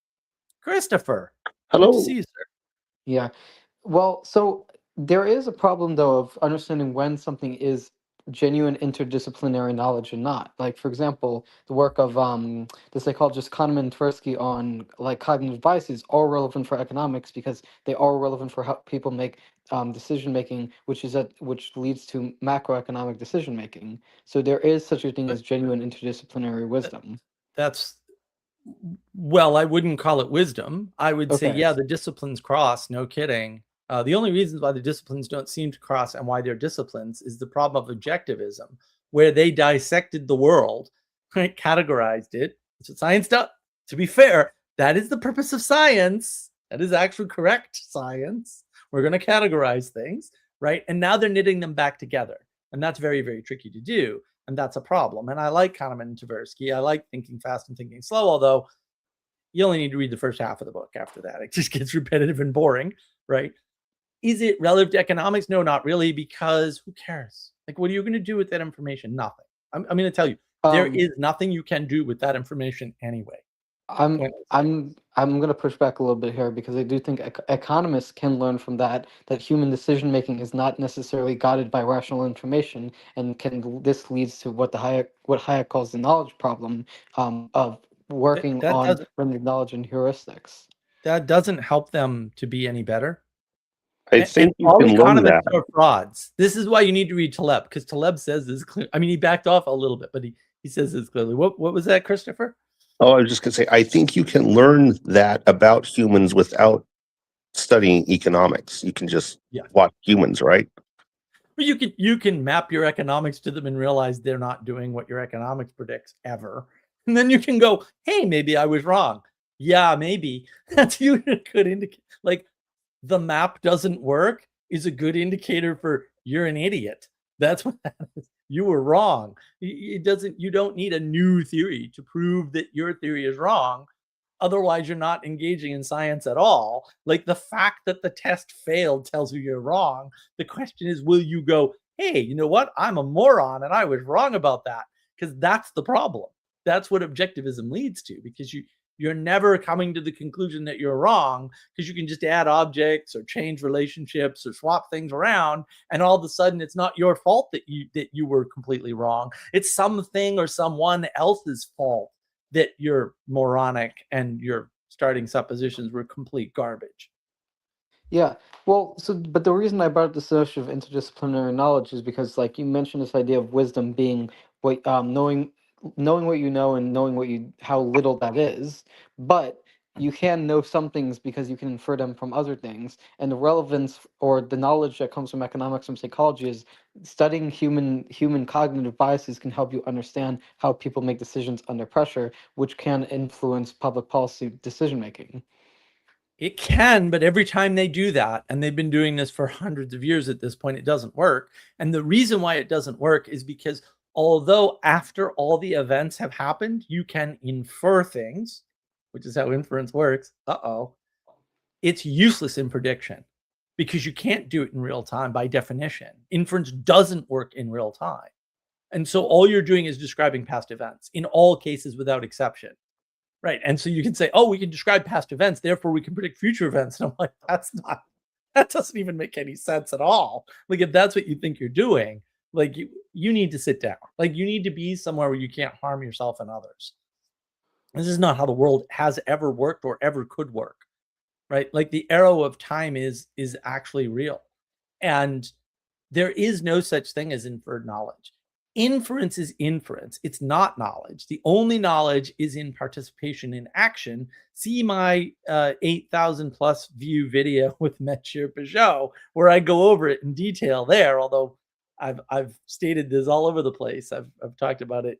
Christopher, hello. Good to see you, sir. Yeah. Well, so there is a problem though of understanding when something is genuine interdisciplinary knowledge and not. Like, for example, the work of the psychologist Kahneman and Tversky on like cognitive biases are relevant for economics because they are relevant for how people make decision making, which leads to macroeconomic decision making. So there is such a thing as genuine interdisciplinary wisdom. Well, I wouldn't call it wisdom. I would say, Okay. yeah, the disciplines cross, no kidding. The only reasons why the disciplines don't seem to cross and why they're disciplines is the problem of objectivism, where they dissected the world, right, categorized it. That's what science does. To be fair, that is the purpose of science. That is actually correct science. We're going to categorize things, right? And now they're knitting them back together. And that's very, very tricky to do. And that's a problem. And I like Kahneman and Tversky. I like Thinking Fast and Thinking Slow, although you only need to read the first half of the book. After that, it just gets repetitive and boring, right? Is it relevant to economics? No, not really, because who cares? Like, what are you going to do with that information? Nothing. I'm going to tell you, there is nothing you can do with that information anyway. I'm going to push back a little bit here because I do think economists can learn from that human decision making is not necessarily guided by rational information, and this leads to what Hayek calls the knowledge problem of working on limited knowledge and heuristics. That doesn't help them to be any better. I think you can learn that. Are frauds. This is why you need to read Taleb, because Taleb says this clearly. I mean, he backed off a little bit, but he says this clearly. What was that, Christopher? Oh, I was just going to say, I think you can learn that about humans without studying economics. You can just watch humans, right? But you can map your economics to them and realize they're not doing what your economics predicts ever. And then you can go, hey, maybe I was wrong. Yeah, maybe. That's a good indicator. Like, the map doesn't work is a good indicator for you're an idiot. That's what that is. You were wrong. You don't need a new theory to prove that your theory is wrong. Otherwise, you're not engaging in science at all. Like, the fact that the test failed tells you you're wrong. The question is, will you go, hey, you know what? I'm a moron and I was wrong about that? Because that's the problem. That's what objectivism leads to, because you're never coming to the conclusion that you're wrong, because you can just add objects or change relationships or swap things around, and all of a sudden it's not your fault that you were completely wrong. It's something or someone else's fault that you're moronic and your starting suppositions were complete garbage. Yeah, well, but the reason I brought up this issue of interdisciplinary knowledge is because, like, you mentioned this idea of wisdom being what knowing what you know and knowing how little that is, but you can know some things because you can infer them from other things, and the relevance or the knowledge that comes from economics and psychology is studying human cognitive biases can help you understand how people make decisions under pressure, which can influence public policy decision making. It can, but every time they do that, and they've been doing this for hundreds of years at this point, it doesn't work. And the reason why it doesn't work is because although after all the events have happened, you can infer things, which is how inference works. it's useless in prediction because you can't do it in real time by definition. Inference doesn't work in real time. And so all you're doing is describing past events in all cases without exception. Right. And so you can say, oh, we can describe past events, therefore we can predict future events. And I'm like, that doesn't even make any sense at all. Like, if that's what you think you're doing, like you need to sit down. Like, you need to be somewhere where you can't harm yourself and others. This is not how the world has ever worked or ever could work. Right. Like, the arrow of time is actually real. And there is no such thing as inferred knowledge. Inference is inference. It's not knowledge. The only knowledge is in participation in action. See my 8,000 plus view video with Monsieur Peugeot, where I go over it in detail there. Although I've stated this all over the place. I've talked about it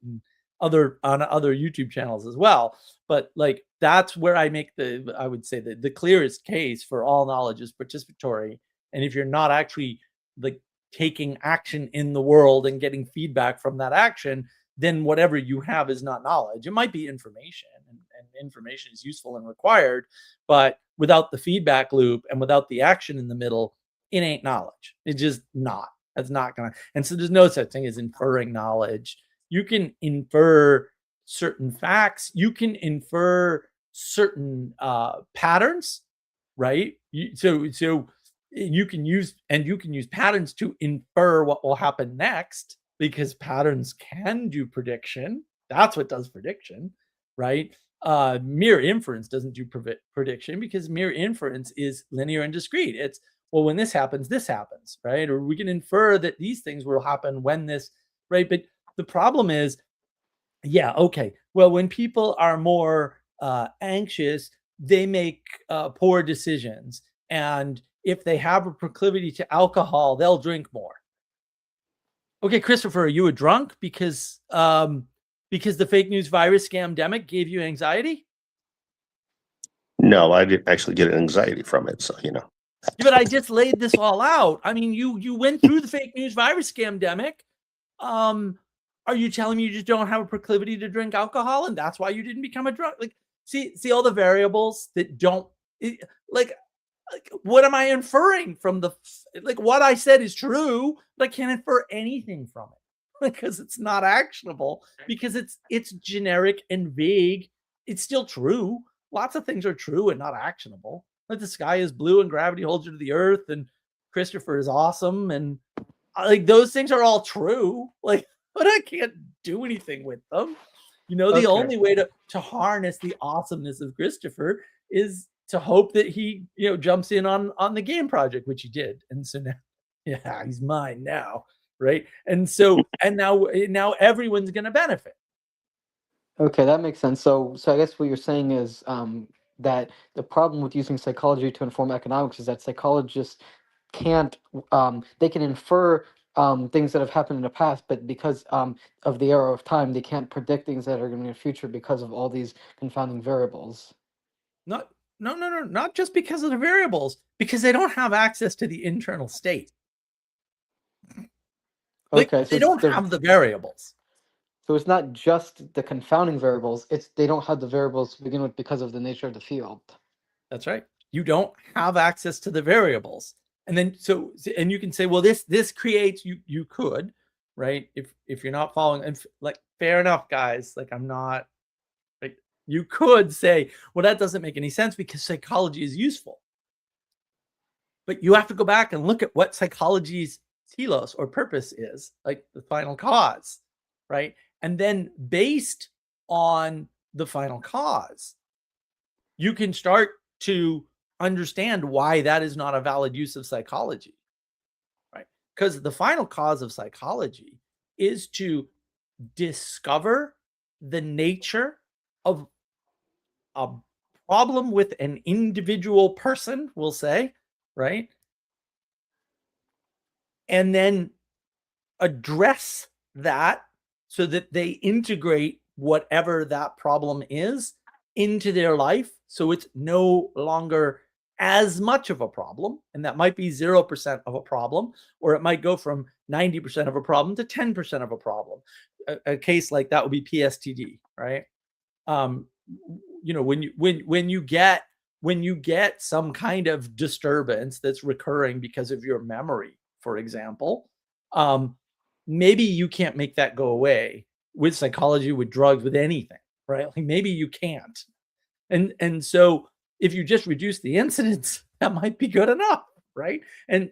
on other YouTube channels as well. But like, that's where I make I would say the clearest case for all knowledge is participatory. And if you're not actually like taking action in the world and getting feedback from that action, then whatever you have is not knowledge. It might be information, and information is useful and required, but without the feedback loop and without the action in the middle, it ain't knowledge. It's just not. That's not gonna. And so there's no such thing as inferring knowledge. You can infer certain facts. You can infer certain patterns, right? So you can use patterns to infer what will happen next, because patterns can do prediction. That's what does prediction, right? Mere inference doesn't do prediction, because mere inference is linear and discrete. It's, well, when this happens, right? Or we can infer that these things will happen when this, right? But the problem is, yeah, okay, well, when people are more anxious, they make poor decisions. And if they have a proclivity to alcohol, they'll drink more. Okay, Christopher, are you a drunk because the fake news virus scamdemic gave you anxiety? No, I didn't actually get anxiety from it. So, Yeah, but I just laid this all out. I mean, you went through the fake news virus scamdemic. Are you telling me you just don't have a proclivity to drink alcohol, and that's why you didn't become a drunk? Like, see all the variables that don't, like, what am I inferring from what I said is true, but I can't infer anything from it because it's not actionable, because it's generic and vague. It's still true. Lots of things are true and not actionable. Like, the sky is blue and gravity holds you to the earth and Christopher is awesome. And like, those things are all true. Like, but I can't do anything with them. The only way to harness the awesomeness of Christopher is to hope that he, jumps in on the game project, which he did. And so now, yeah, he's mine now, right? And so, and now everyone's going to benefit. Okay, that makes sense. So I guess what you're saying is that the problem with using psychology to inform economics is that psychologists can't, they can infer things that have happened in the past, but because of the arrow of time, they can't predict things that are going to be in the future because of all these confounding variables. No, not just because of the variables, because they don't have access to the internal state. Okay, so they don't have the variables. So it's not just the confounding variables, it's they don't have the variables to begin with because of the nature of the field. That's right. You don't have access to the variables. And then and you can say, well, this creates, you could, right? If you're not following, and like, fair enough, guys. Like, I'm not, like, you could say, well, that doesn't make any sense because psychology is useful. But you have to go back and look at what psychology's telos or purpose is, like the final cause, right? And then based on the final cause, you can start to understand why that is not a valid use of psychology, right? Because the final cause of psychology is to discover the nature of a problem with an individual person, we'll say, right? And then address that so that they integrate whatever that problem is into their life, so it's no longer as much of a problem. And that might be 0% of a problem, or it might go from 90% of a problem to 10% of a problem. A case like that would be PSTD, right? When you get when you get some kind of disturbance that's recurring because of your memory, for example, maybe you can't make that go away with psychology, with drugs, with anything, right? Like maybe you can't. And so if you just reduce the incidence, that might be good enough, right? And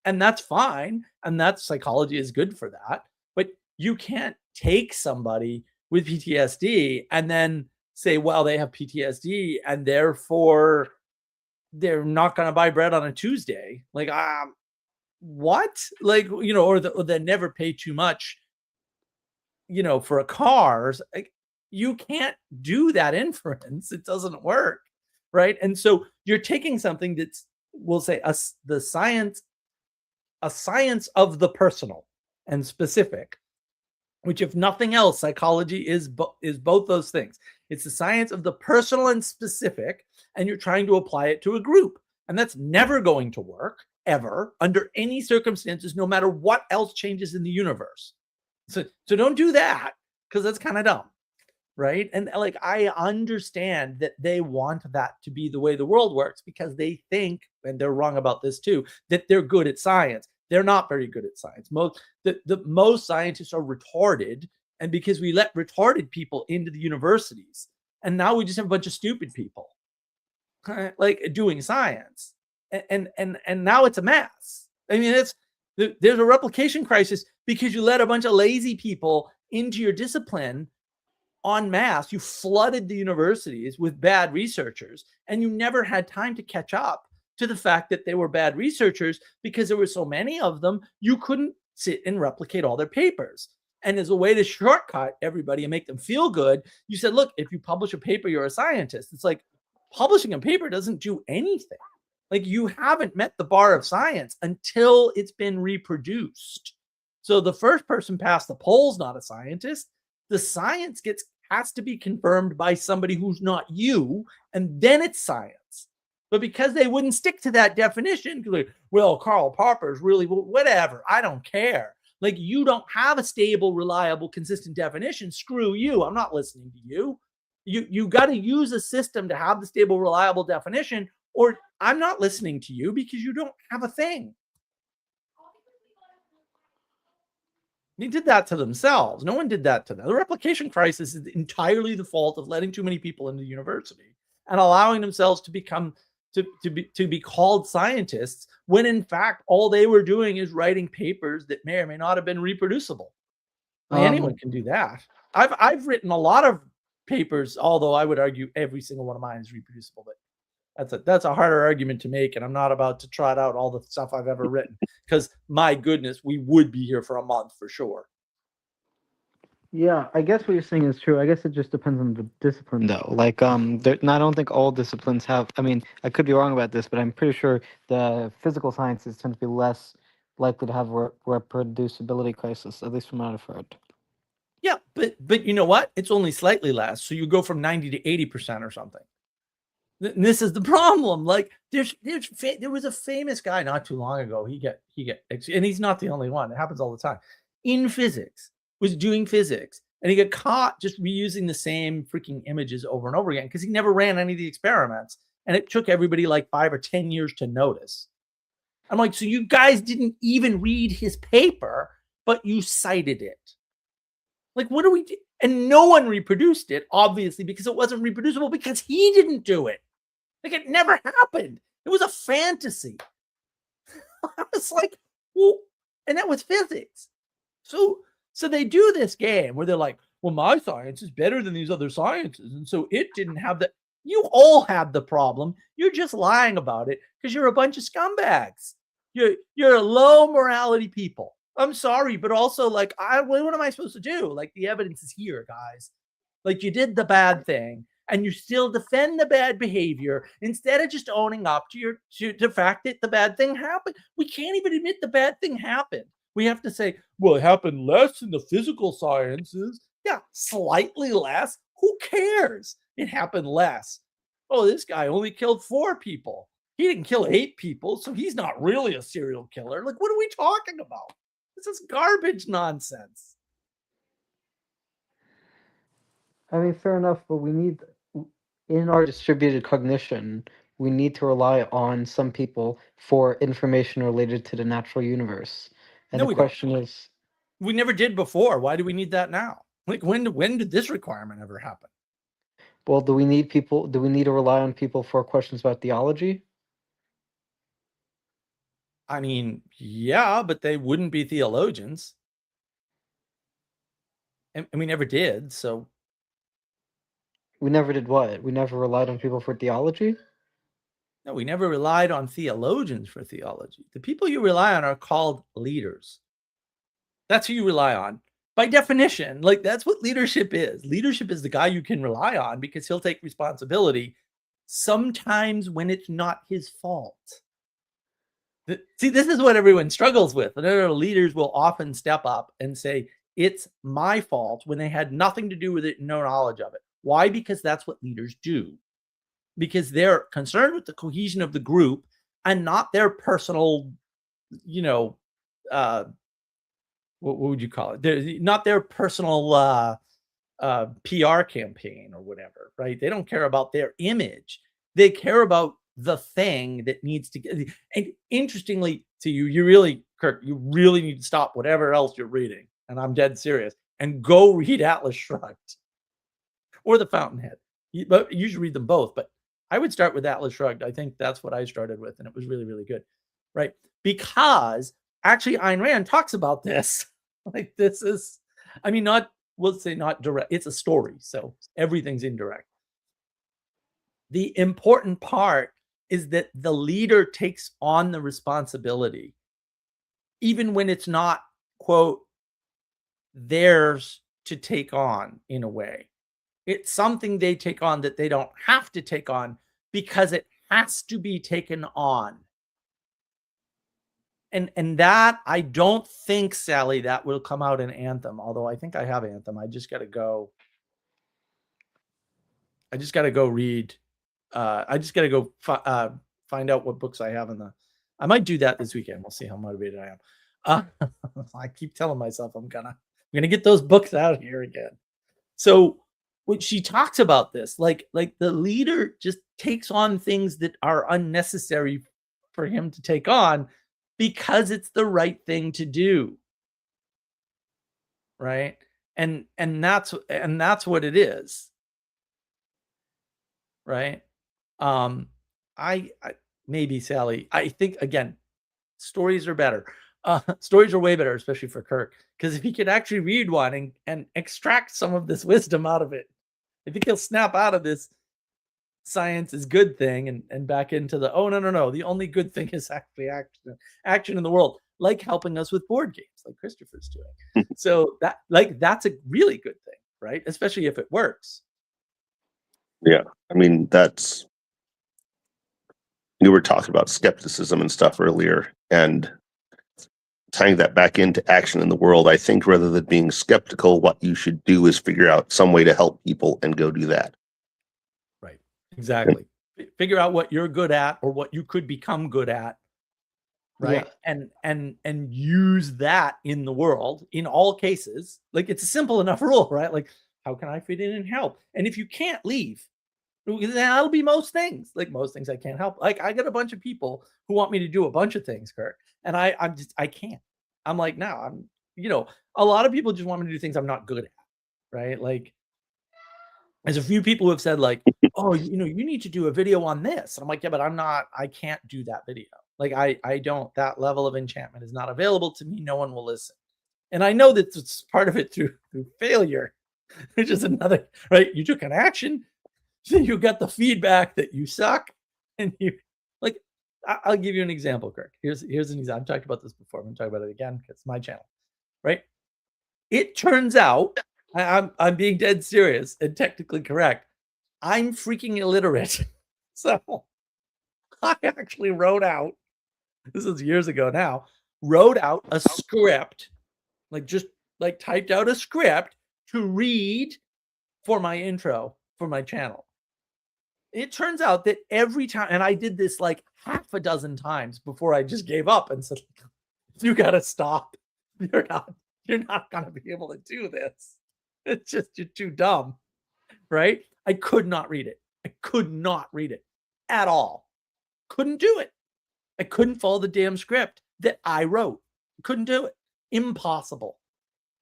that's fine. And that psychology is good for that. But you can't take somebody with PTSD and then say, well, they have PTSD and therefore they're not going to buy bread on a Tuesday. Like, what? Like, you know, or they never pay too much, you know, for a car. Like, you can't do that inference. It doesn't work, right? And so you're taking something that's, we'll say, a science of the personal and specific, which, if nothing else, psychology is both those things. It's the science of the personal and specific, and you're trying to apply it to a group. And that's never going to work, ever, under any circumstances, no matter what else changes in the universe. So don't do that, because that's kind of dumb, right? And like, I understand that they want that to be the way the world works because they think, and they're wrong about this too, that they're good at science. They're not very good at science. Most scientists are retarded, and because we let retarded people into the universities, and now we just have a bunch of stupid people, like, doing science, and now it's a mess. I mean, there's a replication crisis because you let a bunch of lazy people into your discipline en masse. You flooded the universities with bad researchers, and you never had time to catch up to the fact that they were bad researchers because there were so many of them. You couldn't sit and replicate all their papers. And as a way to shortcut everybody and make them feel good, you said, look, if you publish a paper, you're a scientist. It's like, publishing a paper doesn't do anything. Like, you haven't met the bar of science until it's been reproduced. So the first person past the poll's not a scientist. The science has to be confirmed by somebody who's not you, and then it's science. But because they wouldn't stick to that definition, like, well, Karl Popper's really, whatever, I don't care. Like, you don't have a stable, reliable, consistent definition. Screw you. I'm not listening to you. You got to use a system to have the stable, reliable definition, or I'm not listening to you because you don't have a thing. They did that to themselves. No one did that to them. The replication crisis is entirely the fault of letting too many people into the university and allowing themselves to become to be called scientists, when in fact all they were doing is writing papers that may or may not have been reproducible. Anyone can do that. I've written a lot of papers, although I would argue every single one of mine is reproducible, but that's a harder argument to make, and I'm not about to trot out all the stuff I've ever written, because my goodness, we would be here for a month for sure. Yeah, I guess what you're saying is true. I guess it just depends on the discipline, though. Like, I don't think all disciplines have. I mean, I could be wrong about this, but I'm pretty sure the physical sciences tend to be less likely to have a reproducibility crisis, at least from what I've heard. Yeah, but you know what? It's only slightly less, so you go from 90 to 80% or something. And this is the problem. Like, there was a famous guy not too long ago. He get, and he's not the only one. It happens all the time. In physics, was doing physics, and he got caught just reusing the same freaking images over and over again because he never ran any of the experiments, and it took everybody like 5 or 10 years to notice. I'm like, so you guys didn't even read his paper, but you cited it. Like, what do we do? And no one reproduced it, obviously, because it wasn't reproducible because he didn't do it. Like, it never happened. It was a fantasy. I was like, well, and that was physics. So they do this game where they're like, well, my science is better than these other sciences, and so it didn't have that. You all had the problem. You're just lying about it because you're a bunch of scumbags. You're low morality people. I'm sorry, but also, like, what am I supposed to do? Like, the evidence is here, guys. Like, you did the bad thing, and you still defend the bad behavior instead of just owning up to the fact that the bad thing happened. We can't even admit the bad thing happened. We have to say, well, it happened less in the physical sciences. Yeah, slightly less. Who cares? It happened less. Oh, this guy only killed 4 people. He didn't kill 8 people, so he's not really a serial killer. Like, what are we talking about? This is garbage nonsense. I mean, fair enough, but we need, in our distributed cognition, we need to rely on some people for information related to the natural universe. And No, the we don't. question is, We never did before. Why do we need that now? Like when did this requirement ever happen? well, do we need to rely on people for questions about theology? I mean, yeah, but they wouldn't be theologians. And we never did. So We never did what? We never relied on people for theology? no, we never relied on theologians for theology. The people you rely on are called leaders. That's who you rely on. By definition, like that's what leadership is. Leadership is the guy you can rely on because he'll take responsibility sometimes when it's not his fault. See, this is what everyone struggles with. Leaders will often step up and say, it's my fault when they had nothing to do with it, no knowledge of it. Why? Because that's what leaders do. Because they're concerned with the cohesion of the group and not their personal, what would you call it? Not their personal PR campaign or whatever, right? They don't care about their image. They care about the thing that needs to get. And interestingly, to you really, Kirk, you really need to stop whatever else you're reading. And I'm dead serious. And go read Atlas Shrugged or The Fountainhead. But you should read them both. But I would start with Atlas Shrugged. I think that's what I started with. And it was really, really good, right? Because actually Ayn Rand talks about this. Like this is, I mean, we'll say not direct. It's a story. So everything's indirect. The important part is that the leader takes on the responsibility, even when it's not, quote, theirs to take on in a way. It's something they take on that they don't have to take on because it has to be taken on. And that, I don't think, Sally, that will come out in Anthem, although I think I have Anthem. I just got to go read. I just got to go find out what books I have I might do that this weekend. We'll see how motivated I am. I keep telling myself I'm gonna get those books out here again. So when she talks about this, like the leader just takes on things that are unnecessary for him to take on because it's the right thing to do. Right. And that's what it is. Right. I maybe, Sally, I think, again, stories are better. Stories are way better, especially for Kirk, because if he could actually read one and extract some of this wisdom out of it, I think he'll snap out of this science is good thing and back into the, oh, no. The only good thing is actually action in the world, like helping us with board games, like Christopher's doing. So that's a really good thing, right? Especially if it works. Yeah. I mean, you were talking about skepticism and stuff earlier, and tying that back into action in the world. I think rather than being skeptical, what you should do is figure out some way to help people and go do that. Right. Exactly. Figure out what you're good at or what you could become good at. Right. Yeah. And use that in the world in all cases. Like, it's a simple enough rule, right? Like, how can I fit in and help? And if you can't leave, that'll be most things. Like most things I can't help. Like, I got a bunch of people who want me to do a bunch of things, Kirk. And I can't. I'm like, no, a lot of people just want me to do things I'm not good at. Right. Like, there's a few people who have said, like, oh, you need to do a video on this. And I'm like, yeah, but I can't do that video. Like, I don't, that level of enchantment is not available to me. No one will listen. And I know that it's part of it through failure, which is another, right? You took an action. So you got the feedback that you suck, and you like. I'll give you an example, Kirk. Here's an example. I've talked about this before. I'm going to talk about it again because it's my channel, right? It turns out I'm being dead serious and technically correct. I'm freaking illiterate, so I actually wrote out. This is years ago now. Wrote out a script, typed out a script to read for my intro for my channel. It turns out that every time, and I did this like half a dozen times before I just gave up and said, you got to stop. You're not going to be able to do this. It's just, you're too dumb, right? I could not read it. I could not read it at all. Couldn't do it. I couldn't follow the damn script that I wrote. Couldn't do it. Impossible.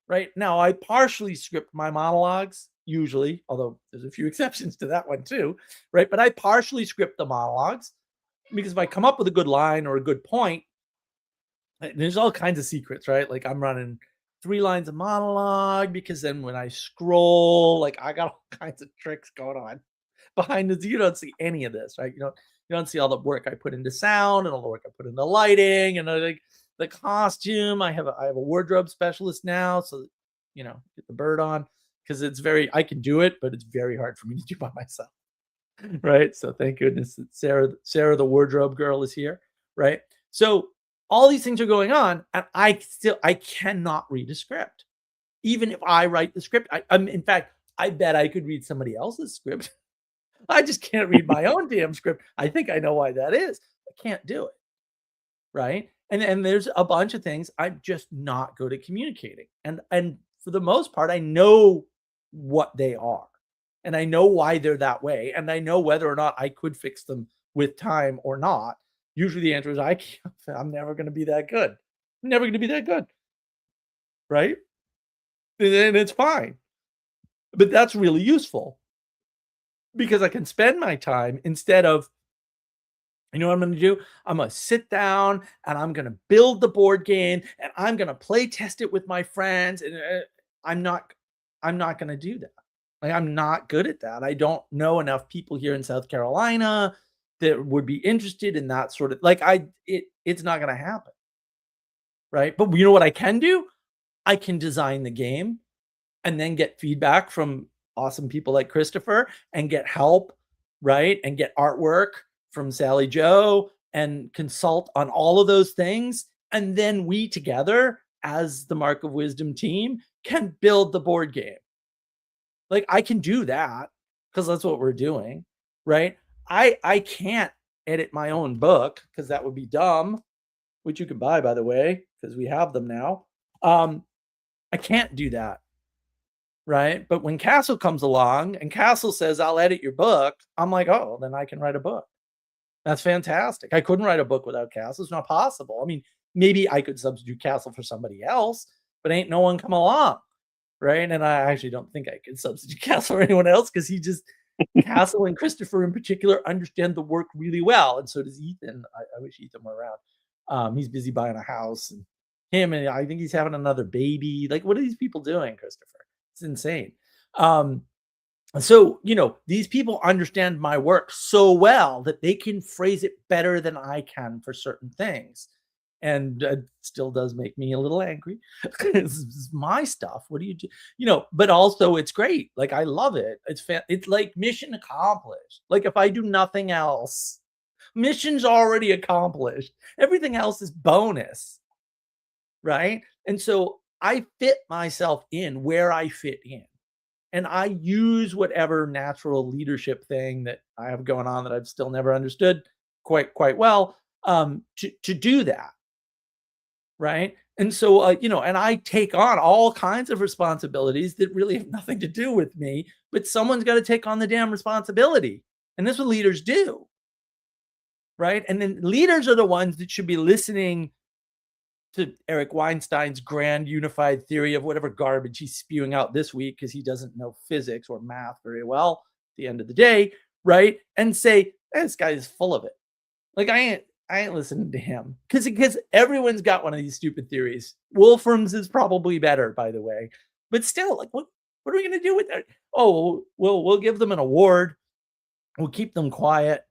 Right? Now, I partially script my monologues, usually, although there's a few exceptions to that one too, right? But I partially script the monologues because if I come up with a good line or a good point, there's all kinds of secrets, right? Like I'm running 3 lines of monologue because then when I scroll, like I got all kinds of tricks going on behind the. You don't see any of this, right? You don't see all the work I put into sound and all the work I put into lighting and like the costume. I have a wardrobe specialist now, so get the bird on because it's I can do it, but it's very hard for me to do by myself. Right. So thank goodness that Sarah, the wardrobe girl, is here. Right. So all these things are going on, and I cannot read a script. Even if I write the script, in fact, I bet I could read somebody else's script. I just can't read my own damn script. I think I know why that is. I can't do it. Right. And there's a bunch of things I'm just not good at communicating. And for the most part, I know what they are. And I know why they're that way. And I know whether or not I could fix them with time or not. Usually the answer is I can't. I'm never going to be that good. I'm never going to be that good. Right. And it's fine. But that's really useful because I can spend my time instead of, you know what I'm going to do? I'm going to sit down and I'm going to build the board game and I'm going to play test it with my friends. And I'm not going to do that. Like, I'm not good at that. I don't know enough people here in South Carolina that would be interested in that sort of, like, it's not going to happen. Right. But you know what I can do? I can design the game and then get feedback from awesome people like Christopher and get help. Right. And get artwork from Sally Joe and consult on all of those things. And then we together as the Mark of Wisdom team can build the board game. Like I can do that because that's what we're doing, right? I can't edit my own book because that would be dumb, which you can buy, by the way, because we have them now. I can't do that, right? But when Castle comes along and Castle says, I'll edit your book, I'm like, oh, then I can write a book. That's fantastic. I couldn't write a book without Castle. It's not possible. I mean, maybe I could substitute Castle for somebody else, but ain't no one come along. Right. And I actually don't think I could substitute Castle or anyone else because Castle and Christopher in particular understand the work really well. And so does Ethan. I wish Ethan were around. He's busy buying a house and I think he's having another baby. Like, what are these people doing, Christopher? It's insane. So, these people understand my work so well that they can phrase it better than I can for certain things. And it still does make me a little angry. It's my stuff. What do you do? But also it's great. Like, I love it. It's like mission accomplished. Like, if I do nothing else, mission's already accomplished. Everything else is bonus. Right. And so I fit myself in where I fit in. And I use whatever natural leadership thing that I have going on that I've still never understood quite well to do that. Right. And so, and I take on all kinds of responsibilities that really have nothing to do with me, but someone's got to take on the damn responsibility. And that's what leaders do. Right. And then leaders are the ones that should be listening to Eric Weinstein's grand unified theory of whatever garbage he's spewing out this week because he doesn't know physics or math very well at the end of the day. Right. And say, this guy is full of it. Like, I ain't listening to him because everyone's got one of these stupid theories. Wolfram's is probably better, by the way, but still, like, what are we going to do with that? Oh, we'll give them an award. We'll keep them quiet.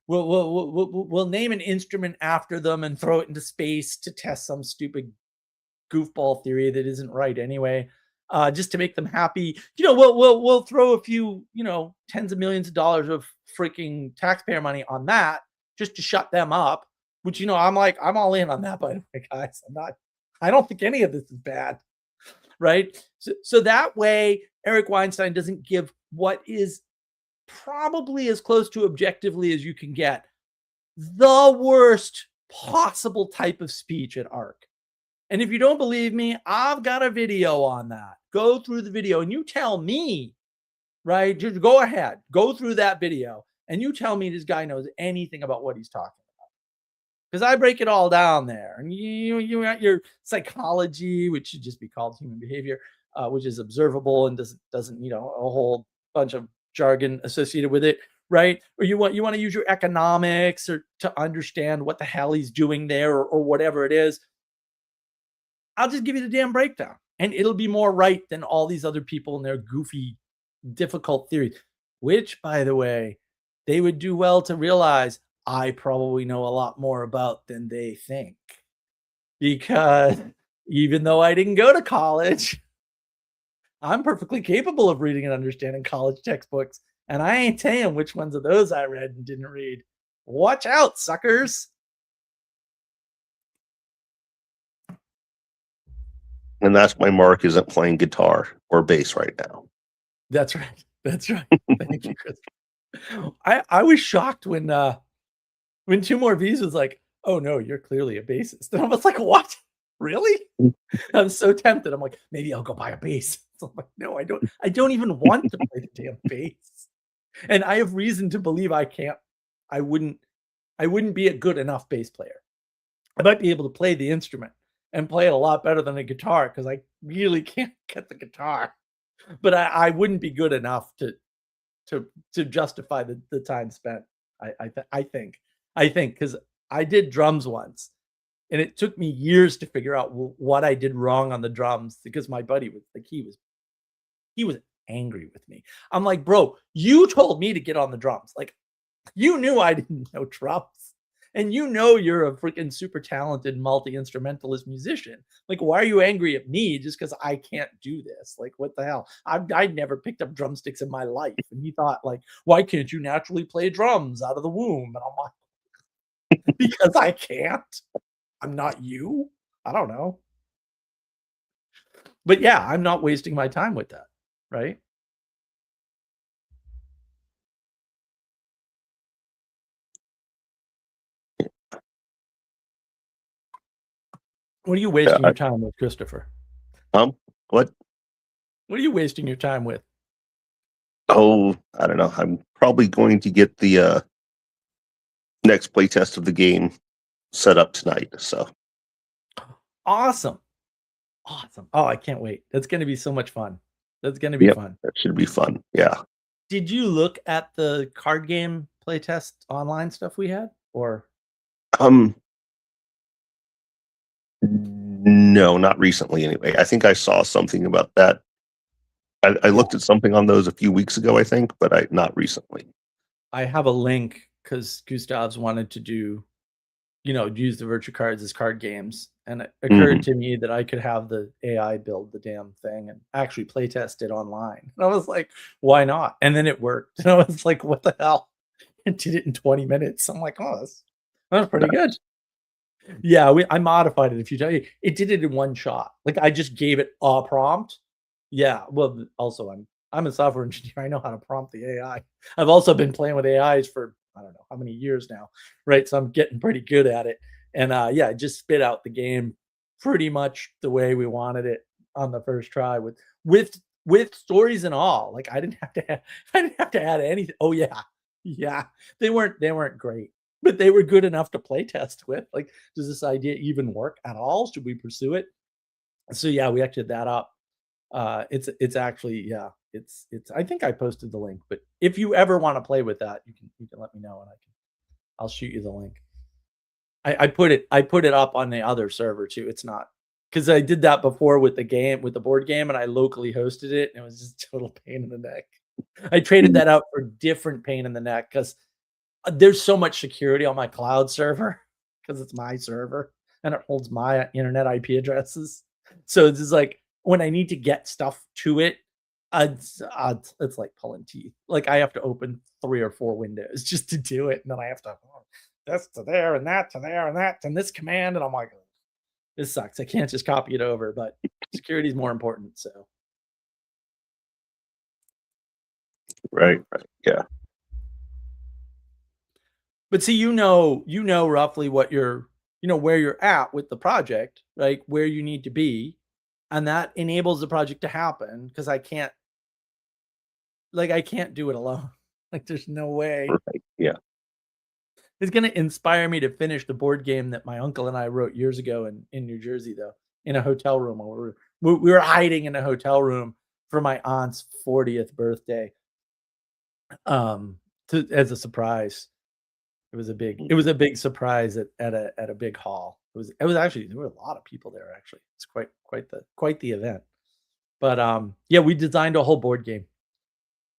We'll name an instrument after them and throw it into space to test some stupid goofball theory that isn't right anyway. Just to make them happy. We'll throw a few, tens of millions of dollars of freaking taxpayer money on that just to shut them up, which, I'm all in on that, by the way, guys. I don't think any of this is bad. Right. So that way, Eric Weinstein doesn't give what is probably as close to objectively as you can get the worst possible type of speech at ARC. And if you don't believe me, I've got a video on that. Go through the video and you tell me, right? Just go ahead, go through that video and you tell me this guy knows anything about what he's talking about. Because I break it all down there. And you got your psychology, which should just be called human behavior, which is observable and doesn't a whole bunch of jargon associated with it, right? Or you want to use your economics or to understand what the hell he's doing there, or whatever it is. I'll just give you the damn breakdown, and it'll be more right than all these other people and their goofy, difficult theories, which, by the way, they would do well to realize I probably know a lot more about than they think. Because even though I didn't go to college, I'm perfectly capable of reading and understanding college textbooks, and I ain't saying which ones of those I read and didn't read. Watch out, suckers. And that's why Mark isn't playing guitar or bass right now. That's right. That's right. Thank you, Chris. I was shocked when Two More V's was like, "Oh no, you're clearly a bassist," and I was like, "What? Really?" I was so tempted. I'm like, maybe I'll go buy a bass. So I'm like, no, I don't. I don't even want to play the damn bass, and I have reason to believe I can't. I wouldn't be a good enough bass player. I might be able to play the instrument and play it a lot better than a guitar because I really can't get the guitar. But I wouldn't be good enough to justify the time spent. I think because I did drums once, and it took me years to figure out what I did wrong on the drums because my buddy was like he was angry with me. I'm like, bro, you told me to get on the drums. Like, you knew I didn't know drums. And you're a freaking super talented multi-instrumentalist musician. Like, why are you angry at me just because I can't do this? Like, what the hell? I'd never picked up drumsticks in my life. And he thought, like, why can't you naturally play drums out of the womb? And I'm like, because I can't. I'm not you. I don't know. But yeah, I'm not wasting my time with that, right? What are you wasting your time with, Christopher? What? What are you wasting your time with? Oh, I don't know. I'm probably going to get the next playtest of the game set up tonight. So awesome. Oh, I can't wait. That's going to be so much fun. That's going to be fun. That should be fun. Yeah. Did you look at the card game playtest online stuff we had, or? No, not recently anyway. I think I saw something about that. I looked at something on those a few weeks ago, I think, but not recently. I have a link because Gustav's wanted to do, use the virtual cards as card games. And it occurred to me that I could have the AI build the damn thing and actually playtest it online. And I was like, why not? And then it worked. And I was like, what the hell? It did it in 20 minutes. I'm like, oh, that's pretty good. Yeah, I modified it a few times. It did it in one shot. Like, I just gave it a prompt. Yeah, well, also I'm a software engineer. I know how to prompt the AI. I've also been playing with AIs for I don't know how many years now, right? So I'm getting pretty good at it. And yeah, I just spit out the game pretty much the way we wanted it on the first try with stories and all. Like, I didn't have to add anything. Oh yeah, they weren't great, but they were good enough to play test with. Like, does this idea even work at all? Should we pursue it? So yeah, we actually did that up. It's actually, yeah, it's I think I posted the link, but if you ever want to play with that, you can let me know and I'll shoot you the link. I put it up on the other server too. It's not because I did that before with the board game, and I locally hosted it, and it was just a total pain in the neck. I traded that out for different pain in the neck because there's so much security on my cloud server because it's my server and it holds my internet IP addresses. So it's just like when I need to get stuff to it, it's like pulling teeth. Like, I have to open 3 or 4 windows just to do it, and then I have to this to there and that to there and that and this command, and I'm like, this sucks. I can't just copy it over, but security is more important. So right, yeah. But see, roughly what you're, where you're at with the project, right? Where you need to be. And that enables the project to happen because I can't do it alone. Like, there's no way. Right. Yeah. It's going to inspire me to finish the board game that my uncle and I wrote years ago in New Jersey, though, in a hotel room. We were hiding in a hotel room for my aunt's 40th birthday, as a surprise. It was a big surprise at a big hall. It was actually, there were a lot of people there. Actually, it's quite the event. But yeah, we designed a whole board game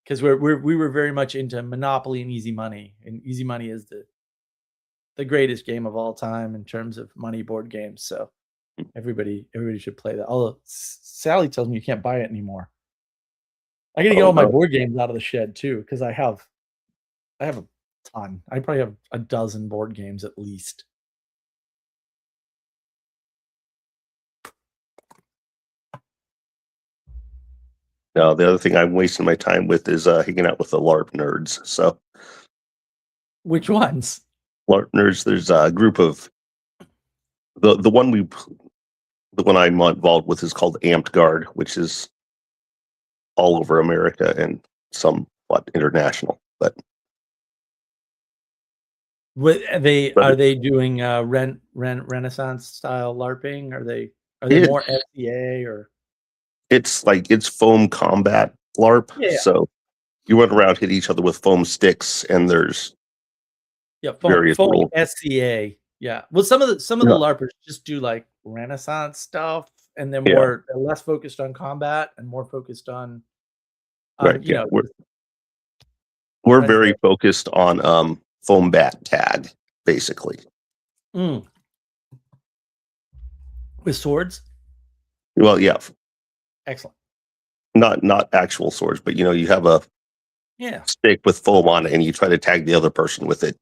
because we were very much into Monopoly and Easy Money, and Easy Money is the greatest game of all time in terms of money board games. So everybody should play that. Although Sally tells me you can't buy it anymore. I got to get all my board games out of the shed too, because I have a ton. I probably have a dozen board games at least. Now, the other thing I'm wasting my time with is hanging out with the LARP nerds. So, which ones? LARP nerds. There's a group of the one I'm involved with is called Amped Guard, which is all over America and somewhat international. But are they doing Renaissance style LARPing? Are they more SEA or? It's foam combat LARP. Yeah. So you run around, hit each other with foam sticks, and there's various foam rules. SEA. Yeah. Well, some of the LARPers just do like Renaissance stuff, and they're less focused on combat and more focused on right. We're very focused on foam bat tag, basically. With swords? Well, yeah. Excellent. Not actual swords, but you have a stick with foam on it, and you try to tag the other person with it,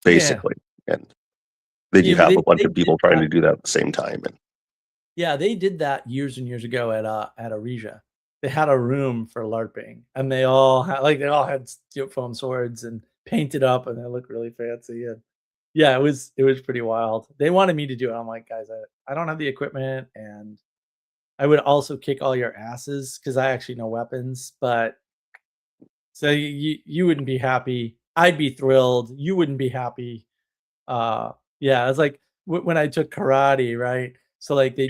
basically. Yeah. And then you have a bunch of people trying to do that at the same time. And yeah, they did that years and years ago at Arisia. They had a room for LARPing, and they all had foam swords and painted up, and they looked really fancy. And yeah, it was pretty wild. They wanted me to do it. I'm like, guys, I don't have the equipment, and I would also kick all your asses because I actually know weapons. But so you wouldn't be happy. I'd be thrilled. You wouldn't be happy. Yeah, it's like when I took karate, right? So like they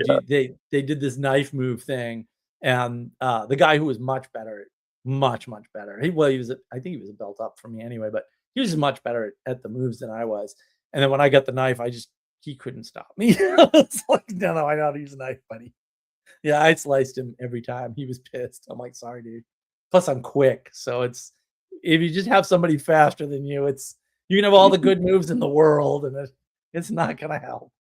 did this knife move thing, and the guy who was much better, much better. I think he was a belt up from me anyway, but he was much better at the moves than I was. And then when I got the knife, he couldn't stop me. It's like, no, I know how to use a knife, buddy. Yeah, I sliced him every time. He was pissed. I'm like, sorry, dude. Plus, I'm quick, so if you just have somebody faster than you, you can have all the good moves in the world, and it's not gonna help.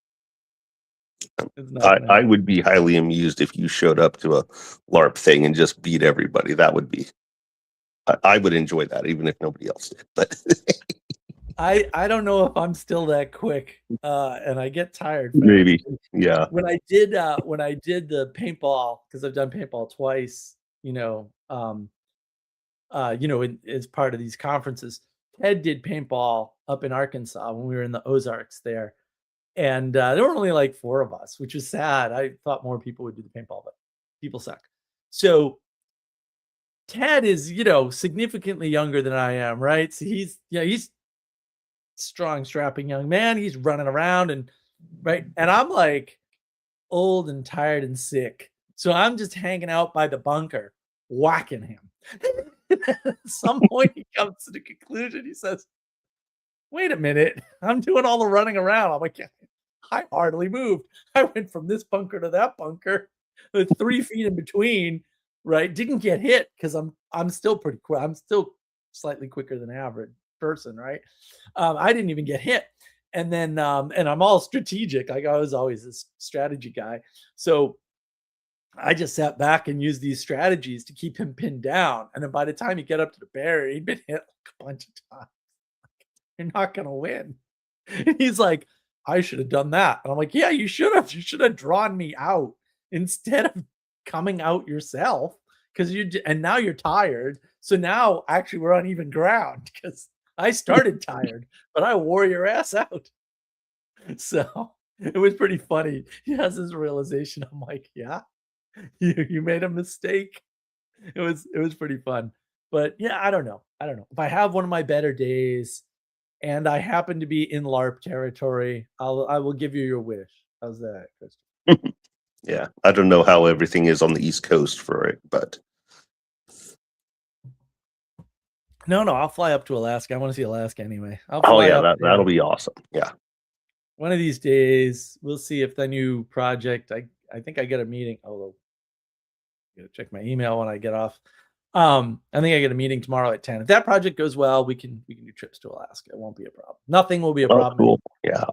I would be highly amused if you showed up to a LARP thing and just beat everybody. That would be. I would enjoy that, even if nobody else did. But I don't know if I'm still that quick, and I get tired fast. Maybe, yeah. When I did the paintball, because I've done paintball twice, as part of these conferences. Ted did paintball up in Arkansas when we were in the Ozarks there. And there were only like 4 of us, which was sad. I thought more people would do the paintball, but people suck. So Ted is, significantly younger than I am, right? So he's strong, strapping young man. He's running around and I'm like old and tired and sick. So I'm just hanging out by the bunker, whacking him. At some point he comes to the conclusion. He says, wait a minute, I'm doing all the running around. I'm like, I hardly moved. I went from this bunker to that bunker with 3 feet in between, right? Didn't get hit because I'm still pretty quick. I'm still slightly quicker than average person, right? I didn't even get hit. And then and I'm all strategic. Like I was always this strategy guy. So I just sat back and used these strategies to keep him pinned down. And then by the time he get up to the barrier, he'd been hit like a bunch of times. You're not gonna win. And he's like, I should have done that. And I'm like, yeah, you should have. You should have drawn me out instead of coming out yourself. And now you're tired. So now actually we're on even ground because I started tired, but I wore your ass out. So it was pretty funny. He has this realization. I'm like, yeah, you made a mistake. It was pretty fun. But yeah, I don't know. If I have one of my better days and I happen to be in LARP territory, I will give you your wish. How's that, Christopher? Yeah, I don't know how everything is on the East Coast for it, but No, I'll fly up to Alaska. I want to see Alaska anyway. I'll oh fly yeah, up that'll there. be awesome. Yeah. One of these days, we'll see if the new project. I think I get a meeting. Although, I gotta check my email when I get off. I think I get a meeting tomorrow at 10. If that project goes well, we can do trips to Alaska. It won't be a problem. Nothing will be a Oh, problem. cool. Yeah.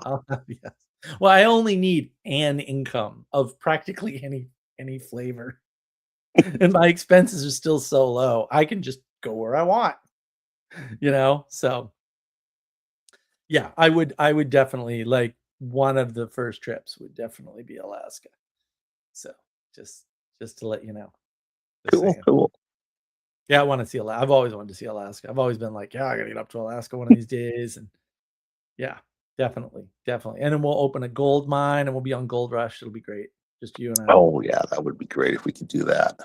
Yes. Well, I only need an income of practically any flavor, and my expenses are still so low. I can just go where I want, So yeah, I would definitely like one of the first trips would definitely be Alaska. So just to let you know. Just Cool. saying. Cool. Yeah, I want to see Alaska. I've always wanted to see Alaska. I've always been like, yeah, I gotta get up to Alaska one of these days. And yeah, definitely. And then we'll open a gold mine and we'll be on Gold Rush. It'll be great. Just you and I. Oh yeah, that would be great if we could do that.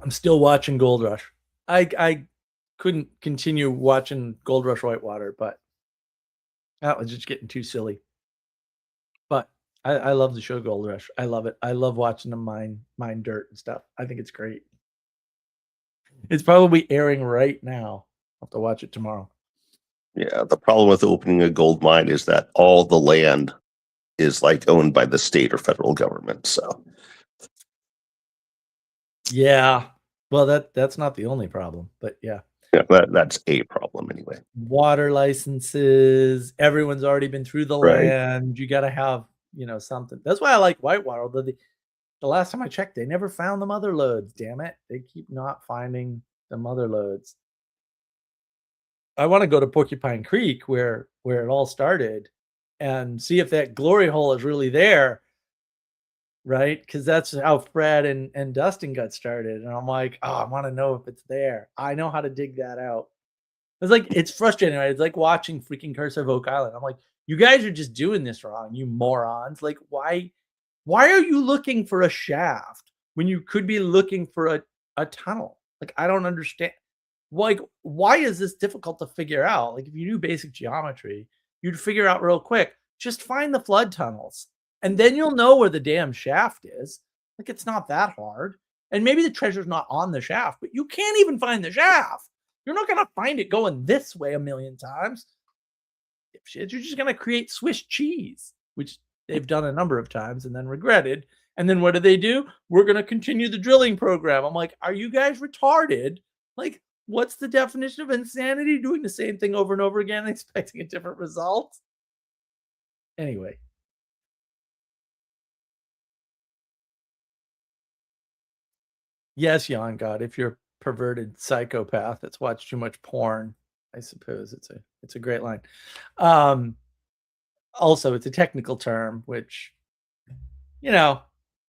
I'm still watching Gold Rush. I couldn't continue watching Gold Rush Whitewater, but that was just getting too silly. But I love the show Gold Rush. I love it. I love watching them mine dirt and stuff. I think it's great. It's probably airing right now. I'll have to watch it tomorrow. Yeah, the problem with opening a gold mine is that all the land is like owned by the state or federal government. So Yeah. Well, that's not the only problem, but yeah. yeah, that's a problem anyway. Water licenses. Everyone's already been through the Right. land. You got to have, something. That's why I like Whitewater. Although the last time I checked, they never found the mother lodes. Damn it. They keep not finding the mother lodes. I want to go to Porcupine Creek where it all started and see if that glory hole is really there. Right? Because that's how Fred and Dustin got started. And I'm like, oh, I want to know if it's there. I know how to dig that out. It's frustrating, right? It's like watching freaking Curse of Oak Island. I'm like, you guys are just doing this wrong, you morons. Like, why are you looking for a shaft when you could be looking for a tunnel? Like, I don't understand. Like, why is this difficult to figure out? Like, if you knew basic geometry, you'd figure out real quick. Just find the flood tunnels, and then you'll know where the damn shaft is. Like, it's not that hard. And maybe the treasure's not on the shaft, but you can't even find the shaft. You're not going to find it going this way a million times. You're just going to create Swiss cheese, which they've done a number of times and then regretted. And then what do? We're going to continue the drilling program. I'm like, are you guys retarded? Like, what's the definition of insanity? Doing the same thing over and over again, expecting a different result? Anyway. Yes, Jan God, if you're a perverted psychopath that's watched too much porn, I suppose it's a great line. Also, it's a technical term, which,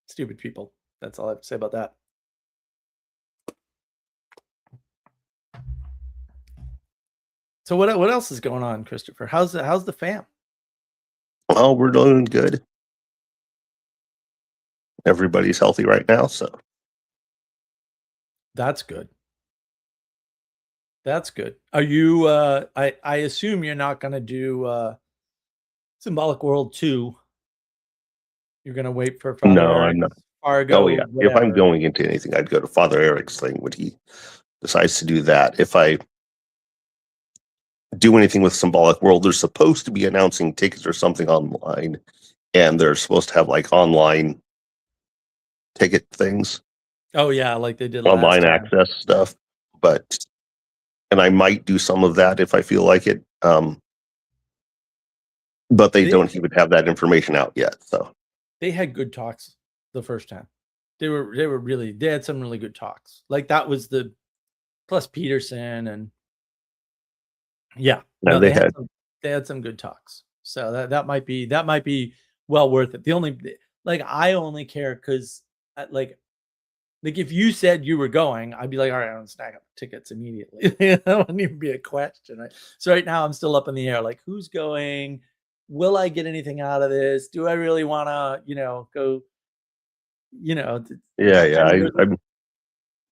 stupid people. That's all I have to say about that. So what else is going on, Christopher? How's the fam? Well, we're doing good. Everybody's healthy right now, so That's good. That's good. Are you I assume you're not going to do Symbolic World 2. You're going to wait for Father no, Eric, I'm not. Fargo, Oh yeah, whatever. if I'm going into anything, I'd go to Father Eric's thing when he decides to do that. If I do anything with Symbolic World, they're supposed to be announcing tickets or something online, and they're supposed to have like online ticket things. Oh yeah, like they did online last time. access stuff. And I might do some of that if I feel like it. But they don't even have that information out yet. So they had good talks the first time. They had some really good talks. Like that was the plus Peterson and yeah. No, they had some good talks. So that might be well worth it. The only I only care because like if you said you were going, I'd be like, all right, I'm snag up tickets immediately. That wouldn't even be a question. Right? So right now I'm still up in the air. Like, who's going? Will I get anything out of this? Do I really want to, go? Yeah.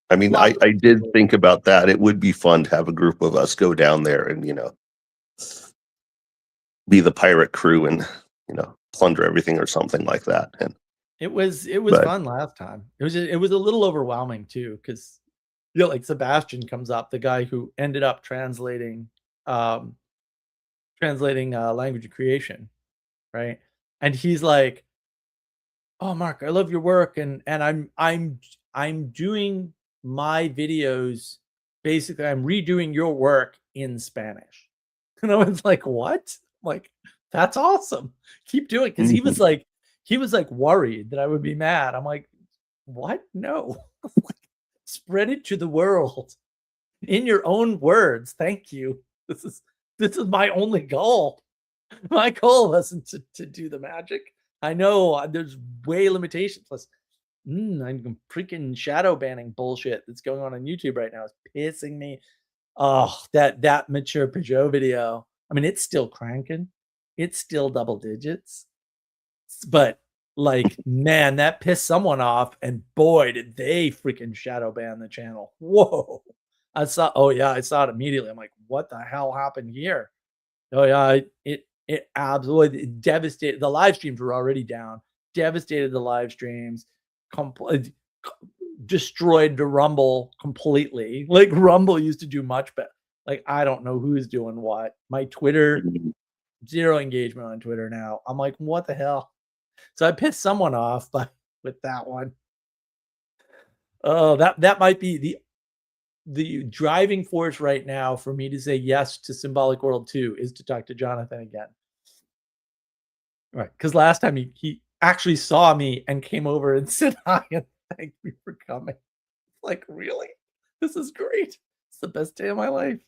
I mean, I did think about that. It would be fun to have a group of us go down there and, be the pirate crew and, plunder everything or something like that. And It was But- fun last time. It was a little overwhelming too, because like Sebastian comes up, the guy who ended up translating language of creation, right? And he's like, "Oh, Mark, I love your work, and I'm doing my videos. Basically, I'm redoing your work in Spanish." And I was like, "What?" I'm like, "That's awesome. Keep doing." Because he was like worried that I would be mad. I'm like, "What? No." Spread it to the world in your own words. Thank you. This is my only goal. My goal wasn't to do the magic. I know there's way limitations. Plus, I'm freaking shadow banning bullshit that's going on YouTube right now is pissing me. Oh, that mature Peugeot video. I mean, it's still cranking. It's still double digits. But like, man, that pissed someone off, and boy, did they freaking shadow ban the channel. Whoa. I saw it immediately. I'm like, what the hell happened here? Oh yeah, it absolutely devastated. The live streams were already down. Devastated the live streams. Destroyed the Rumble completely. Like Rumble used to do much better. Like I don't know who's doing what. My Twitter, zero engagement on Twitter now. I'm like, what the hell? So I pissed someone off with that one. Oh, that might be the driving force right now for me to say yes to Symbolic World 2 is to talk to Jonathan again. Right. Because last time he actually saw me and came over and said hi and thanked me for coming. Like, really? This is great. It's the best day of my life.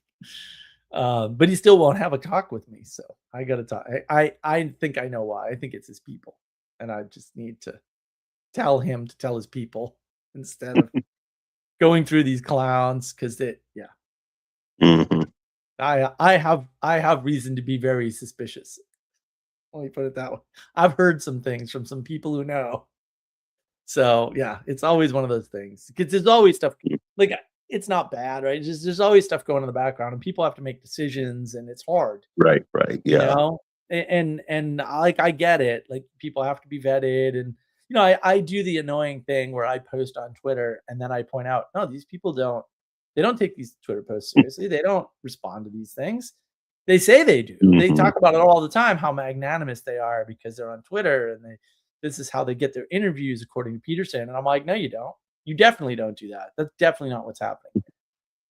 But he still won't have a talk with me. So I got to talk. I think I know why. I think it's his people. And I just need to tell him to tell his people instead of going through these clowns. Because I have reason to be very suspicious. Let me put it that way. I've heard some things from some people who know. So yeah, it's always one of those things because there's always stuff like it's not bad, right? Just there's always stuff going in the background, and people have to make decisions, and it's hard. Right. Yeah. You know? And like I get it. Like people have to be vetted, and I do the annoying thing where I post on Twitter and then I point out, no, these people don't take these Twitter posts seriously. They don't respond to these things. They say they do. They talk about it all the time, how magnanimous they are because they're on Twitter and this is how they get their interviews, according to Peterson. And I'm like, no, you don't. You definitely don't do that. That's definitely not what's happening.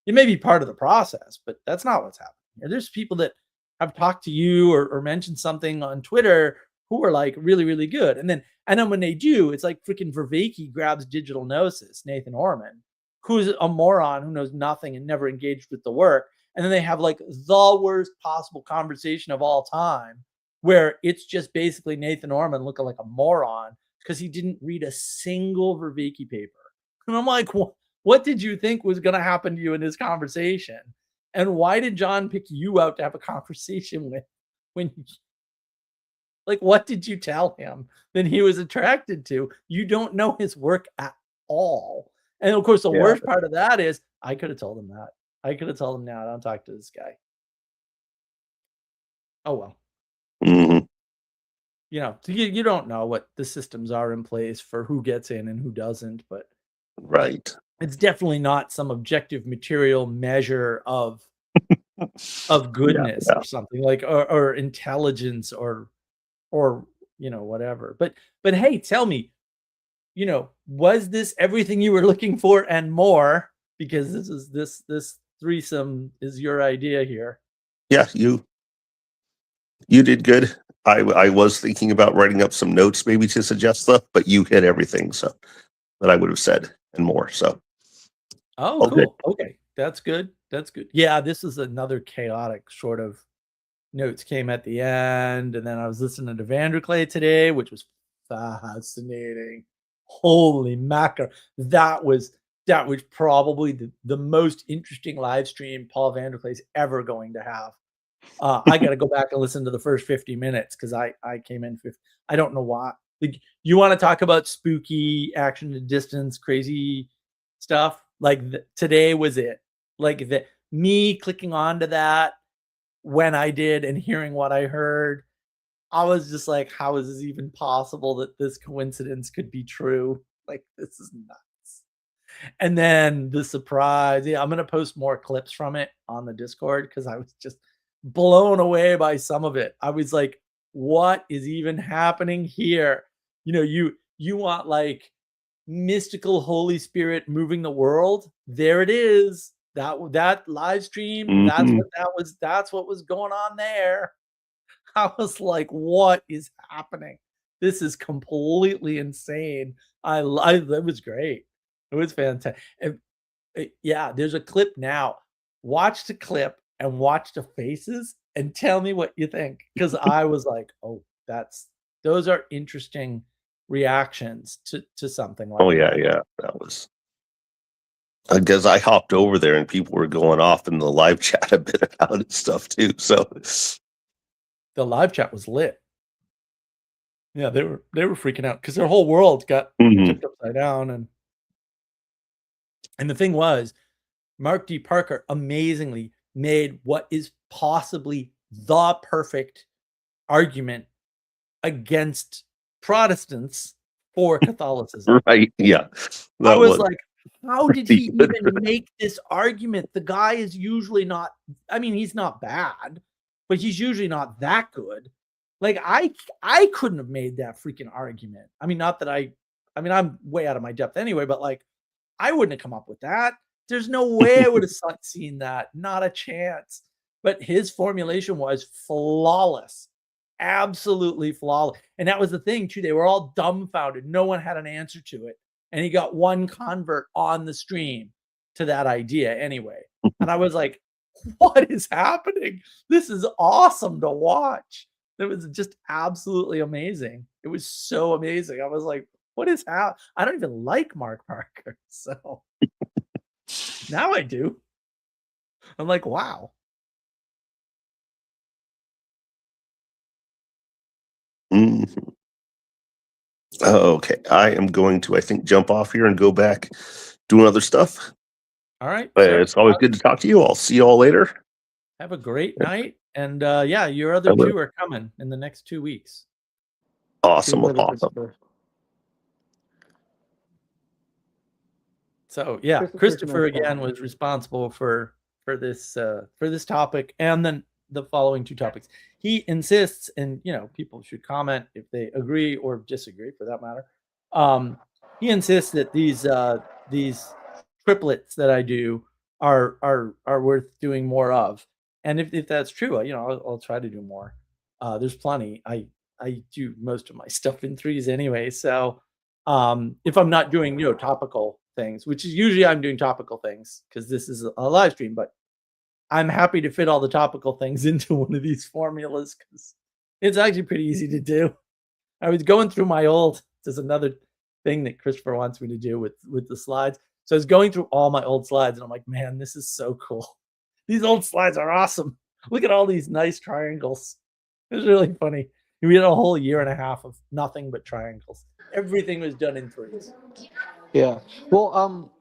It may be part of the process, but that's not what's happening. There's people that have talked to you or mentioned something on Twitter who are like really, really good. And then when they do, it's like freaking Vervaeke grabs Digital Gnosis, Nathan Orman, who's a moron who knows nothing and never engaged with the work. And then they have like the worst possible conversation of all time where it's just basically Nathan Orman looking like a moron because he didn't read a single Vervaeke paper. And I'm like, what did you think was going to happen to you in this conversation? And why did John pick you out to have a conversation with like, what did you tell him that he was attracted to? You don't know his work at all. And of course, the worst part of that is I could have told him that. I could have told him, now don't talk to this guy. Oh, well. You don't know what the systems are in place for who gets in and who doesn't, but right. It's definitely not some objective material measure of goodness or something like or intelligence or whatever. But hey, tell me, was this everything you were looking for and more? Because this threesome is your idea here. Yeah, you did good. I was thinking about writing up some notes maybe to suggest stuff, but you hit everything so that I would have said and more. So oh, cool. Okay. That's good. Yeah, this is another chaotic sort of notes came at the end, and then I was listening to Vanderklay today, which was fascinating. Holy mackerel. That was probably the most interesting live stream Paul Vanderklay's ever going to have. I got to go back and listen to the first 50 minutes because I came in 50. I don't know why. Like, you want to talk about spooky action to distance, crazy stuff? Like today was it. Like me clicking onto that when I did and hearing what I heard, I was just like, how is this even possible that this coincidence could be true? Like, this is nuts. And then the surprise, yeah, I'm going to post more clips from it on the Discord because I was just blown away by some of it. I was like, what is even happening here? You know, you want like mystical Holy Spirit moving the world. There it is. That live stream, that's what was going on there. I was like, what is happening? This is completely insane. It was great. It was fantastic. Yeah, there's a clip now. Watch the clip and watch the faces and tell me what you think. Because I was like, oh, those are interesting reactions to something like that. Yeah. That was because I hopped over there and people were going off in the live chat a bit about it stuff too. So the live chat was lit. Yeah, they were freaking out because their whole world got tipped upside down. And the thing was, Mark D. Parker amazingly made what is possibly the perfect argument against Protestants for Catholicism. Right. Yeah. I was like, how did he even make this argument? The guy is usually not, I mean, he's not bad, but he's usually not that good. Like I couldn't have made that freaking argument. I mean, not that I'm way out of my depth anyway, but like I wouldn't have come up with that. There's no way I would have seen that. Not a chance. But his formulation was flawless. Absolutely flawless. And that was the thing too. They were all dumbfounded. No one had an answer to it. And he got one convert on the stream to that idea anyway. And I was like, what is happening? This is awesome to watch. It was just absolutely amazing. It was so amazing. I was like, what is happening? I don't even like Mark Parker. So now I do. I'm like, wow. Okay. I am going to, I think, jump off here and go back doing other stuff. All right. It's always good to talk to you. I'll see you all later. Have a great night. And yeah, your other two are coming in the next 2 weeks. Awesome. So yeah, Christopher again was responsible for this topic and then the following two topics. He insists, and you know, people should comment if they agree or disagree for that matter. He insists that these triplets that I do are worth doing more of. And if that's true, you know, I'll try to do more. There's plenty. I do most of my stuff in threes anyway. So if I'm not doing, you know, topical things, which is usually I'm doing topical things because this is a live stream, but I'm happy to fit all the topical things into one of these formulas because it's actually pretty easy to do. I was going through there's another thing that Christopher wants me to do with the slides. So I was going through all my old slides and I'm like, man, this is so cool. These old slides are awesome. Look at all these nice triangles. It was really funny. We had a whole year and a half of nothing but triangles. Everything was done in threes. Yeah. Well,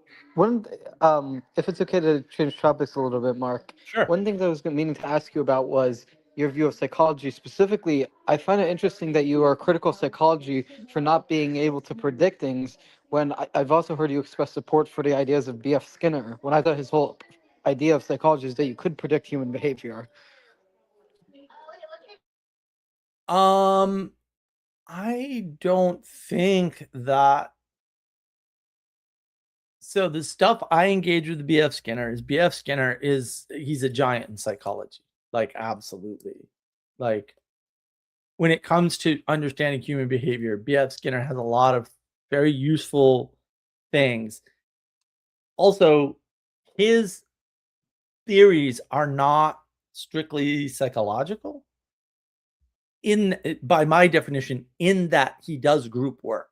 if it's okay to change topics a little bit, Mark. Sure. One thing that I was meaning to ask you about was your view of psychology. Specifically, I find it interesting that you are critical of psychology for not being able to predict things, when I've also heard you express support for the ideas of B.F. Skinner, when I thought his whole idea of psychology is that you could predict human behavior. I don't think that. So the stuff I engage with B.F. Skinner he's a giant in psychology. Like, absolutely. Like, when it comes to understanding human behavior, B.F. Skinner has a lot of very useful things. Also, his theories are not strictly psychological. By my definition, in that he does group work,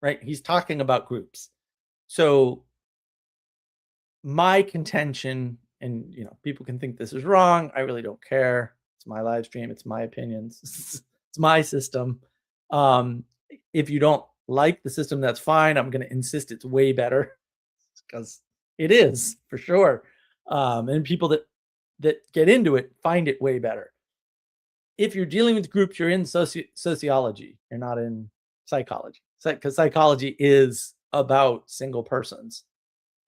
right? He's talking about groups. So my contention, and you know, people can think this is wrong. I really don't care. It's my live stream. It's my opinions. It's my system. If you don't like the system, that's fine. I'm going to insist it's way better. because it is for sure. And people that get into it find it way better. If you're dealing with groups, you're in sociology. You're not in psychology, because psychology is about single persons,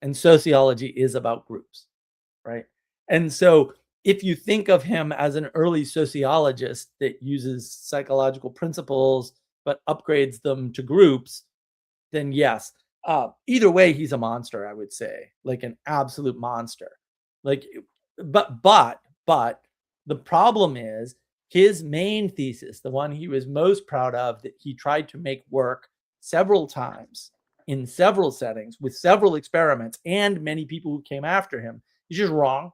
and sociology is about groups, right? And so, if you think of him as an early sociologist that uses psychological principles but upgrades them to groups, then yes. Either way, he's a monster, I would say, like an absolute monster. Like, but the problem is his main thesis, the one he was most proud of, that he tried to make work several times in several settings with several experiments and many people who came after him, is just wrong,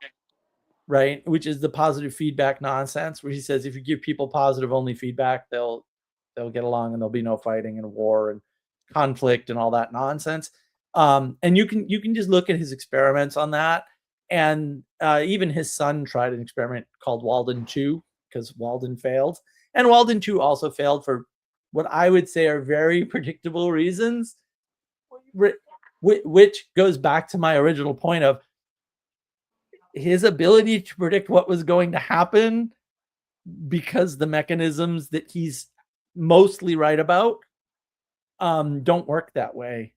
right? Which is the positive feedback nonsense, where he says if you give people positive only feedback, they'll get along and there'll be no fighting and war and conflict and all that nonsense. And you can just look at his experiments on that. And even his son tried an experiment called Walden 2, because Walden failed. And Walden 2 also failed for what I would say are very predictable reasons, which goes back to my original point of his ability to predict what was going to happen, because the mechanisms that he's mostly right about don't work that way,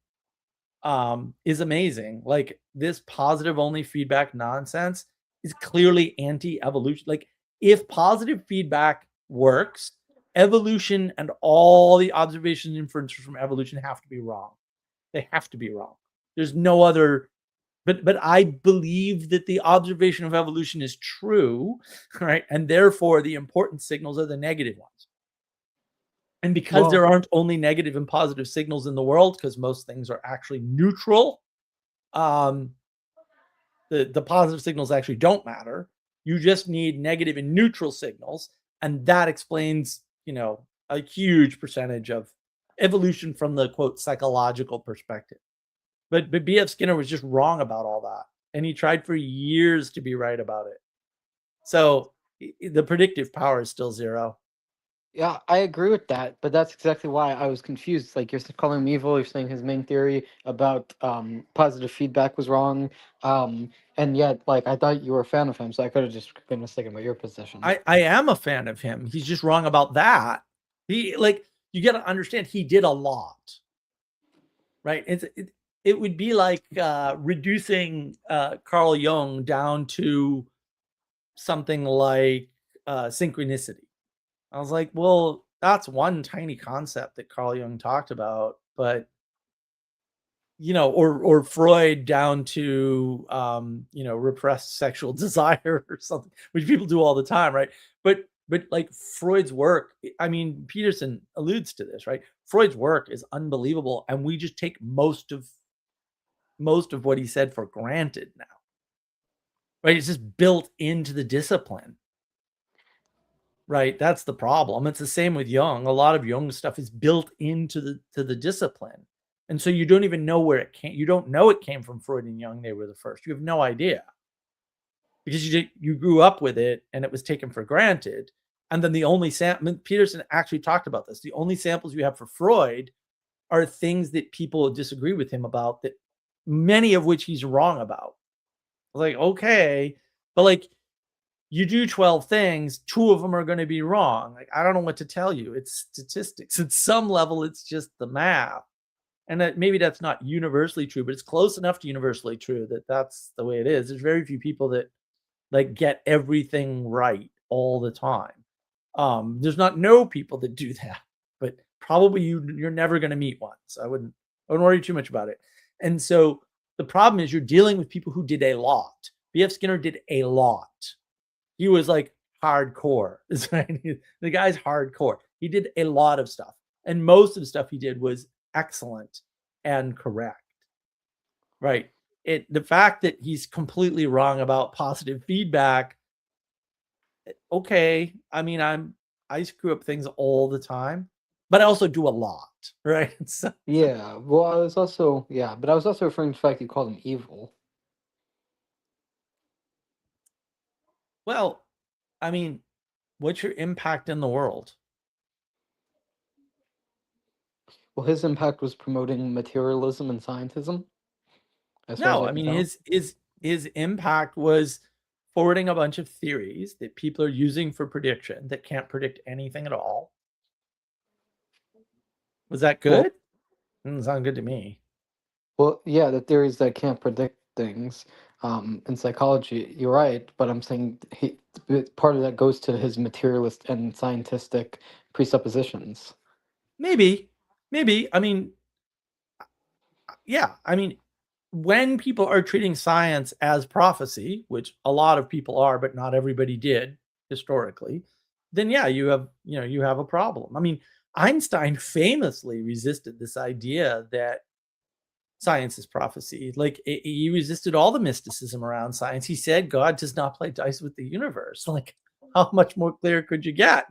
is amazing. Like, this positive only feedback nonsense is clearly anti-evolution. Like, if positive feedback works, evolution and all the observations and inferences from evolution have to be wrong. They have to be wrong. There's no other. But I believe that the observation of evolution is true, right? And therefore, the important signals are the negative ones. And because there aren't only negative and positive signals in the world, because most things are actually neutral, the positive signals actually don't matter. You just need negative and neutral signals, and that explains, a huge percentage of evolution from the quote psychological perspective. But B.F. Skinner was just wrong about all that, and he tried for years to be right about it. So the predictive power is still zero. Yeah, I agree with that, but that's exactly why I was confused. Like, you're calling him evil, you're saying his main theory about positive feedback was wrong, and yet, like, I thought you were a fan of him, so I could have just been mistaken about your position. I am a fan of him. He's just wrong about that. You got to understand, he did a lot, right? It would be like reducing Carl Jung down to something like synchronicity. I was like, well, that's one tiny concept that Carl Jung talked about, but or Freud down to repressed sexual desire or something, which people do all the time, right? But like Freud's work, I mean, Peterson alludes to this, right? Freud's work is unbelievable, and we just take most of what he said for granted now, right? It's just built into the discipline. Right, that's the problem. It's the same with Jung. A lot of Jung stuff is built into the discipline, and so you don't even know where it came. You don't know it came from Freud and Jung. They were the first. You have no idea, because you grew up with it and it was taken for granted. And then the only Peterson actually talked about this. The only samples you have for Freud are things that people disagree with him about, that many of which he's wrong about. Like, okay, but like, you do 12 things, 2 of them are going to be wrong. Like, I don't know what to tell you. It's statistics. At some level, it's just the math. And maybe that's not universally true, but it's close enough to universally true that that's the way it is. There's very few people that like get everything right all the time. There's not no people that do that, but probably you're never going to meet one. So I wouldn't worry too much about it. And so the problem is, you're dealing with people who did a lot. B.F. Skinner did a lot. He was like hardcore. The guy's hardcore. He did a lot of stuff, and most of the stuff he did was excellent and correct. Right. The fact that he's completely wrong about positive feedback. Okay. I mean, I screw up things all the time, but I also do a lot. Right. So, Yeah, well, I was also referring to the fact you called him evil. well, I mean, what's your impact in the world? Well, his impact was promoting materialism and scientism. as far as No, I I can mean tell. his impact was forwarding a bunch of theories that people are using for prediction that can't predict anything at all. Was that Well, good? Doesn't sound good to me. well, yeah, the theories that can't predict things. In psychology, you're right, but I'm saying part of that goes to his materialist and scientific presuppositions. Maybe, maybe. I mean, yeah. I mean, when people are treating science as prophecy, which a lot of people are, but not everybody did historically, then yeah, you have a problem. I mean, Einstein famously resisted this idea that science is prophecy. Like he resisted all the mysticism around science. He said God does not play dice with the universe. Like, how much more clear could you get?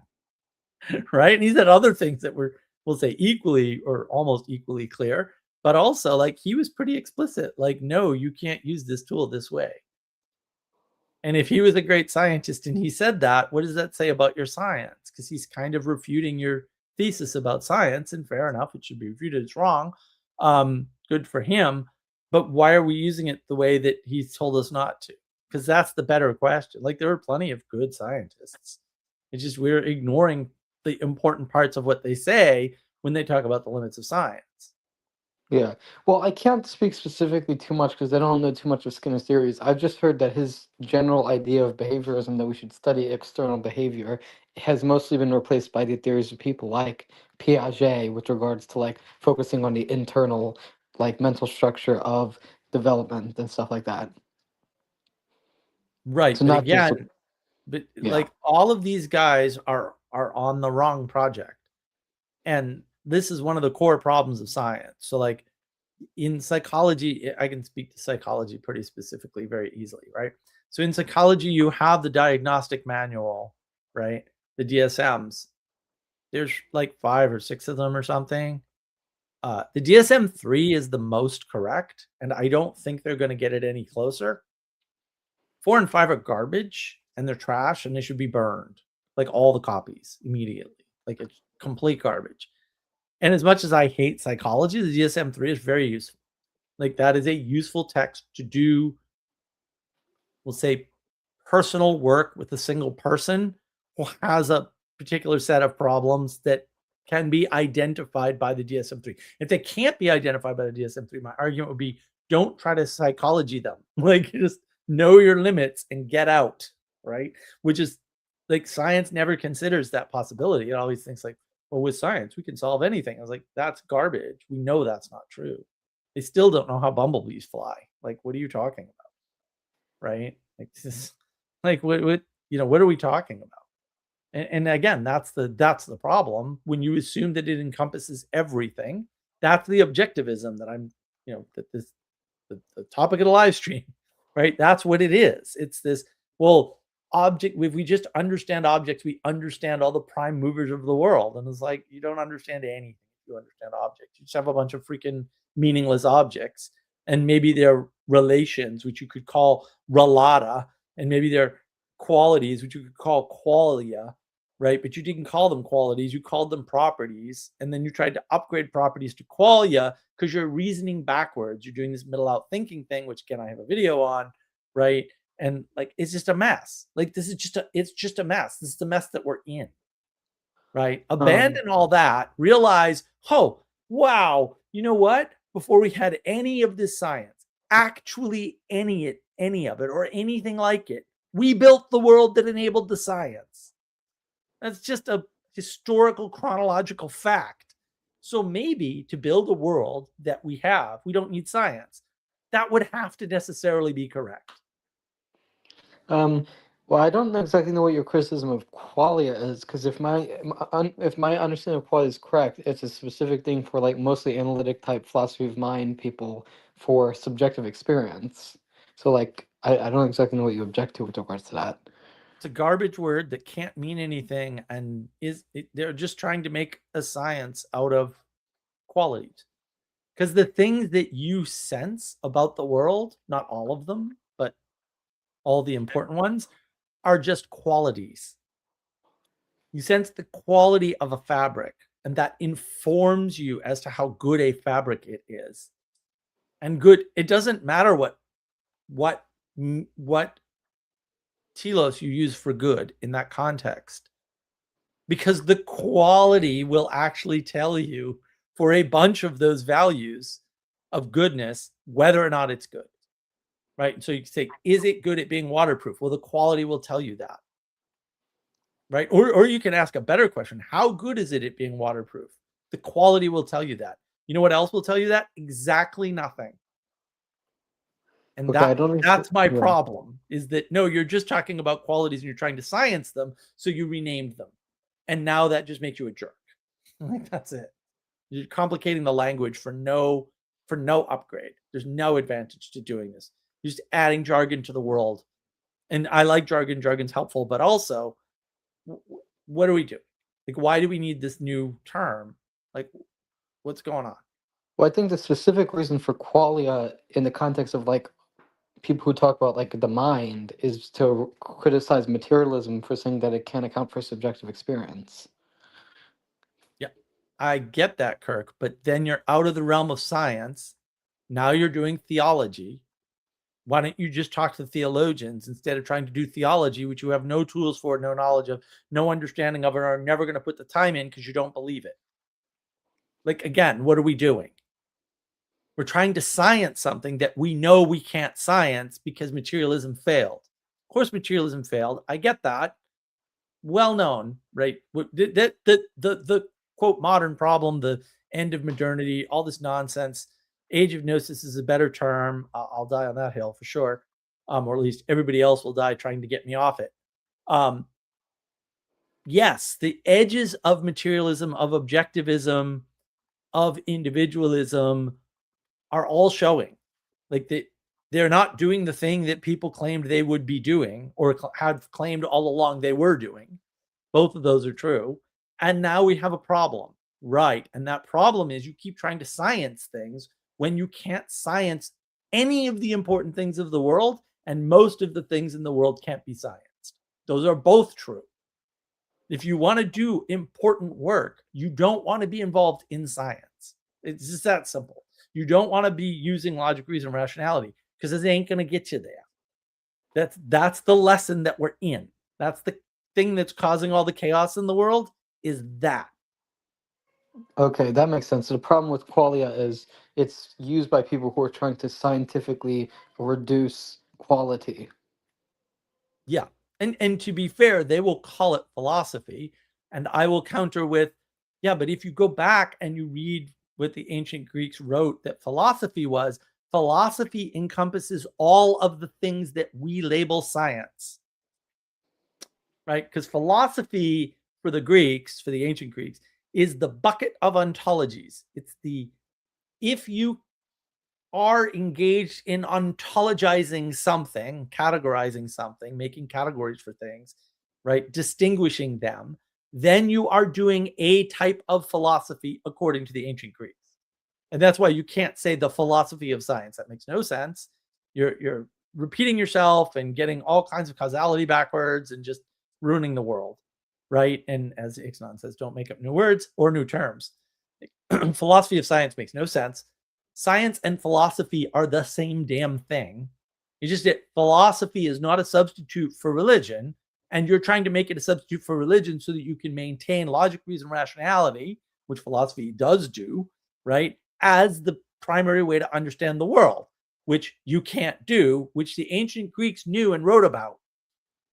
Right? And he said other things that were, we'll say, equally or almost equally clear, but also like he was pretty explicit. Like, no, you can't use this tool this way. And if he was a great scientist and he said that, what does that say about your science? Because he's kind of refuting your thesis about science, and fair enough, it should be refuted as wrong. Good for him. But why are we using it the way that he's told us not to? Because that's the better question. Like, there are plenty of good scientists. It's just we're ignoring the important parts of what they say when they talk about the limits of science. Yeah. Well, I can't speak specifically too much because I don't know too much of Skinner's theories. I've just heard that his general idea of behaviorism, that we should study external behavior, has mostly been replaced by the theories of people like Piaget with regards to like focusing on the internal like mental structure of development and stuff like that. Right. So But not just again, but yeah. like all of these guys are on the wrong project. And this is one of the core problems of science. So like in psychology, I can speak to psychology pretty specifically very easily, right? So in psychology, you have the diagnostic manual, right? The DSMs. There's like 5 or 6 of them or something. The DSM-3 is the most correct, and I don't think they're going to get it any closer. 4 and 5 are garbage, and they're trash, and they should be burned, like all the copies immediately. Like it's complete garbage. And as much as I hate psychology, the DSM-3 is very useful. Like that is a useful text to do, we'll say, personal work with a single person who has a particular set of problems that can be identified by the DSM-3. If they can't be identified by the DSM-3, my argument would be don't try to psychology them. Like just know your limits and get out, right? Which is like science never considers that possibility. It always thinks like, well, with science, we can solve anything. I was like, that's garbage. We know that's not true. They still don't know how bumblebees fly. Like, what are you talking about? Right? Like, this, like what are we talking about? And again, that's the problem. When you assume that it encompasses everything, that's the objectivism that I'm, that this the topic of the live stream, right? That's what it is. It's this, well, object, if we just understand objects, we understand all the prime movers of the world. And it's like, you don't understand anything if you understand objects. You just have a bunch of freaking meaningless objects. And maybe their relations, which you could call relata, and maybe their qualities, which you could call qualia, right? But you didn't call them qualities, you called them properties. And then you tried to upgrade properties to qualia because you're reasoning backwards. You're doing this middle out thinking thing, which again, I have a video on, right? And like, it's just a mess. Like, it's just a mess. This is the mess that we're in, right? Abandon all that, realize, oh, wow, you know what? Before we had any of this science, actually any of it or anything like it, we built the world that enabled the science. That's just a historical chronological fact. So maybe to build a world that we have, we don't need science. That would have to necessarily be correct. Well, I don't exactly know what your criticism of qualia is, because if my understanding of qualia is correct, it's a specific thing for like mostly analytic type philosophy of mind people for subjective experience. So like I don't exactly know what you object to with regards to that. It's a garbage word that can't mean anything, and they're just trying to make a science out of qualities. Because the things that you sense about the world, not all of them, but all the important ones, are just qualities. You sense the quality of a fabric, and that informs you as to how good a fabric it is. And good, it doesn't matter what telos you use for good in that context, because the quality will actually tell you for a bunch of those values of goodness whether or not it's good, right? So you can say, is it good at being waterproof? Well, the quality will tell you that, right? Or you can ask a better question: how good is it at being waterproof? The quality will tell you that. You know what else will tell you that? Exactly nothing. And Okay, I don't understand. that's my Yeah. problem, is that no, you're just talking about qualities and you're trying to science them, so you renamed them. And now that just makes you a jerk. Like, that's it. You're complicating the language for no upgrade. There's no advantage to doing this. You're just adding jargon to the world. And I like jargon. Jargon's helpful, but also, what do we do? Like, why do we need this new term? Like, what's going on? Well, I think the specific reason for qualia in the context of like people who talk about like the mind is to criticize materialism for saying that it can't account for subjective experience. Yeah, I get that, Kirk, but then you're out of the realm of science. Now you're doing theology. Why don't you just talk to theologians instead of trying to do theology, which you have no tools for, no knowledge of, no understanding of, and are never going to put the time in because you don't believe it? Like, again, what are we doing? We're trying to science something that we know we can't science because materialism failed. Of course, materialism failed. I get that. Well known, right? The quote modern problem, the end of modernity, all this nonsense. Age of Gnosis is a better term. I'll die on that hill for sure, or at least everybody else will die trying to get me off it. Yes, the edges of materialism, of objectivism, of individualism are all showing. Like, they're not doing the thing that people claimed they would be doing, or had claimed all along they were doing. Both of those are true. And now we have a problem, right? And that problem is you keep trying to science things when you can't science any of the important things of the world, and most of the things in the world can't be scienced. Those are both true. If you want to do important work, you don't want to be involved in science. It's just that simple. You don't want to be using logic, reason, rationality, because it ain't going to get you there. That's the lesson that we're in. That's the thing that's causing all the chaos in the world, is that. Okay, that makes sense. So the problem with qualia is it's used by people who are trying to scientifically reduce quality. Yeah. And to be fair, they will call it philosophy. And I will counter with, yeah, but if you go back and you read what the ancient Greeks wrote that philosophy encompasses all of the things that we label science. Right? Because philosophy for the Greeks, for the ancient Greeks, is the bucket of ontologies. It's if you are engaged in ontologizing something, categorizing something, making categories for things, right? Distinguishing them, then you are doing a type of philosophy according to the ancient Greeks. And that's why you can't say the philosophy of science. That makes no sense. You're repeating yourself and getting all kinds of causality backwards and just ruining the world, right? And as Ixnon says, don't make up new words or new terms. Philosophy of science makes no sense. Science and philosophy are the same damn thing. It's just that philosophy is not a substitute for religion, and you're trying to make it a substitute for religion so that you can maintain logic, reason, rationality, which philosophy does do, right, as the primary way to understand the world, which you can't do, which the ancient Greeks knew and wrote about.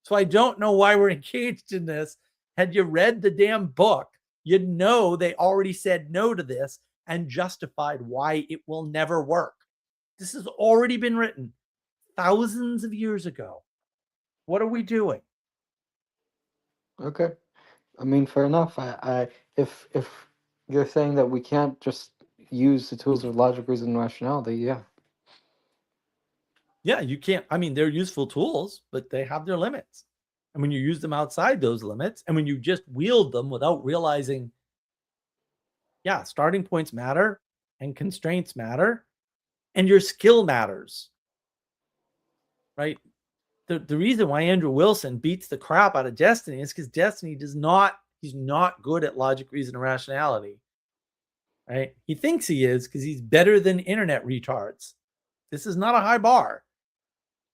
So I don't know why we're engaged in this. Had you read the damn book, you'd know they already said no to this and justified why it will never work. This has already been written thousands of years ago. What are we doing? Okay, I mean, fair enough. If you're saying that we can't just use the tools of logic, reason, and rationality, yeah. Yeah, you can't. I mean, they're useful tools, but they have their limits. And when you use them outside those limits, and when you just wield them without realizing, yeah, starting points matter and constraints matter and your skill matters, right? The reason why Andrew Wilson beats the crap out of Destiny is because Destiny he's not good at logic, reason, and rationality, right? He thinks he is because he's better than internet retards. this is not a high bar.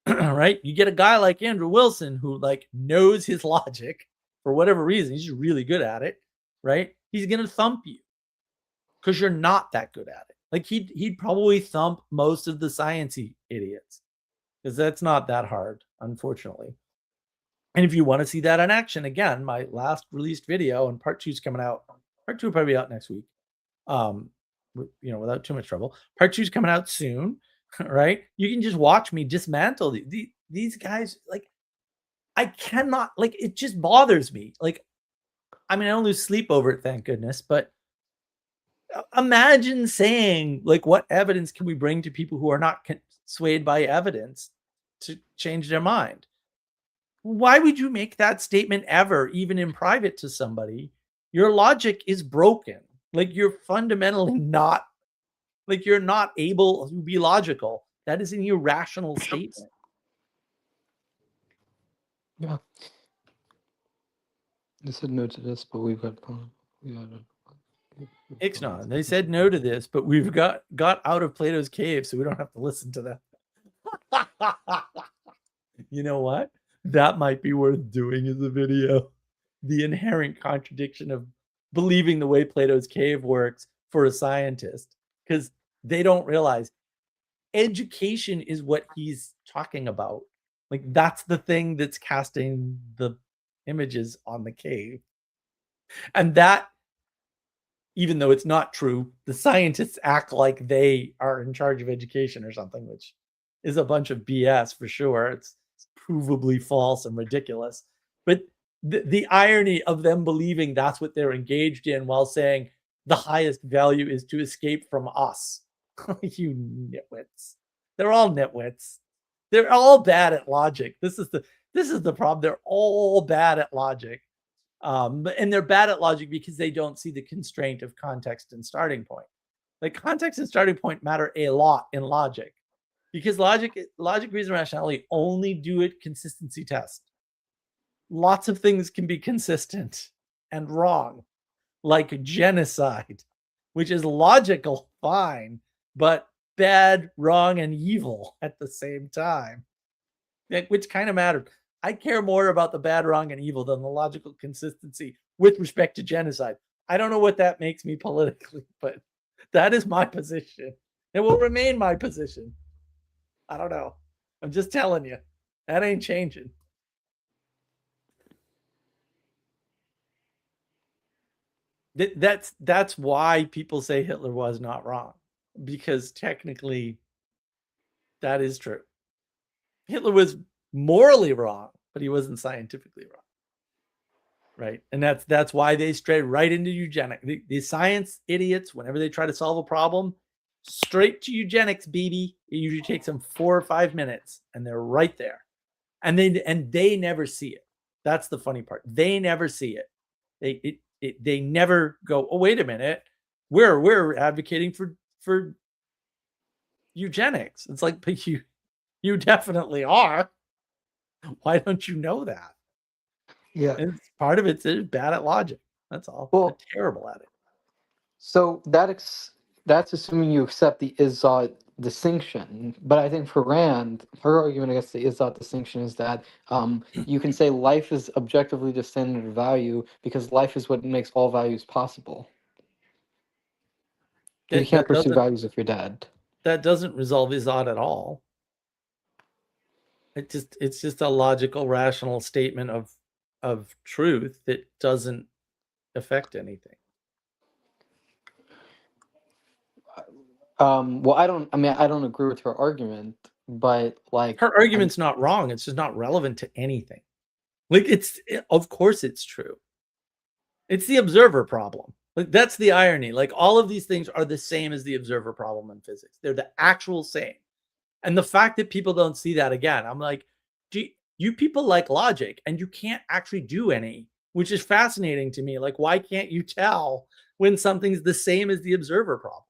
Right? You get a guy like Andrew Wilson who like knows his logic for whatever reason. He's just really good at it, right? He's gonna thump you because you're not that good at it. Like he'd probably thump most of the sciencey idiots because that's not that hard, unfortunately. And if you want to see that in action, again, my last released video and part 2 is coming out. Part 2 will probably be out next week. Without too much trouble. Part 2 is coming out soon, right? You can just watch me dismantle these guys. Like, I cannot, like, it just bothers me. Like, I mean, I don't lose sleep over it, thank goodness, but imagine saying, like, what evidence can we bring to people who are not swayed by evidence to change their mind? Why would you make that statement ever, even in private to somebody? Your logic is broken. Like, you're fundamentally not, like, you're not able to be logical. That is an irrational statement. Yeah. They said no to this, but we've got Ixnay, they said no to this, but we've got out of Plato's cave, so we don't have to listen to them. You know what? That might be worth doing as a video. The inherent contradiction of believing the way Plato's cave works for a scientist, because they don't realize education is what he's talking about. Like, that's the thing that's casting the images on the cave. And that, even though it's not true, the scientists act like they are in charge of education or something, which is a bunch of BS for sure. It's provably false and ridiculous. But the irony of them believing that's what they're engaged in while saying the highest value is to escape from us. You nitwits. They're all nitwits. They're all bad at logic. This is the problem. They're all bad at logic. And they're bad at logic because they don't see the constraint of context and starting point. Like, context and starting point matter a lot in logic, because logic, reason, rationality only do a consistency test. Lots of things can be consistent and wrong, like genocide, which is logical, fine, but bad, wrong, and evil at the same time, which kind of matters. I care more about the bad, wrong, and evil than the logical consistency with respect to genocide. I don't know what that makes me politically, but that is my position. It will remain my position. I don't know. I'm just telling you. That ain't changing. That's why people say Hitler was not wrong, because technically that is true. Hitler was morally wrong, but he wasn't scientifically wrong, right? And that's why they stray right into eugenics. The science idiots, whenever they try to solve a problem, straight to eugenics, baby. It usually takes them 4 or 5 minutes, and they're right there, and they never see it. That's the funny part. They never see it. They never go, oh, wait a minute, we're advocating for eugenics. It's like, but you definitely are. Why don't you know that? Yeah. And part of it's bad at logic. That's all. Well, they're terrible at it. So that's assuming you accept the is-ought distinction. But I think for Rand, her argument against the is-ought distinction is that you can say life is objectively the standard of value because life is what makes all values possible. You can't pursue values if you're dead. That doesn't resolve is-ought at all. It's just a logical, rational statement of truth that doesn't affect anything. Well, I don't agree with her argument, but like her argument's not wrong. It's just not relevant to anything. Like, of course it's true. It's the observer problem. Like, that's the irony. Like, all of these things are the same as the observer problem in physics. They're the actual same. And the fact that people don't see that, again, I'm like, you people like logic and you can't actually do any, which is fascinating to me. Like, why can't you tell when something's the same as the observer problem?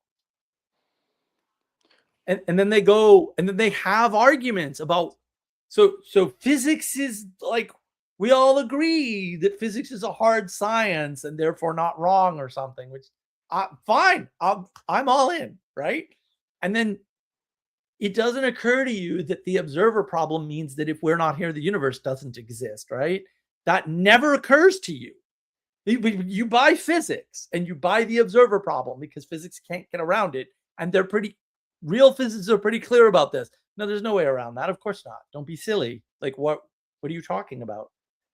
And then they go, and then they have arguments about, so physics is like, we all agree that physics is a hard science and therefore not wrong or something, which fine, I'm all in, right? And then it doesn't occur to you that the observer problem means that if we're not here, the universe doesn't exist, right? That never occurs to you. You buy physics and you buy the observer problem because physics can't get around it. And real physicists are pretty clear about this. No, there's no way around that. Of course not. Don't be silly. Like, what are you talking about?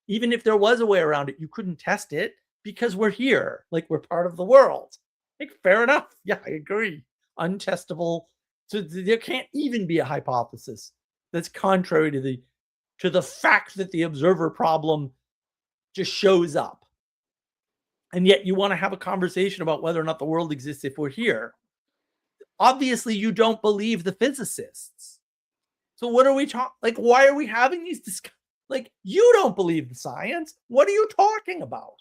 Even if there was a way around it, you couldn't test it because we're here. Like, we're part of the world. Like, fair enough. Yeah, I agree. Untestable. So there can't even be a hypothesis that's contrary to the fact that the observer problem just shows up. And yet you want to have a conversation about whether or not the world exists if we're here. Obviously, you don't believe the physicists. So what are we talking? Like, why are we having these discussions? Like, you don't believe the science. What are you talking about?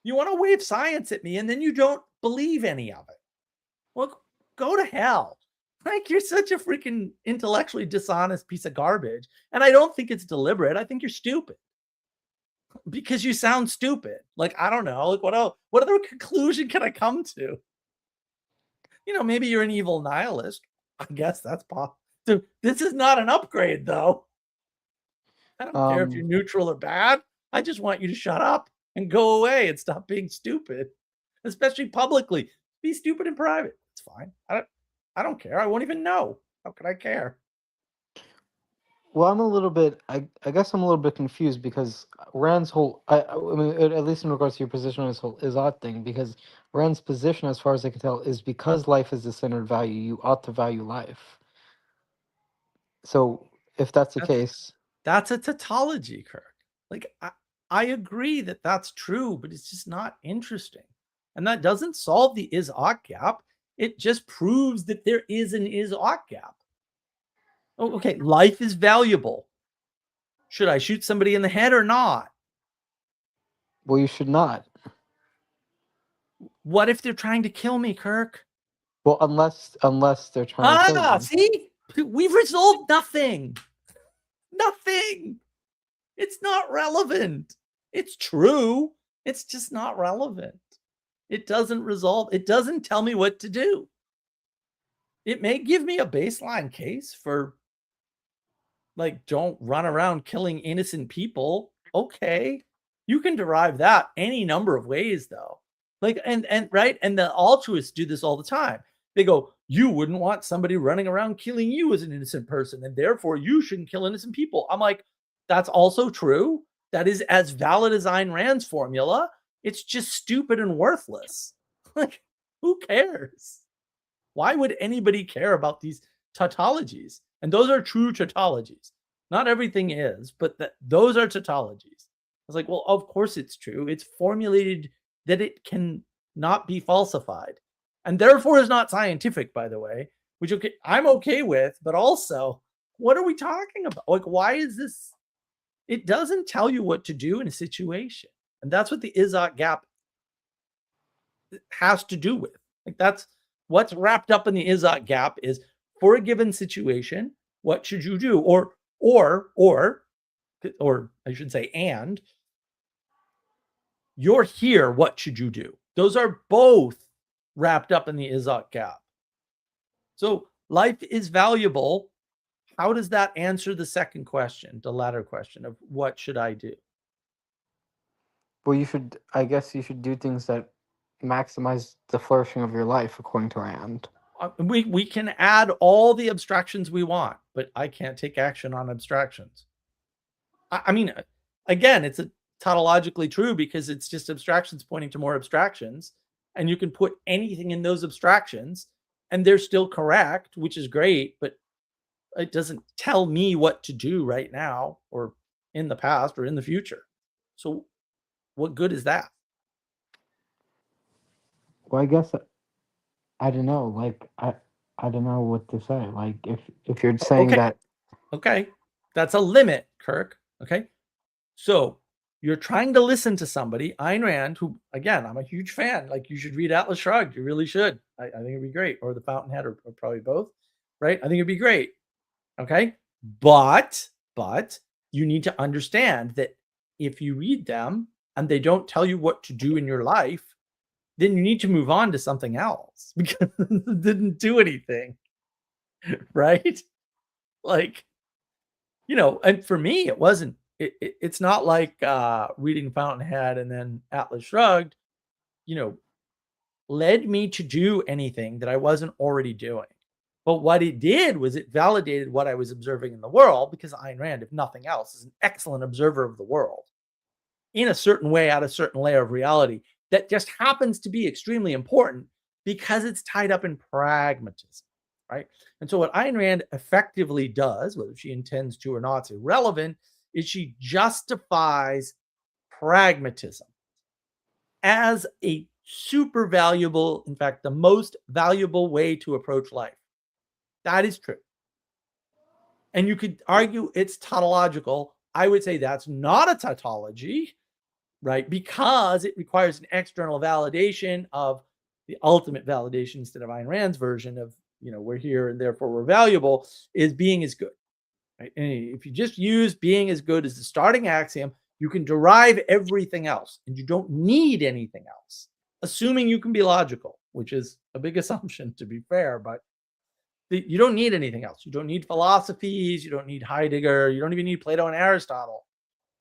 You want to wave science at me and then you don't believe any of it. Well, go to hell. Like, you're such a freaking intellectually dishonest piece of garbage. And I don't think it's deliberate. I think you're stupid. Because you sound stupid. Like, I don't know. Like, what other conclusion can I come to? Maybe you're an evil nihilist. I guess that's possible. So this is not an upgrade, though. I don't care if you're neutral or bad. I just want you to shut up and go away and stop being stupid, especially publicly. Be stupid in private. It's fine. I don't care. I won't even know. How could I care? Well, I guess I'm a little bit confused because Rand's whole, I mean, at least in regards to your position on this whole is ought thing, because Rand's position, as far as I can tell, is because life is the centered value, you ought to value life. So if that's the case. That's a tautology, Kirk. Like, I agree that that's true, but it's just not interesting. And that doesn't solve the is-ought gap. It just proves that there is an is-ought gap. Oh, okay, life is valuable. Should I shoot somebody in the head or not? Well, you should not. What if they're trying to kill me, Kirk? Well, unless they're trying to kill you. See? We've resolved nothing. Nothing. It's not relevant. It's true. It's just not relevant. It doesn't resolve. It doesn't tell me what to do. It may give me a baseline case for, like, don't run around killing innocent people. Okay. You can derive that any number of ways, though. Like, and right. And the altruists do this all the time. They go, you wouldn't want somebody running around killing you as an innocent person, and therefore you shouldn't kill innocent people. I'm like, that's also true. That is as valid as Ayn Rand's formula. It's just stupid and worthless. Like, who cares? Why would anybody care about these tautologies? And those are true tautologies. Not everything is, but those are tautologies. I was like, well, of course it's true. It's formulated that it can not be falsified. And therefore is not scientific, by the way, which I'm okay with, but also, what are we talking about? Like, why is this? It doesn't tell you what to do in a situation. And that's what the is-ought gap has to do with. Like, that's what's wrapped up in the is-ought gap is, for a given situation, what should you do? Or I should say, and you're here, what should you do? Those are both wrapped up in the is-ought gap. So life is valuable. How does that answer the second question, the latter question of what should I do? Well, I guess you should do things that maximize the flourishing of your life, according to Rand. We can add all the abstractions we want, but I can't take action on abstractions. I mean, again, it's tautologically true because it's just abstractions pointing to more abstractions, and you can put anything in those abstractions and they're still correct, which is great, but it doesn't tell me what to do right now or in the past or in the future. So what good is that? Well, I guess I don't know. Like, I don't know what to say. Like, if you're saying that. Okay. That's a limit, Kirk. Okay. So you're trying to listen to somebody, Ayn Rand, who, again, I'm a huge fan. Like, you should read Atlas Shrugged. You really should. I think it'd be great. Or The Fountainhead, or probably both. Right? I think it'd be great. Okay. But you need to understand that if you read them and they don't tell you what to do in your life, then you need to move on to something else because it didn't do anything. right? Like, and for me, it wasn't. It's not like reading Fountainhead and then Atlas Shrugged, led me to do anything that I wasn't already doing. But what it did was it validated what I was observing in the world, because Ayn Rand, if nothing else, is an excellent observer of the world in a certain way at a certain layer of reality that just happens to be extremely important because it's tied up in pragmatism, right? And so what Ayn Rand effectively does, whether she intends to or not, it's irrelevant, is she justifies pragmatism as a super valuable, in fact, the most valuable way to approach life. That is true. And you could argue it's tautological. I would say that's not a tautology, right? Because it requires an external validation of the ultimate validation instead of Ayn Rand's version of, we're here and therefore we're valuable, is being is good, right? And if you just use being is good as the starting axiom, you can derive everything else and you don't need anything else, assuming you can be logical, which is a big assumption, to be fair, but you don't need anything else. You don't need philosophies. You don't need Heidegger. You don't even need Plato and Aristotle.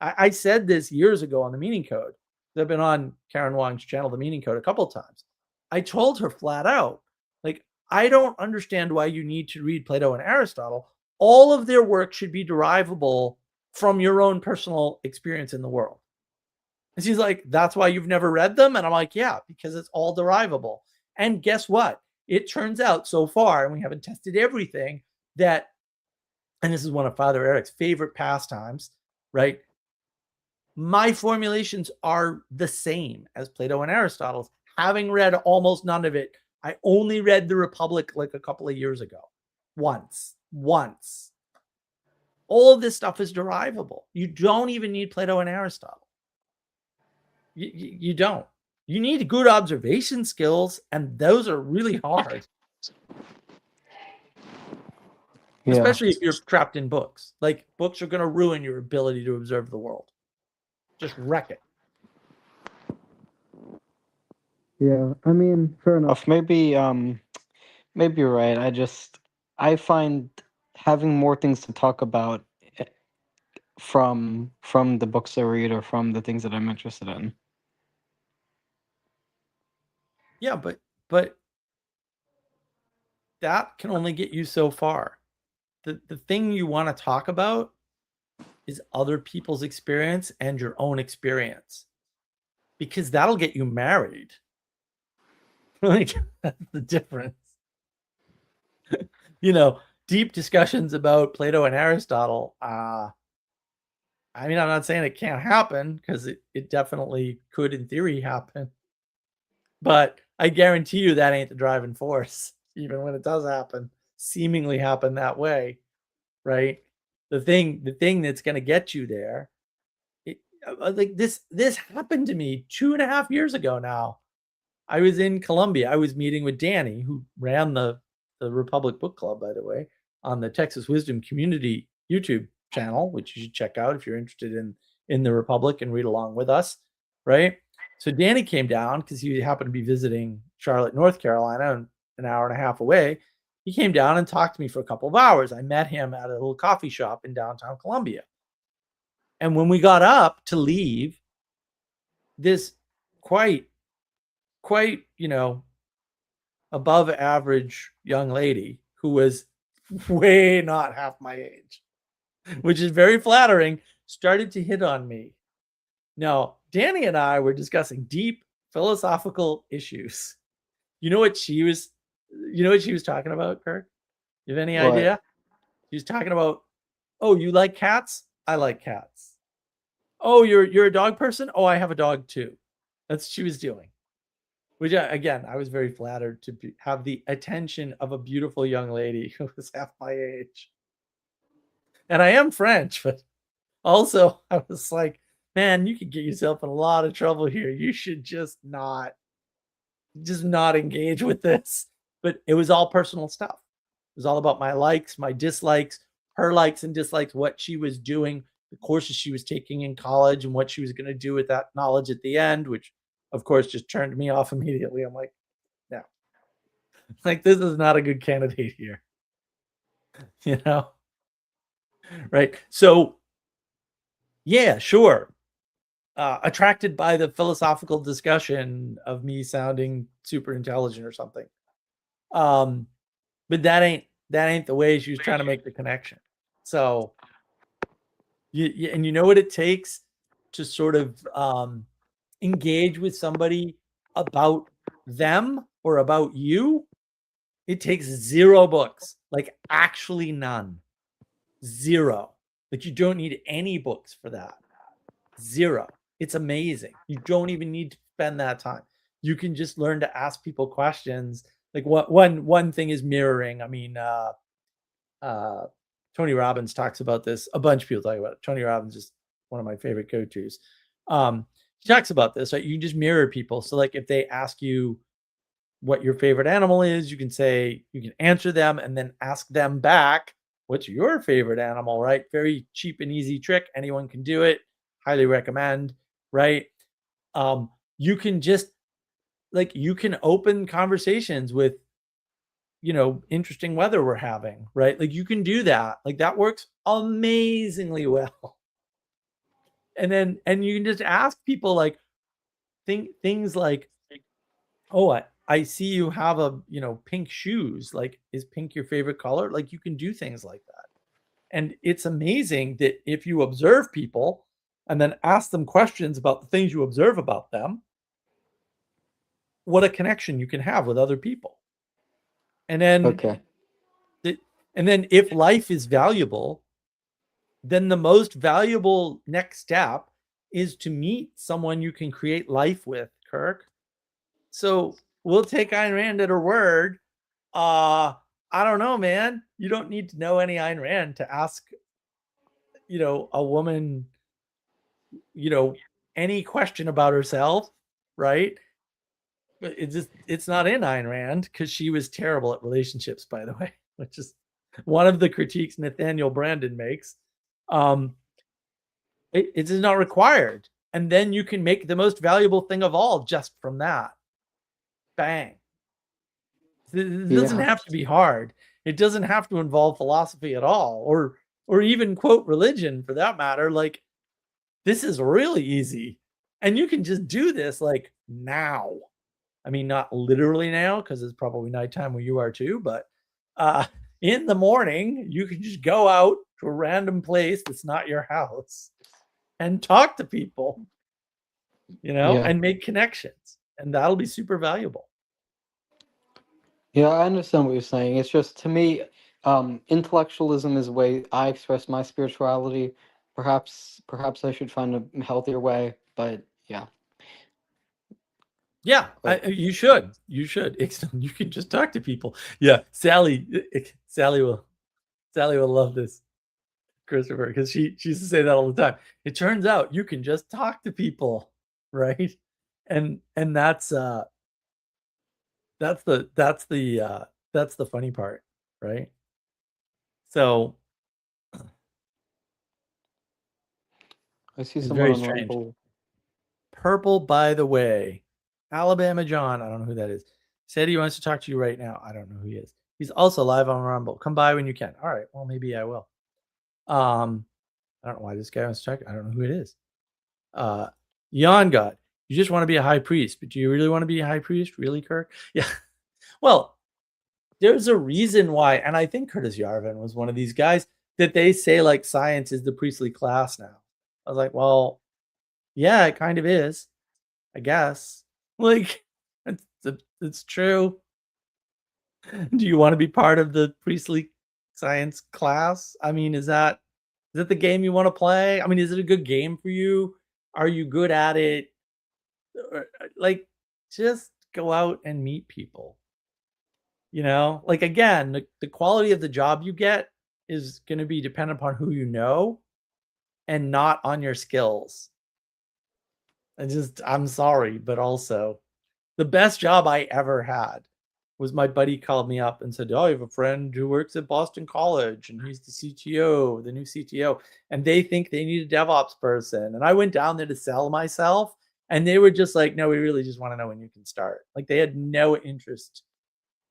I said this years ago on The Meaning Code. I've been on Karen Wong's channel, The Meaning Code, a couple of times. I told her flat out, like, I don't understand why you need to read Plato and Aristotle. All of their work should be derivable from your own personal experience in the world. And she's like, that's why you've never read them? And I'm like, yeah, because it's all derivable. And guess what? It turns out so far, and we haven't tested everything, that, and this is one of Father Eric's favorite pastimes, right? My formulations are the same as Plato and Aristotle's. Having read almost none of it, I only read The Republic like a couple of years ago. Once. All of this stuff is derivable. You don't even need Plato and Aristotle. You don't. You need good observation skills, and those are really hard. Yeah. Especially if you're trapped in books. Like, books are going to ruin your ability to observe the world. Just wreck it. Yeah, I mean, fair enough. Maybe you're right. I find having more things to talk about from the books I read or from the things that I'm interested in. Yeah, but that can only get you so far. The thing you want to talk about is other people's experience and your own experience, because that'll get you married. Like, that's the difference. Deep discussions about Plato and Aristotle. I mean, I'm not saying it can't happen, because it definitely could in theory happen. But I guarantee you that ain't the driving force, even when it does happen, seemingly happen that way, right? The thing that's going to get you there, like this happened to me 2.5 years ago now. I was in Colombia. I was meeting with Danny, who ran the Republic Book Club, by the way, on the Texas Wisdom Community YouTube channel, which you should check out if you're interested in the Republic and read along with us, right? So Danny came down because he happened to be visiting Charlotte, North Carolina, an hour and a half away. He came down and talked to me for a couple of hours. I met him at a little coffee shop in downtown Columbia. And when we got up to leave, this quite, above average young lady who was way not half my age, which is very flattering, started to hit on me. Now, Danny and I were discussing deep philosophical issues. You know what she was talking about, Kirk? You have any idea? She was talking about, oh, you like cats? I like cats. Oh, you're a dog person? Oh, I have a dog too. That's what she was doing. Which, again, I was very flattered to have the attention of a beautiful young lady who was half my age. And I am French, but also I was like, man, you could get yourself in a lot of trouble here. You should just not engage with this. But it was all personal stuff. It was all about my likes, my dislikes, her likes and dislikes, what she was doing, the courses she was taking in college, and what she was going to do with that knowledge at the end, which, of course, just turned me off immediately. I'm like, no. Like, this is not a good candidate here. you know? Right. So, yeah, sure. Attracted by the philosophical discussion of me sounding super intelligent or something. But that ain't the way she was trying to make the connection. So, and you know what it takes to sort of engage with somebody about them or about you? It takes 0 books, like actually none. 0. Like you don't need any books for that. 0. It's amazing. You don't even need to spend that time. You can just learn to ask people questions. Like one thing is mirroring. I mean, Tony Robbins talks about this. A bunch of people talk about it. Tony Robbins is one of my favorite go-tos. He talks about this, right? You can just mirror people. So like if they ask you what your favorite animal is, you can answer them and then ask them back, what's your favorite animal, right? Very cheap and easy trick. Anyone can do it. Highly recommend, right? You can just you can open conversations with, interesting weather we're having, right? Like you can do that. Like that works amazingly well. And you can just ask people like things like, oh, I see you have pink shoes. Like, is pink your favorite color? Like you can do things like that. And it's amazing that if you observe people and then ask them questions about the things you observe about them, what a connection you can have with other people. And then, Okay. If life is valuable, then the most valuable next step is to meet someone you can create life with, Kirk. So we'll take Ayn Rand at her word. I don't know, man. You don't need to know any Ayn Rand to ask, a woman, any question about herself, right? But it's not in Ayn Rand because she was terrible at relationships, by the way, which is one of the critiques Nathaniel Branden makes. It is not required. And then you can make the most valuable thing of all just from that. Bang. It doesn't have to be hard. It doesn't have to involve philosophy at all, or even quote religion for that matter. Like this is really easy. And you can just do this like now. I mean, not literally now, because it's probably nighttime where you are too, but in the morning, you can just go out to a random place that's not your house and talk to people, and make connections. And that'll be super valuable. Yeah, I understand what you're saying. It's just, to me, intellectualism is the way I express my spirituality. Perhaps I should find a healthier way, but yeah. Yeah, you should. You can just talk to people. Yeah, Sally will love this, Christopher, because she used to say that all the time. It turns out you can just talk to people, right? And that's the funny part, right? So I see it's someone very on strange. Rumble. Purple, by the way, Alabama John, I don't know who that is, said he wants to talk to you right now. I don't know who he is. He's also live on Rumble. Come by when you can. All right, well, maybe I will. I don't know why this guy wants to talk. I don't know who it is. Yon God, you just want to be a high priest, but do you really want to be a high priest? Really, Kirk? Yeah. Well, there's a reason why, and I think Curtis Yarvin was one of these guys that they say like science is the priestly class now. I was like, well, yeah, it kind of is, I guess. Like, it's true. Do you want to be part of the priestly science class? I mean, is that the game you want to play? I mean, is it a good game for you? Are you good at it? Like, just go out and meet people. Like again, the quality of the job you get is going to be dependent upon who you know and not on your skills. I'm sorry, but also the best job I ever had was my buddy called me up and said, oh, I have a friend who works at Boston College and he's the CTO, the new CTO, and they think they need a DevOps person. And I went down there to sell myself and they were just like, no, we really just want to know when you can start. Like they had no interest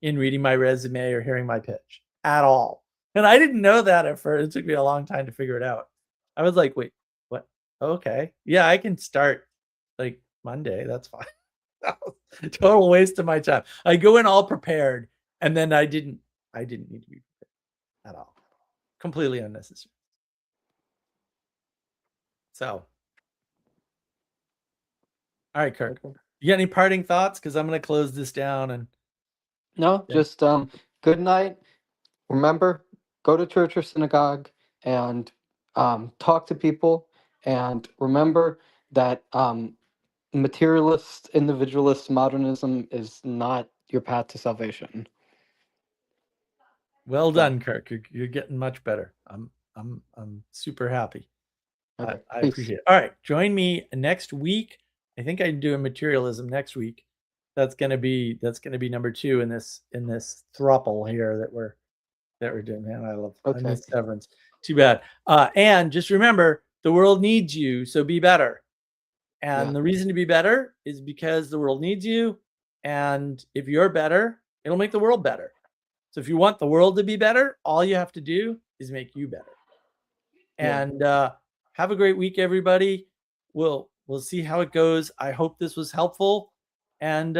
in reading my resume or hearing my pitch at all. And I didn't know that at first. It took me a long time to figure it out. I was like, wait, what? Okay. Yeah, I can start like Monday. That's fine. Total waste of my time. I go in all prepared, and then I didn't need to be prepared at all. Completely unnecessary. So, all right, Kirk. Okay. You got any parting thoughts? Because I'm going to close this down. And No, Yeah. just good night. Remember, go to church or synagogue and talk to people, and remember that materialist, individualist modernism is not your path to salvation. well So, done, Kirk. You're getting much better. I'm super happy. okay. I Peace. appreciate it. All right, join me next week. I think I'm doing materialism next week. That's gonna be number 2 in this throuple here that we're doing. Man, I Okay. miss Severance. Too bad. And just remember, the world needs you, so be better. And Yeah. the reason to be better is because the world needs you. And if you're better, it'll make the world better. So if you want the world to be better, all you have to do is make you better. Yeah. And have a great week, everybody. We'll see how it goes. I hope this was helpful. And